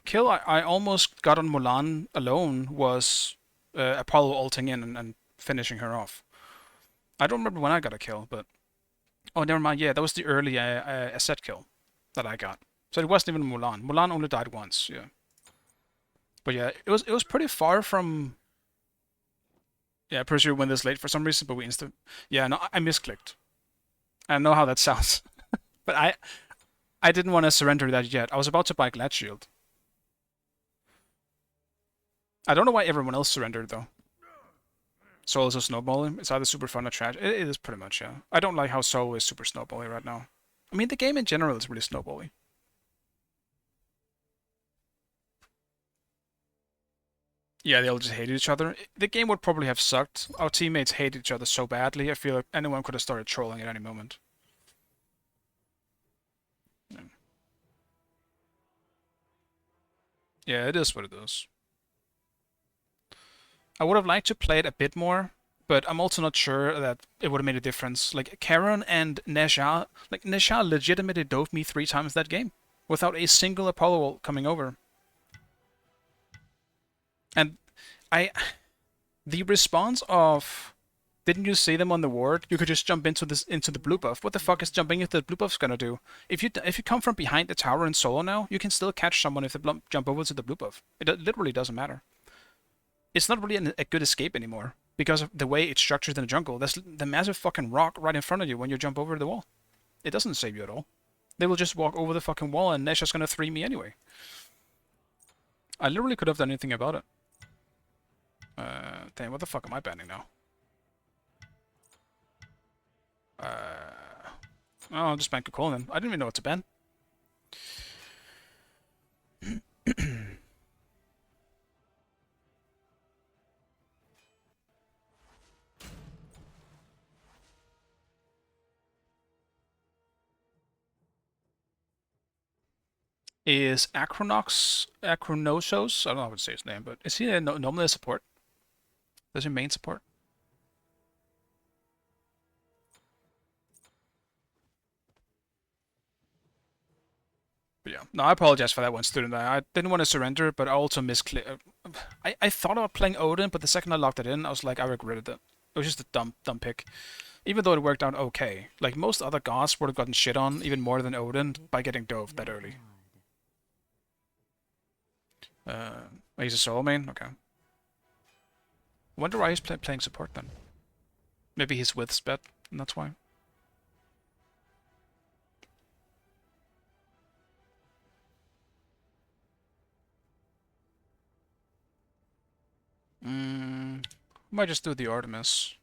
kill I almost got on Mulan alone was Apollo ulting in and finishing her off. I don't remember when I got a kill, but... Oh, never mind. Yeah, that was the early Asset kill that I got. So it wasn't even Mulan. Mulan only died once, yeah. But yeah, it was pretty far from... Yeah, pretty sure we went this late for some reason, but we insta. Yeah, no, I misclicked. I know how that sounds, but I didn't want to surrender that yet. I was about to buy Glad Shield. I don't know why everyone else surrendered though. Soul is a snowballing. It's either super fun or trash. It is pretty much, yeah. I don't like how Soul is super snowbally right now. I mean, the game in general is really snowbally. Yeah, they all just hated each other. The game would probably have sucked. Our teammates hated each other so badly, I feel like anyone could have started trolling at any moment. Yeah, it is what it is. I would have liked to play it a bit more, but I'm also not sure that it would have made a difference. Like, Karen and Nesha, like, Nesha legitimately dove me 3 times that game without a single Apollo ult coming over. And the response of, didn't you see them on the ward? You could just jump into the blue buff. What the fuck is jumping into the blue buff's gonna do? If you come from behind the tower in solo now, you can still catch someone if they jump over to the blue buff. It literally doesn't matter. It's not really a good escape anymore because of the way it's structured in the jungle. There's the massive fucking rock right in front of you when you jump over the wall. It doesn't save you at all. They will just walk over the fucking wall and Nesha's gonna 3 me anyway. I literally could have done anything about it. Damn, what the fuck am I banning now? Oh, I'll just ban Cocoon then. I didn't even know what to ban. Is Acronoxos, I don't know how to say his name, but is he normally a support? Does he main support? But yeah, no, I apologize for that one, student. I didn't want to surrender, but I also misclicked. I thought about playing Odin, but the second I locked it in, I was like, I regretted it. It was just a dumb pick. Even though it worked out okay. Like, most other gods would have gotten shit on even more than Odin by getting dove that early. He's a solo main? Okay. I wonder why he's playing support then. Maybe he's with Spet, and that's why. Might just do the Artemis.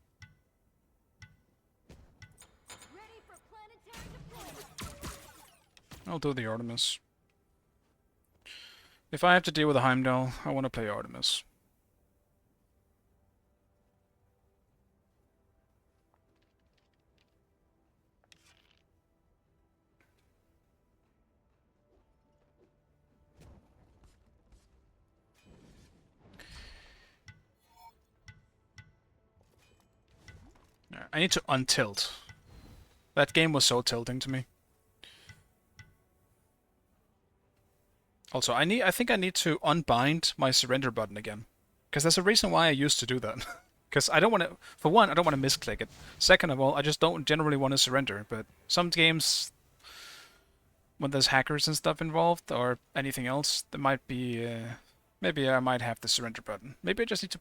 I'll do the Artemis. If I have to deal with a Heimdall, I want to play Artemis. I need to untilt. That game was so tilting to me. Also, I think I need to unbind my surrender button again. Because there's a reason why I used to do that. Because I don't want to, for one, I don't want to misclick it. Second of all, I just don't generally want to surrender. But some games, when there's hackers and stuff involved, or anything else, there might be, maybe I might have the surrender button. Maybe I just need to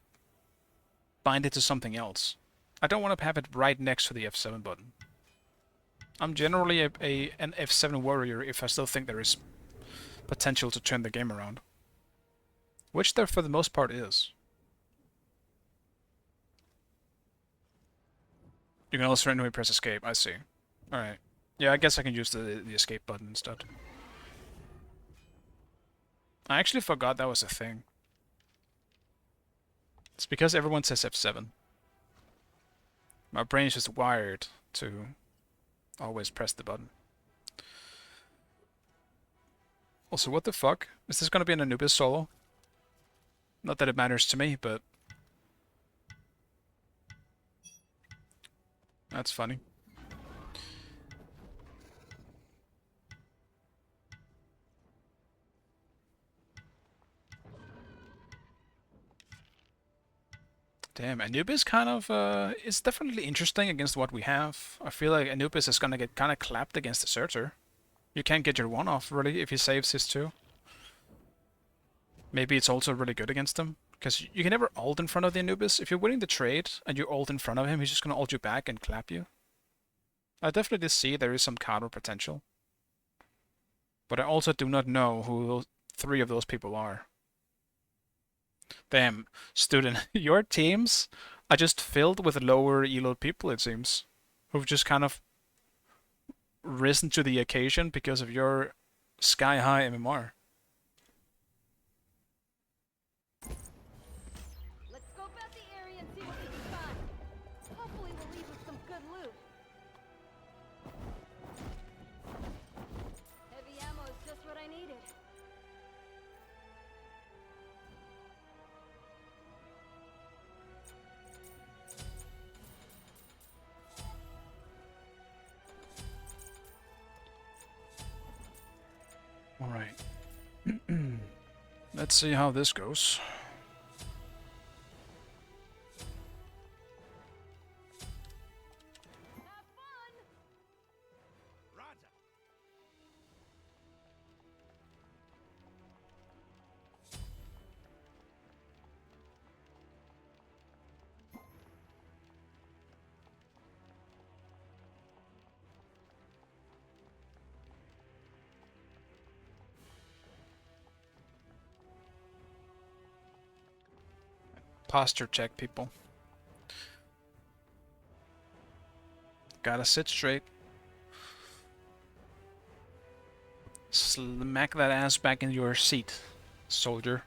bind it to something else. I don't want to have it right next to the F7 button. I'm generally an F7 warrior if I still think there is potential to turn the game around. Which there for the most part is. You can also randomly press escape, I see. Alright. Yeah, I guess I can use the escape button instead. I actually forgot that was a thing. It's because everyone says F7. My brain is just wired to always press the button. Also, what the fuck? Is this gonna be an Anubis solo? Not that it matters to me, but... That's funny. Damn, Anubis kind of, is definitely interesting against what we have. I feel like Anubis is gonna get kind of clapped against the Surtur. You can't get your one off, really, if he saves his two. Maybe it's also really good against him. Because you can never ult in front of the Anubis. If you're winning the trade and you ult in front of him, he's just going to ult you back and clap you. I definitely see there is some counter potential. But I also do not know who those 3 of those people are. Damn, student, your teams are just filled with lower elo people, it seems. Who've just kind of risen to the occasion because of your sky-high MMR. Let's scope out the area and see what we can find. Hopefully we'll leave with some good loot. Heavy ammo is just what I needed. Alright. Let's see how this goes. Have fun! Roger. Posture check, people. Gotta sit straight. Smack that ass back in your seat, soldier.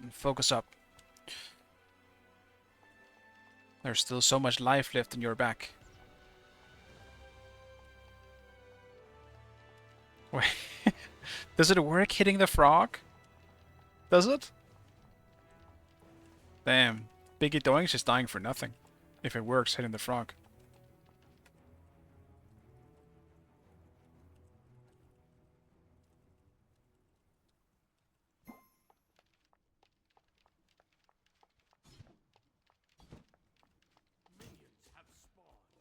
And focus up. There's still so much life left in your back. Wait. Does it work hitting the frog? Does it? Damn. Biggie Doinks is dying for nothing. If it works hitting the frog. Minions have spawned.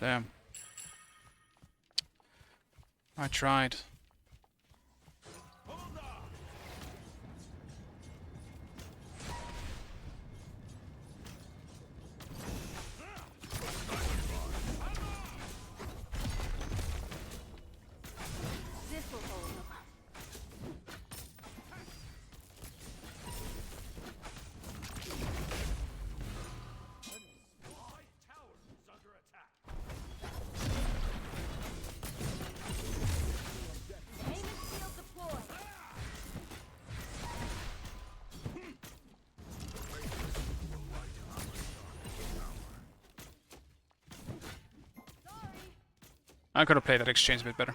Damn. I tried. Hold on. This'll hold them. My tower is under attack. Aim and shield deployed. Sorry. I could have played that exchange a bit better.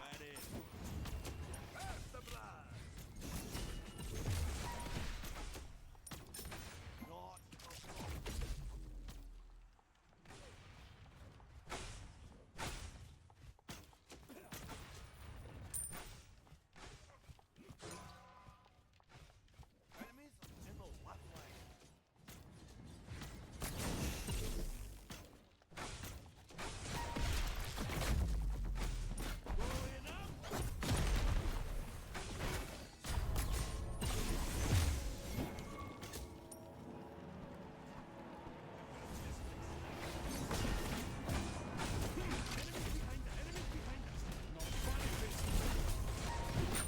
Enemies in the left lane.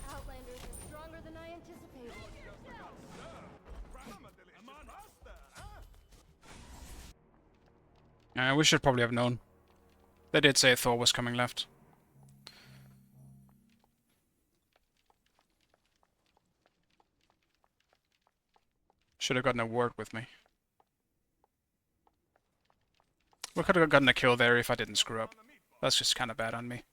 Outlanders are stronger than I anticipated. We should probably have known. They did say Thor was coming left. Should have gotten a word with me. We could have gotten a kill there if I didn't screw up. That's just kind of bad on me.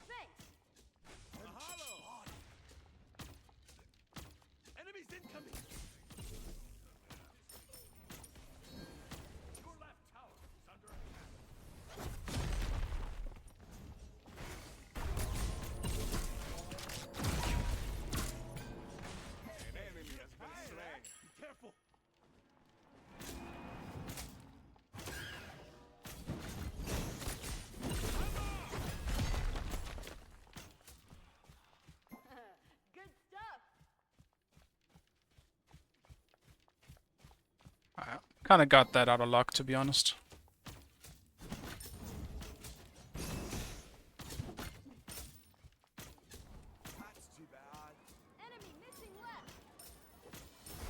Thanks. Enemies incoming. Kinda got that out of luck, to be honest. That's too bad. Enemy missing left. That was bad.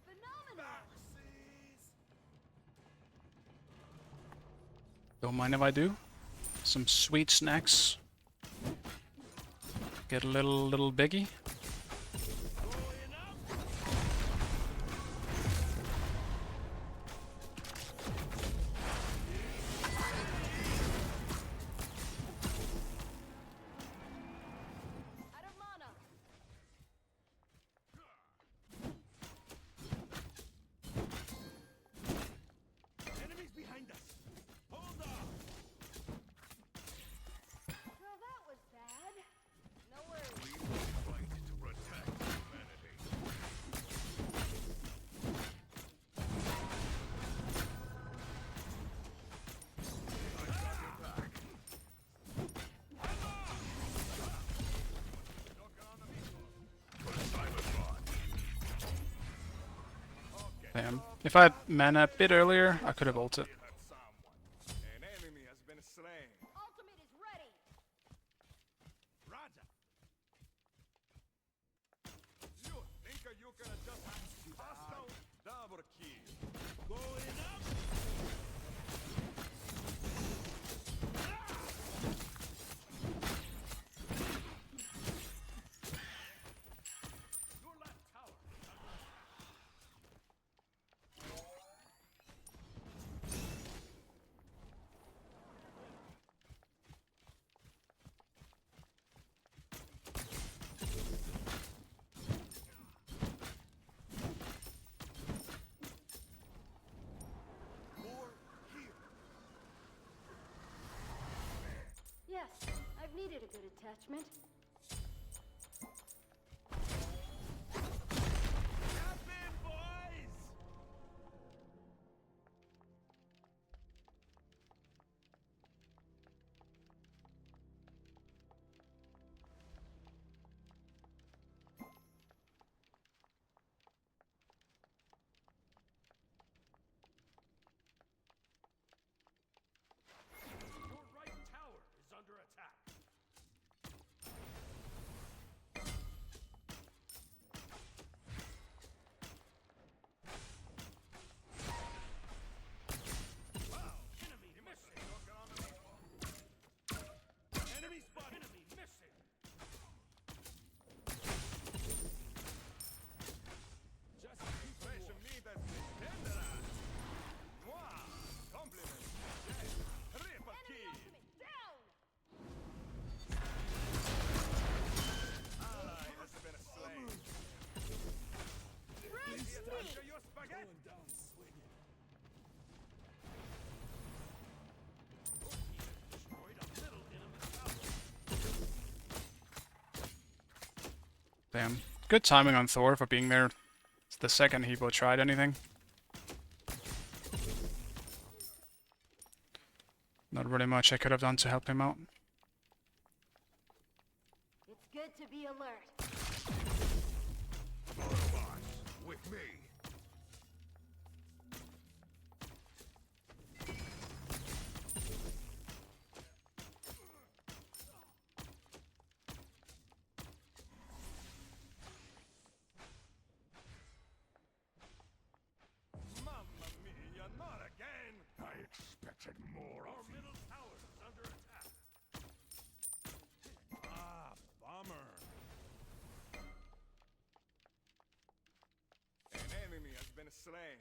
Phenomenal. Don't mind if I do. Some sweet snacks. Get a little biggie. Out of mana. Enemies behind us. Hold on. Well, that was bad. No worries. Fight to protect humanity. I got your back. Damn. If I had mana a bit earlier, I could have ulted. That's someone. An enemy has been slain. Ultimate is ready. Roger. You think you can just hostile double kill? Going up. Your left tower is under attack. Yes, I've needed a good attachment. Tap in, boys. Your right tower is under attack. Wow, enemy missing. Enemy spot. Enemy missing. Just Fresh meat has been tenderized. Wow, compliment. Triple Enemy kill. ultimate down. Ally has been slain. Round After me. your spaghetti. down swinging. Destroyed a middle enemy tower. Damn. Good timing on Thor for being there. It's the second Hebo tried anything. Not really much I could have done to help him out. Be alert. Autobots, with me. Mamma mia, not again! I expected more Our of you. middle tower is under attack. Ah, bummer. An enemy has been slain.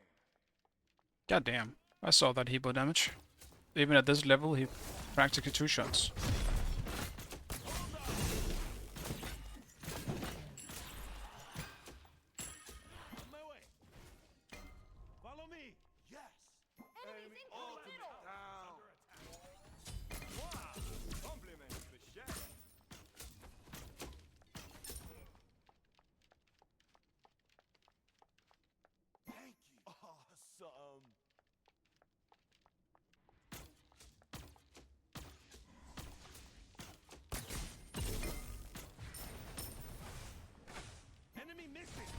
God damn. I saw that heap of damage. Even at this level, he practically 2 shots. On my way. Follow me. Yes. Enemies in the middle. Down. Wow. Compliments to chef. Thank you. Awesome. Enemy missing.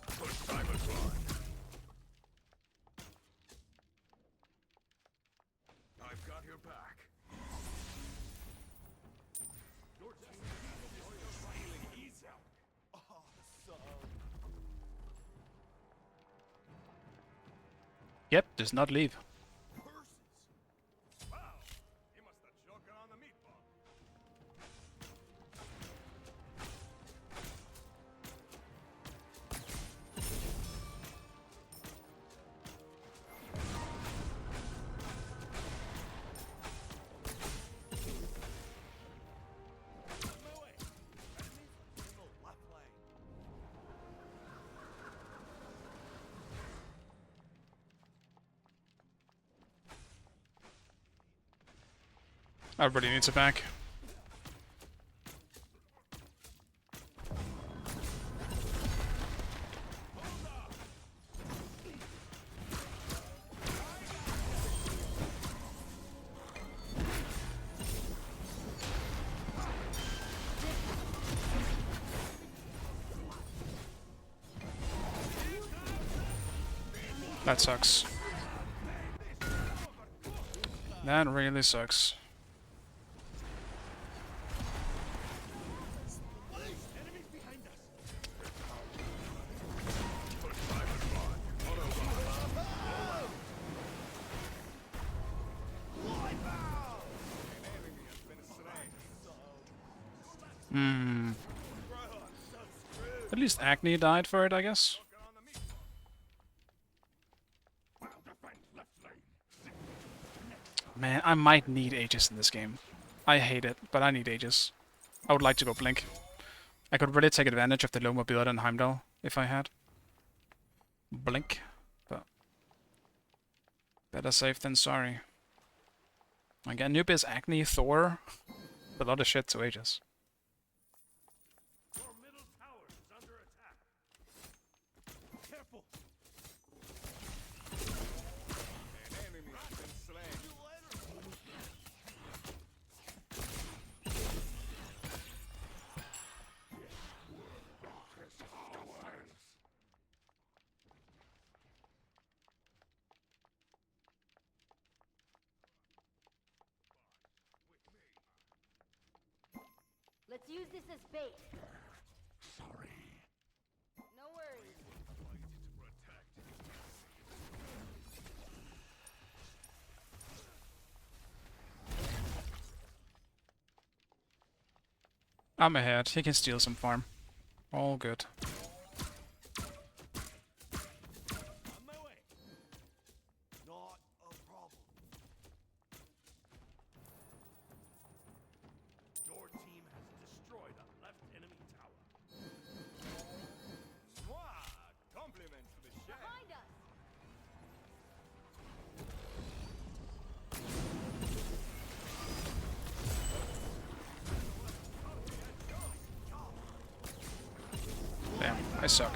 First time is right. I've got your back. Your team is feeling easy. Awesome. Yep, does not leave. Curses. Wow. He must have choking on the meatball. On my way. Enemies in the left lane. Everybody needs a back. That sucks. That really sucks. Enemies behind us. Enemy has been slain. Hmm. Bro, I'm so screwed. At least Acne died for it, I guess. Choking on the meatball. Well defend left lane. Man, I might need Aegis in this game. I hate it, but I need Aegis. I would like to go Blink. I could really take advantage of the low mobility in Heimdall if I had Blink, but better safe than sorry. Again, Anubis, Acne, Thor, a lot of shit to Aegis. Your middle tower is under attack. Careful. An enemy has been slain. Let's use this as bait. Sorry. No worries. I'm ahead. He can steal some farm. All good. On my way. Not a problem. Your team has destroyed a left enemy tower. Mwah! Compliments to the chef. Behind us. Damn, I suck.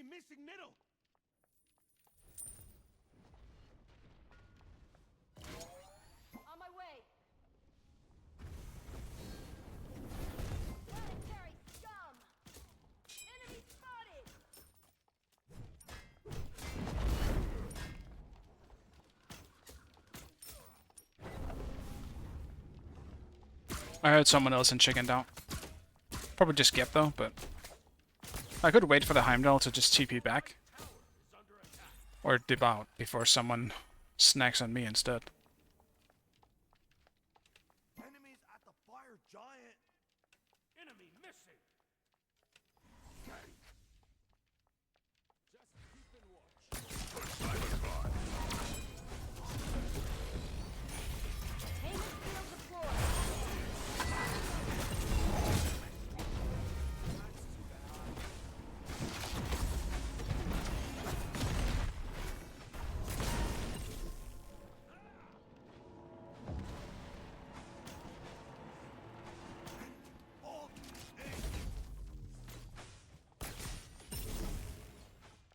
Enemy missing middle. On my way. Planetary scum! Enemy spotted! I heard someone else in chicken down. Probably just skip though, but I could wait for the Heimdall to just TP back. Or dip out before someone snacks on me instead. Enemies at the fire giant. Enemy missing. Just keep in watch. Payment field deployed.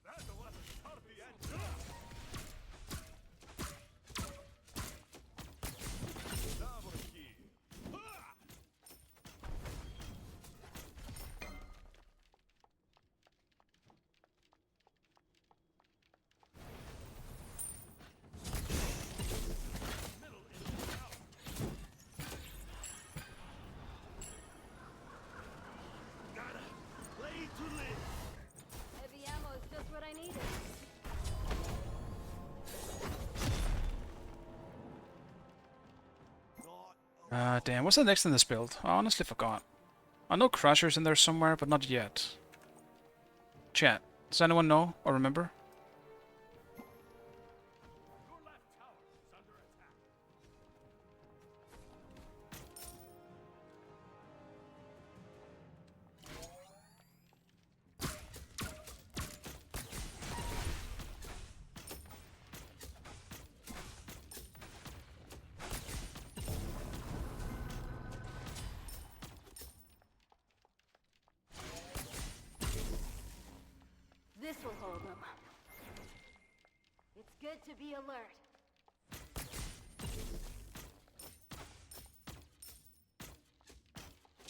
That was a sturdy engine. Double kill. Gotta play to live. Heavy ammo is just what I needed. Damn, what's the next in this build? I honestly forgot. I know Crusher's in there somewhere, but not yet. Chat, does anyone know or remember? Your left tower is under attack. This will hold them. It's good to be alert.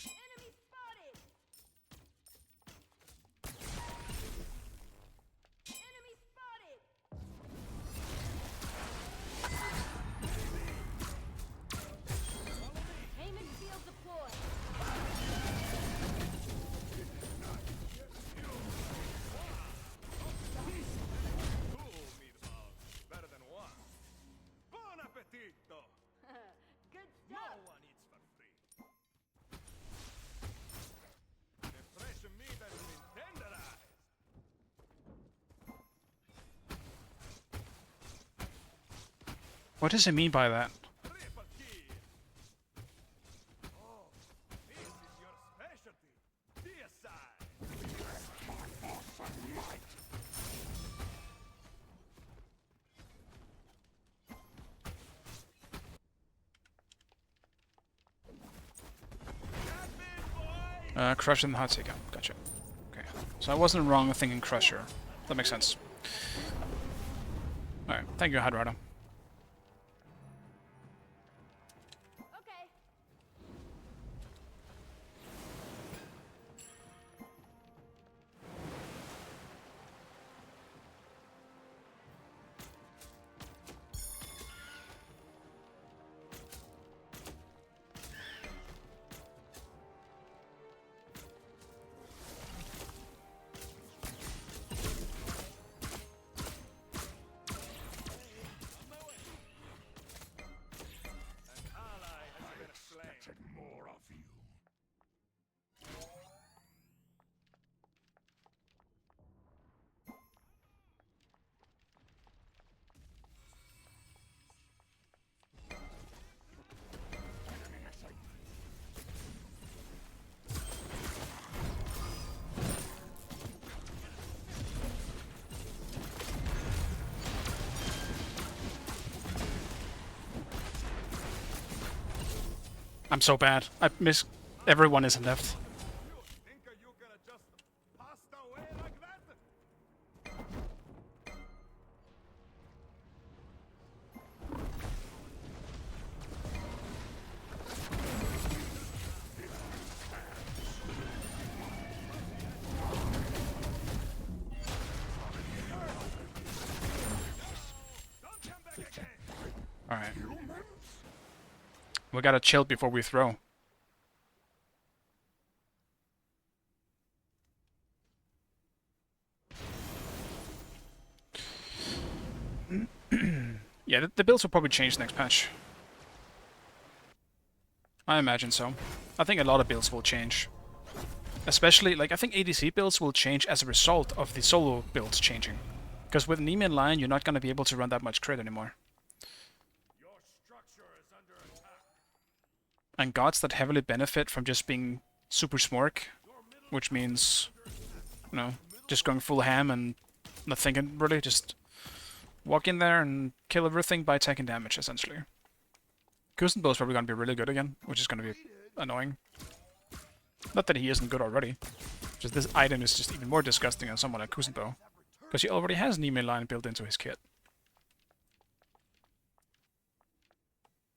Enemy spotted! Enemy spotted! Payment field deployed. Two meatballs. Better than one. Buon appetito. Good No stuff. one eats for free. The fresh meat has been tenderized. What does he mean by that? Triple kill. Oh, this is your specialty. Deicide. Crusher in the hot take out. Gotcha. Okay. So I wasn't wrong thinking Crusher. That makes sense. Alright, thank you, Hydrado. Okay. An ally has been slain. Expected more of you. I'm so bad. I miss... Everyone is in left. You think you gonna just pass away like that? Alright. We gotta chill before we throw. Yeah, the builds will probably change next patch. I imagine so. I think a lot of builds will change. Especially, like, I think ADC builds will change as a result of the solo builds changing. Because with Nemean Lion, you're not going to be able to run that much crit anymore. Your structure is under attack. And gods that heavily benefit from just being super smork, which means, you know, just going full ham and not thinking really, just walk in there and kill everything by taking damage, essentially. Kuzenbo is probably going to be really good again, which is going to be annoying. Not that he isn't good already. Just this item is just even more disgusting than someone like Kuzenbo. Because he already has Nemean Lion built into his kit.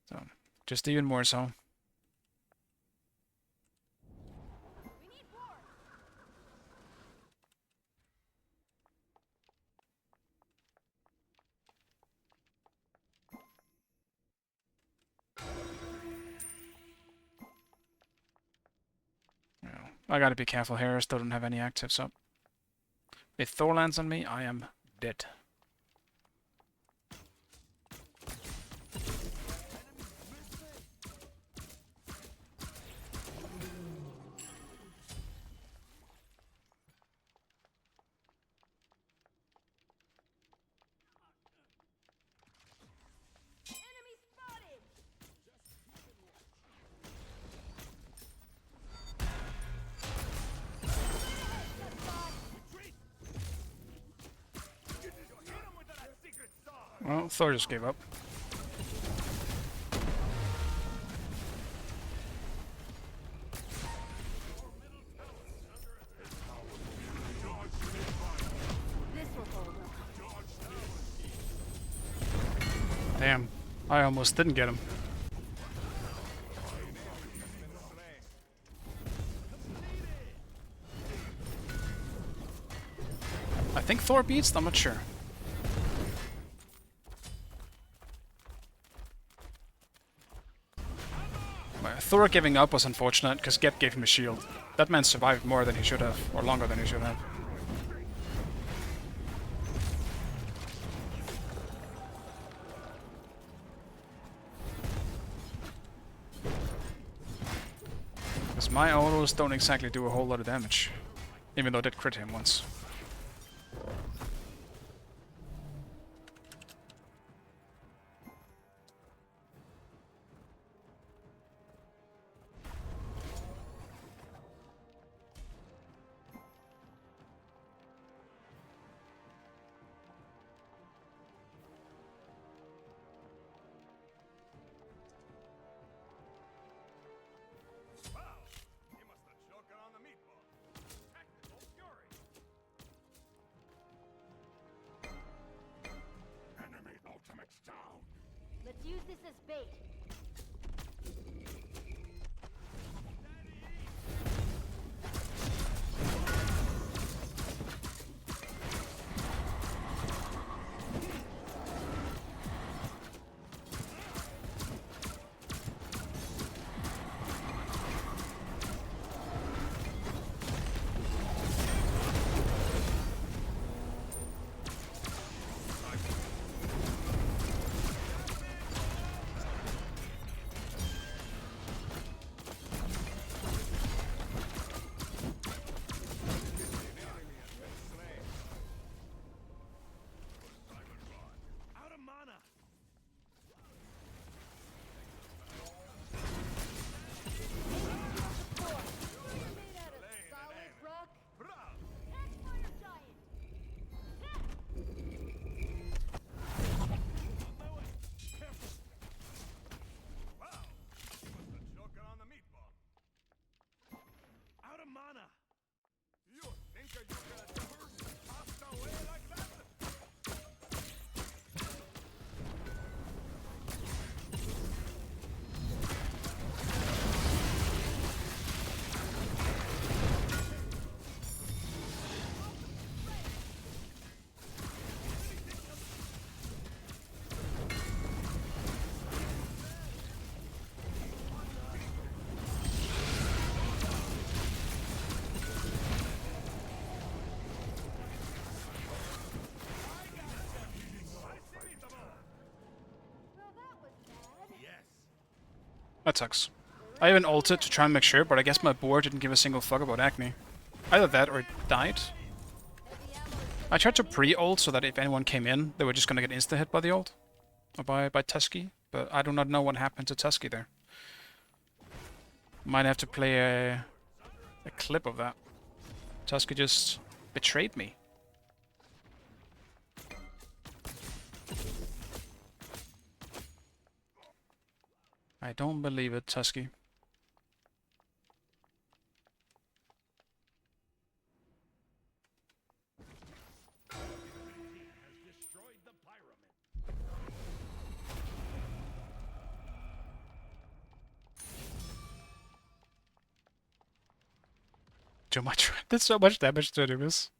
So, just even more so. We need more. You know, I gotta be careful here, I still don't have any actives up. If Thor lands on me, I am dead. Enemy spotted. Well, Thor just gave up. This will hold up. Damn, I almost didn't get him. I think Thor beats, I'm not sure. Well, Thor giving up was unfortunate, because Get gave him a shield. That man survived more than he should have, or longer than he should have. Because my autos don't exactly do a whole lot of damage, even though I did crit him once. He must have choking on the meatball. Tactical fury. Enemy ultimates down. Let's use this as bait. That sucks. I even ulted to try and make sure, but I guess my board didn't give a single fuck about Acne. Either that or it died. I tried to pre-ult so that if anyone came in, they were just gonna get insta-hit by the ult. Or by Tusky. But I do not know what happened to Tusky there. Might have to play a clip of that. Tusky just betrayed me. I don't believe it, Tusky. Too much. Did so much damage to enemies.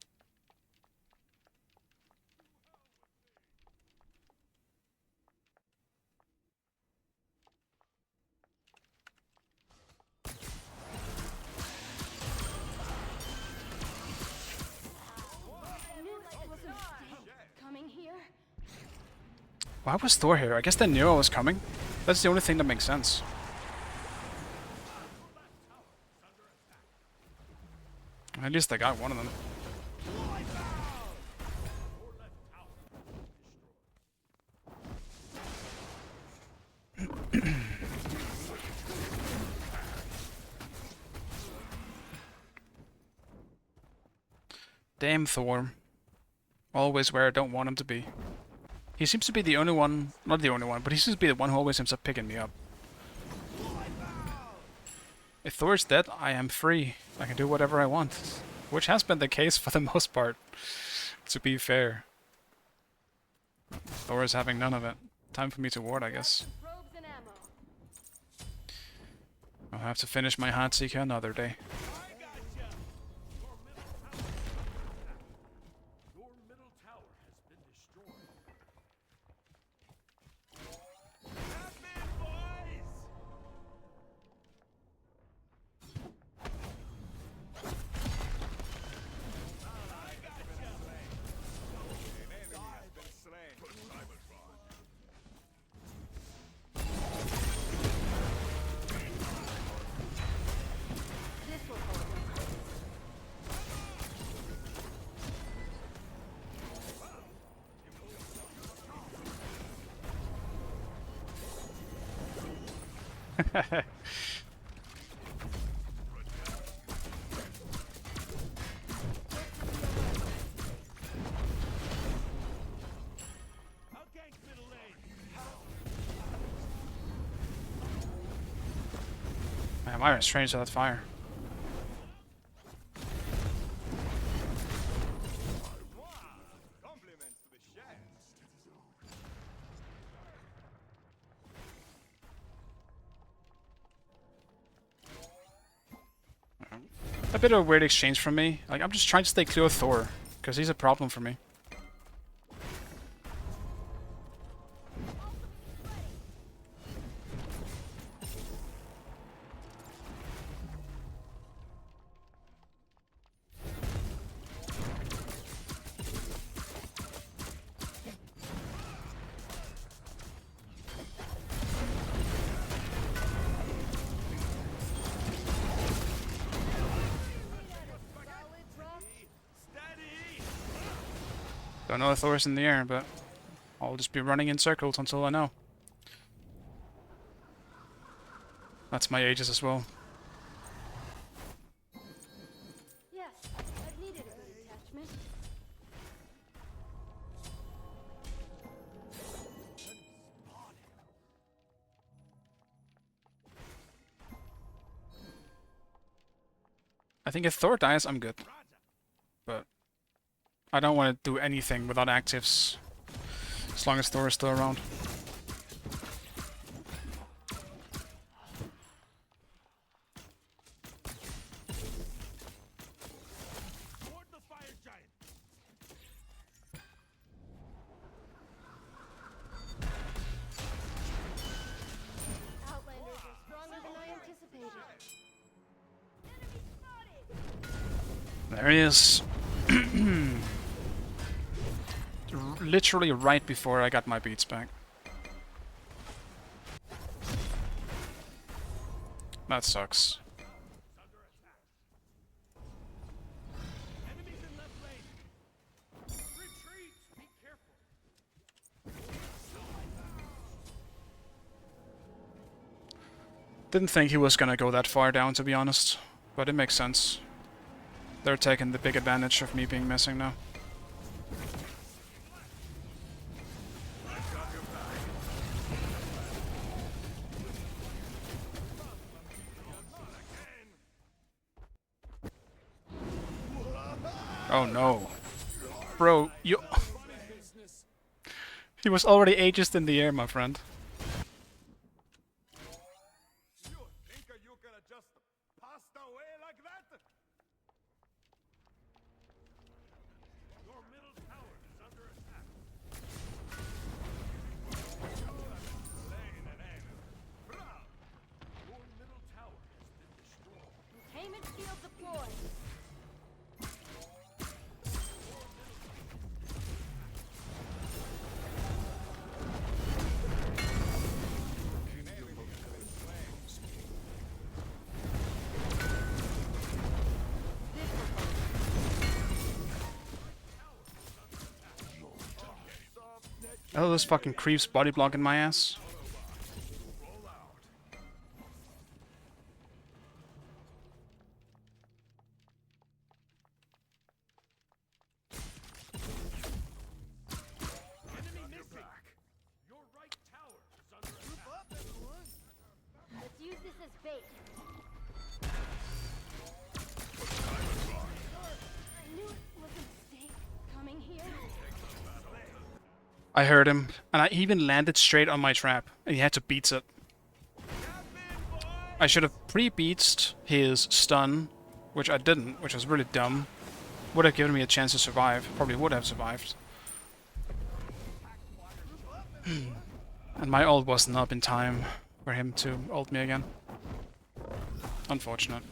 Coming here. Why was Thor here? I guess they knew I was coming. That's the only thing that makes sense. At least I got one of them. Damn Thor. Always where I don't want him to be. He seems to be the only one, not the only one, but he seems to be the one who always ends up picking me up. If Thor is dead, I am free. I can do whatever I want. Which has been the case for the most part, to be fair. Thor is having none of it. Time for me to ward, I guess. Robes and ammo. I'll have to finish my Heartseeker another day. Your middle tower has been destroyed. This will hold. I'll gank middle lane. Man, my restraints to that fire. Compliments to the chef. A bit of a weird exchange from me. Like, I'm just trying to stay clear of Thor, because he's a problem for me. Don't know if Thor's in the air, but I'll just be running in circles until I know. That's my ages as well. Yes, I've needed a good attachment. I think if Thor dies, I'm good. But I don't want to do anything without actives, as long as Thor is still around. Toward the fire giant. Outlanders are stronger than I anticipated. There he is. Literally right before I got my beats back. That sucks. Enemies in left lane. Retreat! Be careful. Didn't think he was gonna go that far down, to be honest. But it makes sense. They're taking the big advantage of me being missing now. Oh no. Bro, you... He was already aegis in the air, my friend. You think you can just pass away like that? Your middle tower is under attack. Slain an enemy. Proud. Your middle tower has been destroyed. Containment shield deployed. Oh, those fucking creeps body blocking my ass. Enemy missing. Your right tower is under attack. Let's use this as bait. I knew it was a mistake coming here. I heard him, and I even landed straight on my trap, and he had to beat it. I should have pre-beatsed his stun, which I didn't, which was really dumb. Would have given me a chance to survive. Probably would have survived. And my ult wasn't up in time for him to ult me again. Unfortunate.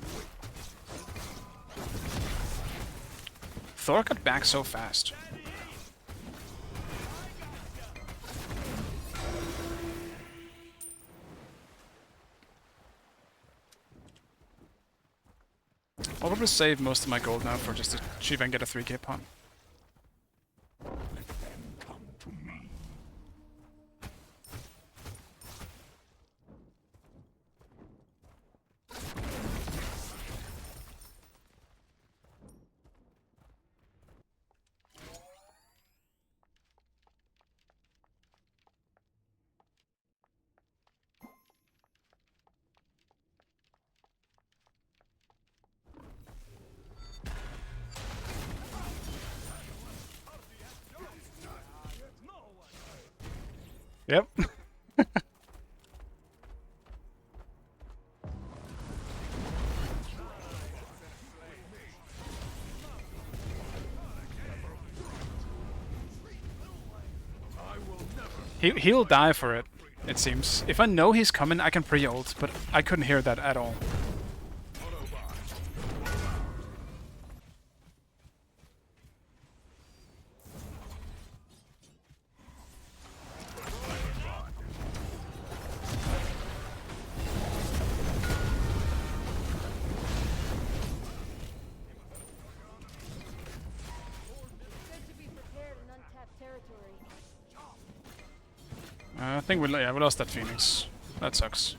Thor got back so fast. I'll probably save most of my gold now for just to see if I can get a 3k pun. Yep. He'll die for it, it seems. If I know he's coming, I can pre-ult, but I couldn't hear that at all. Good to be prepared in untapped territory. I think we lost that Phoenix. That sucks.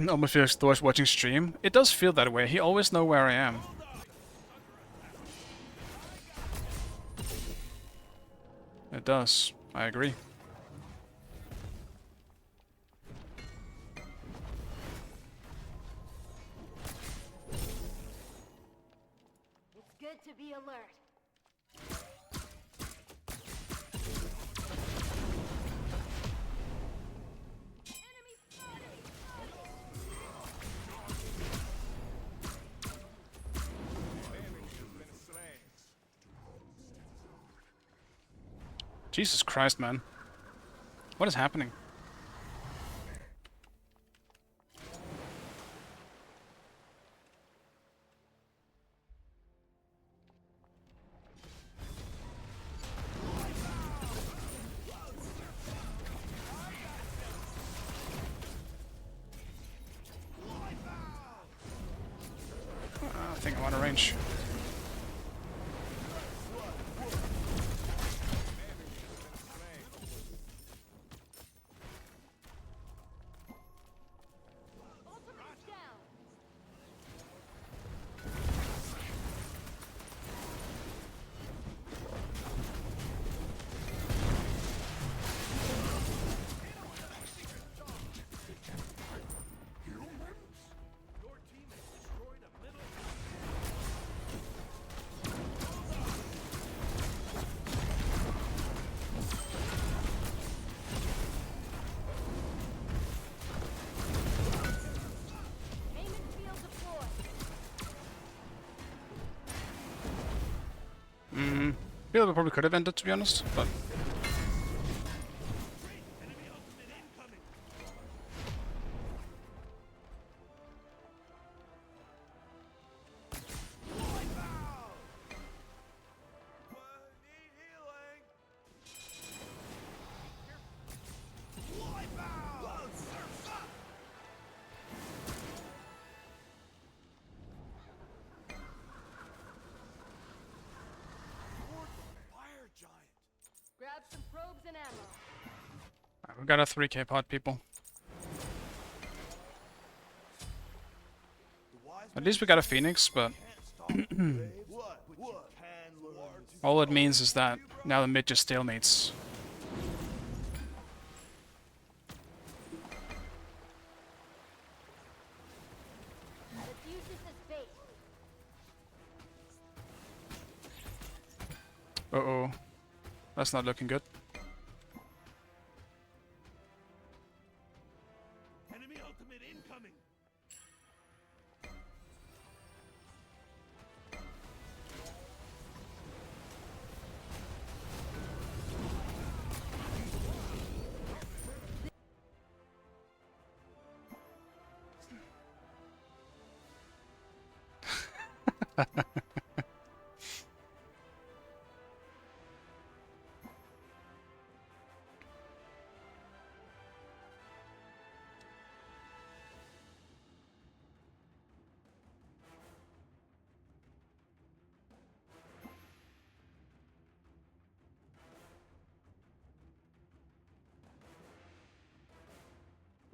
Almost feels Thor's watching stream. It does feel that way. He always knows where I am. It does. I agree. It's good to be alert. Enemy spotted! Jesus Christ, man. What is happening? range. Ultimate's down. Your team has destroyed a middle. Payment field deployed. Feel we probably could have ended, to be honest, but Enemy ultimate incoming. Need healing. Fire giant. Grab some probes and ammo. we got a 3k pot, people. At least we got a Phoenix, but all it means is that now the mid just stalemates. Let's use this as bait. Uh-oh. That's not looking good. Enemy ultimate incoming.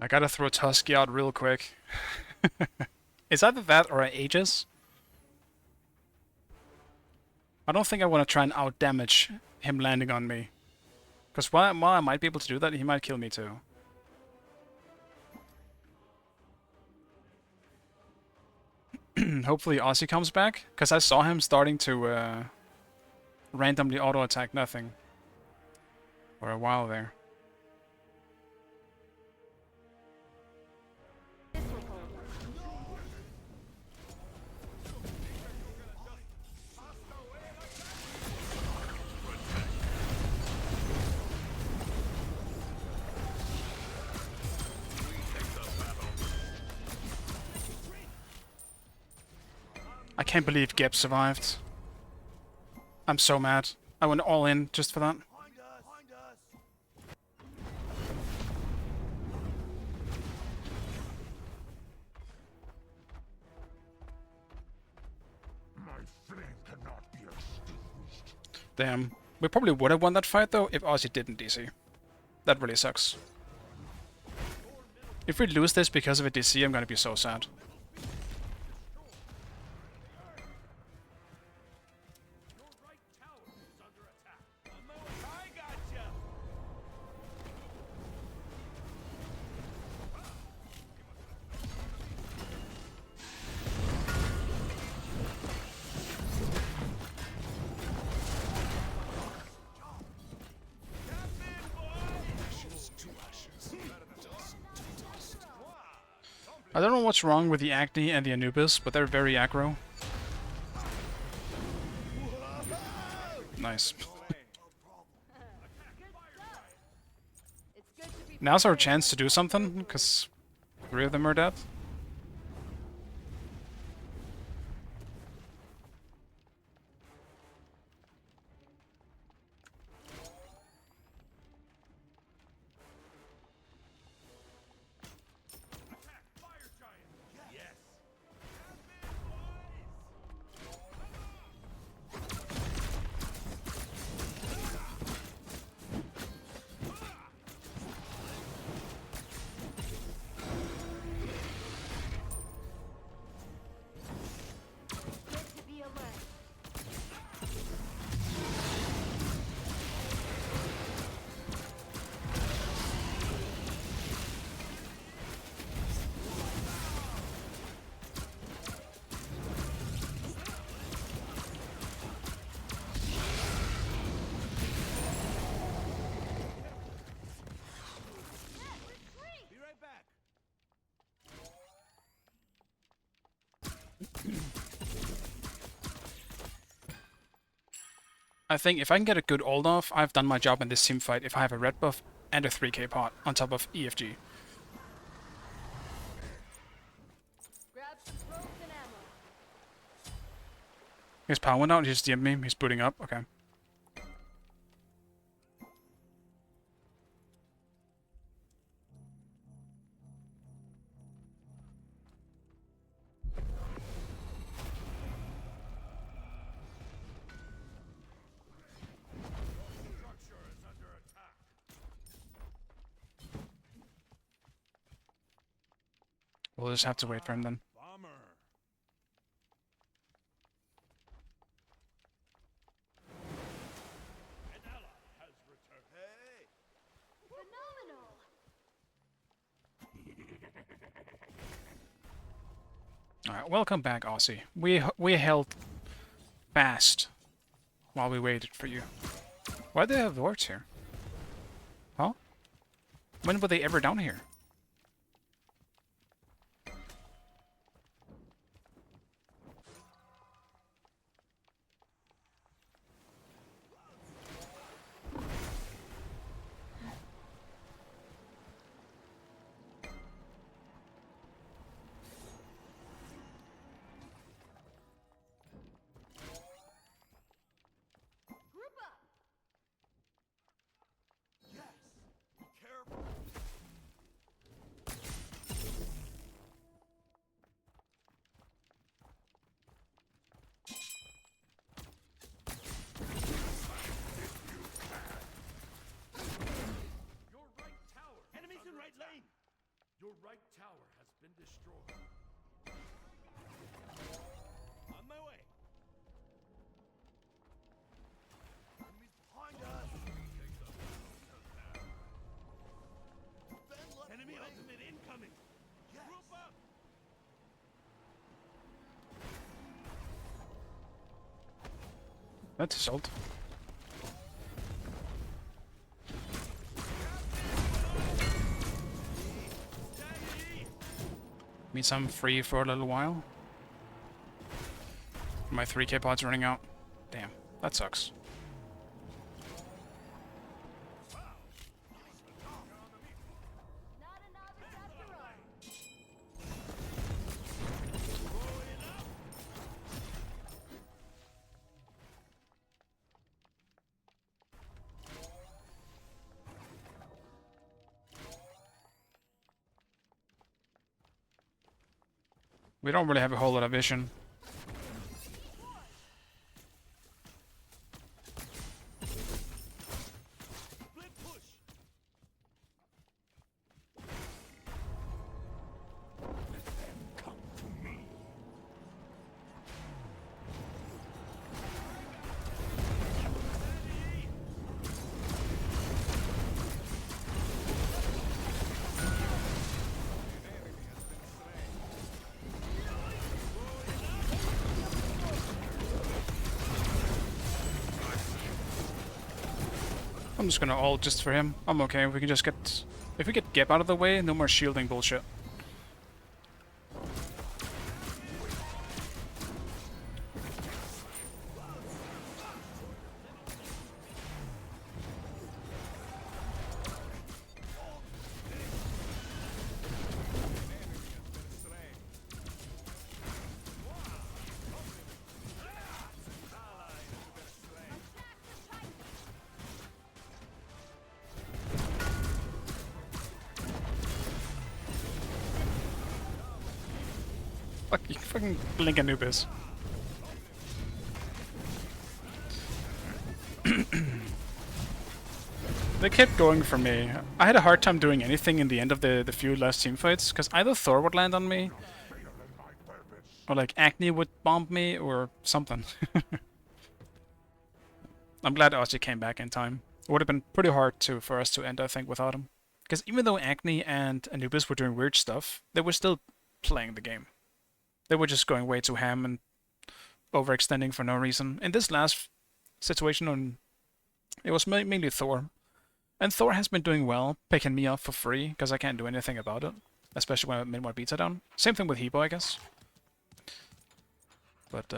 I gotta throw Tusky out real quick. It's either that or Aegis. I don't think I want to try and out-damage him landing on me. Because while I might be able to do that, he might kill me too. Hopefully Aussie comes back, because I saw him starting to randomly auto-attack nothing for a while there. This will hold. I can't believe Geb survived. I'm so mad. I went all in just for that. Find us. Find us. My flame cannot be extinguished. Damn. We probably would have won that fight though if Aussie didn't DC. That really sucks. If we lose this because of a DC, I'm gonna be so sad. Your right tower is under attack. I gotcha. I don't know what's wrong with the Acne and the Anubis, but they're very aggro. Nice. Good stuff. It's good to be Now's our chance to do something, because 3 of them are dead. Fire giant. Yes. I think if I can get a good ult off, I've done my job in this team fight if I have a red buff and a 3k pot on top of EFG. Grab some probes and ammo. His power went out, he just DM'd me, he's booting up, okay. Structure is under attack. We'll just have to wait for him then. Bomber. An ally has returned. Hey! Phenomenal! Alright, welcome back, Aussie. We held fast while we waited for you. Why do they have wards here? Huh? When were they ever down here? Group up! Yes! Be careful! Your right tower. Enemies in right lane. Your right tower has been destroyed. On my way! Enemies behind us! Enemy ultimate incoming. Yes. Group up. That's his ult. Means I'm free for a little while. My 3k pod's running out. Damn, that sucks. Not a novice after all. We don't really have a whole lot of vision. Split push. I'm just gonna ult just for him. I'm okay. We can just get... If we get Gep out of the way, no more shielding bullshit. Fuck you, fucking blink Anubis. They kept going for me. I had a hard time doing anything in the end of the few last team fights, because either Thor would land on me, or like Acne would bomb me, or something. I'm glad Ozzy came back in time. It would have been pretty hard for us to end, I think, without him. Because even though Acne and Anubis were doing weird stuff, they were still playing the game. They were just going way too ham and overextending for no reason. In this last situation, it was mainly Thor. And Thor has been doing well, picking me up for free, because I can't do anything about it. Especially when my mid-more beats are down. Same thing with Hebo, I guess. But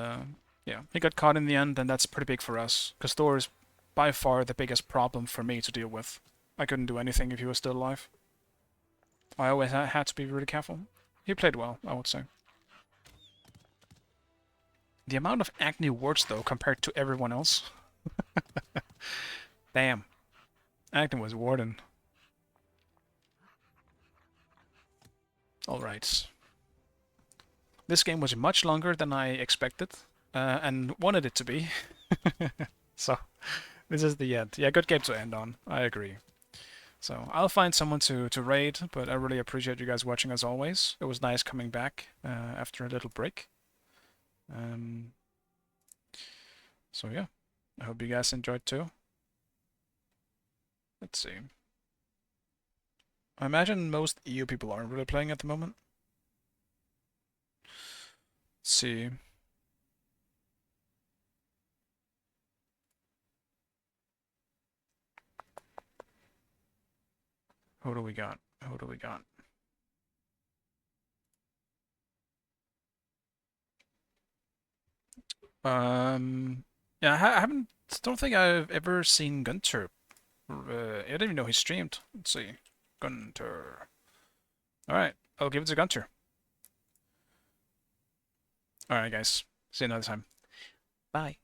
Yeah, he got caught in the end, and that's pretty big for us, because Thor is by far the biggest problem for me to deal with. I couldn't do anything if he was still alive. I always had to be really careful. He played well, I would say. The amount of acne warts, though, compared to everyone else. Damn. Acne was warden. Alright. This game was much longer than I expected, and wanted it to be. So, this is the end. Yeah, good game to end on. I agree. So, I'll find someone to raid, but I really appreciate you guys watching as always. It was nice coming back after a little break. So yeah, I hope you guys enjoyed too. Let's see. I imagine most EU people aren't really playing at the moment. Let's see. Who do we got? Who do we got? Yeah, I haven't. Don't think I've ever seen Gunter. I didn't even know he streamed. Let's see, Gunter. All right, I'll give it to Gunter. All right, guys. See you another time. Bye.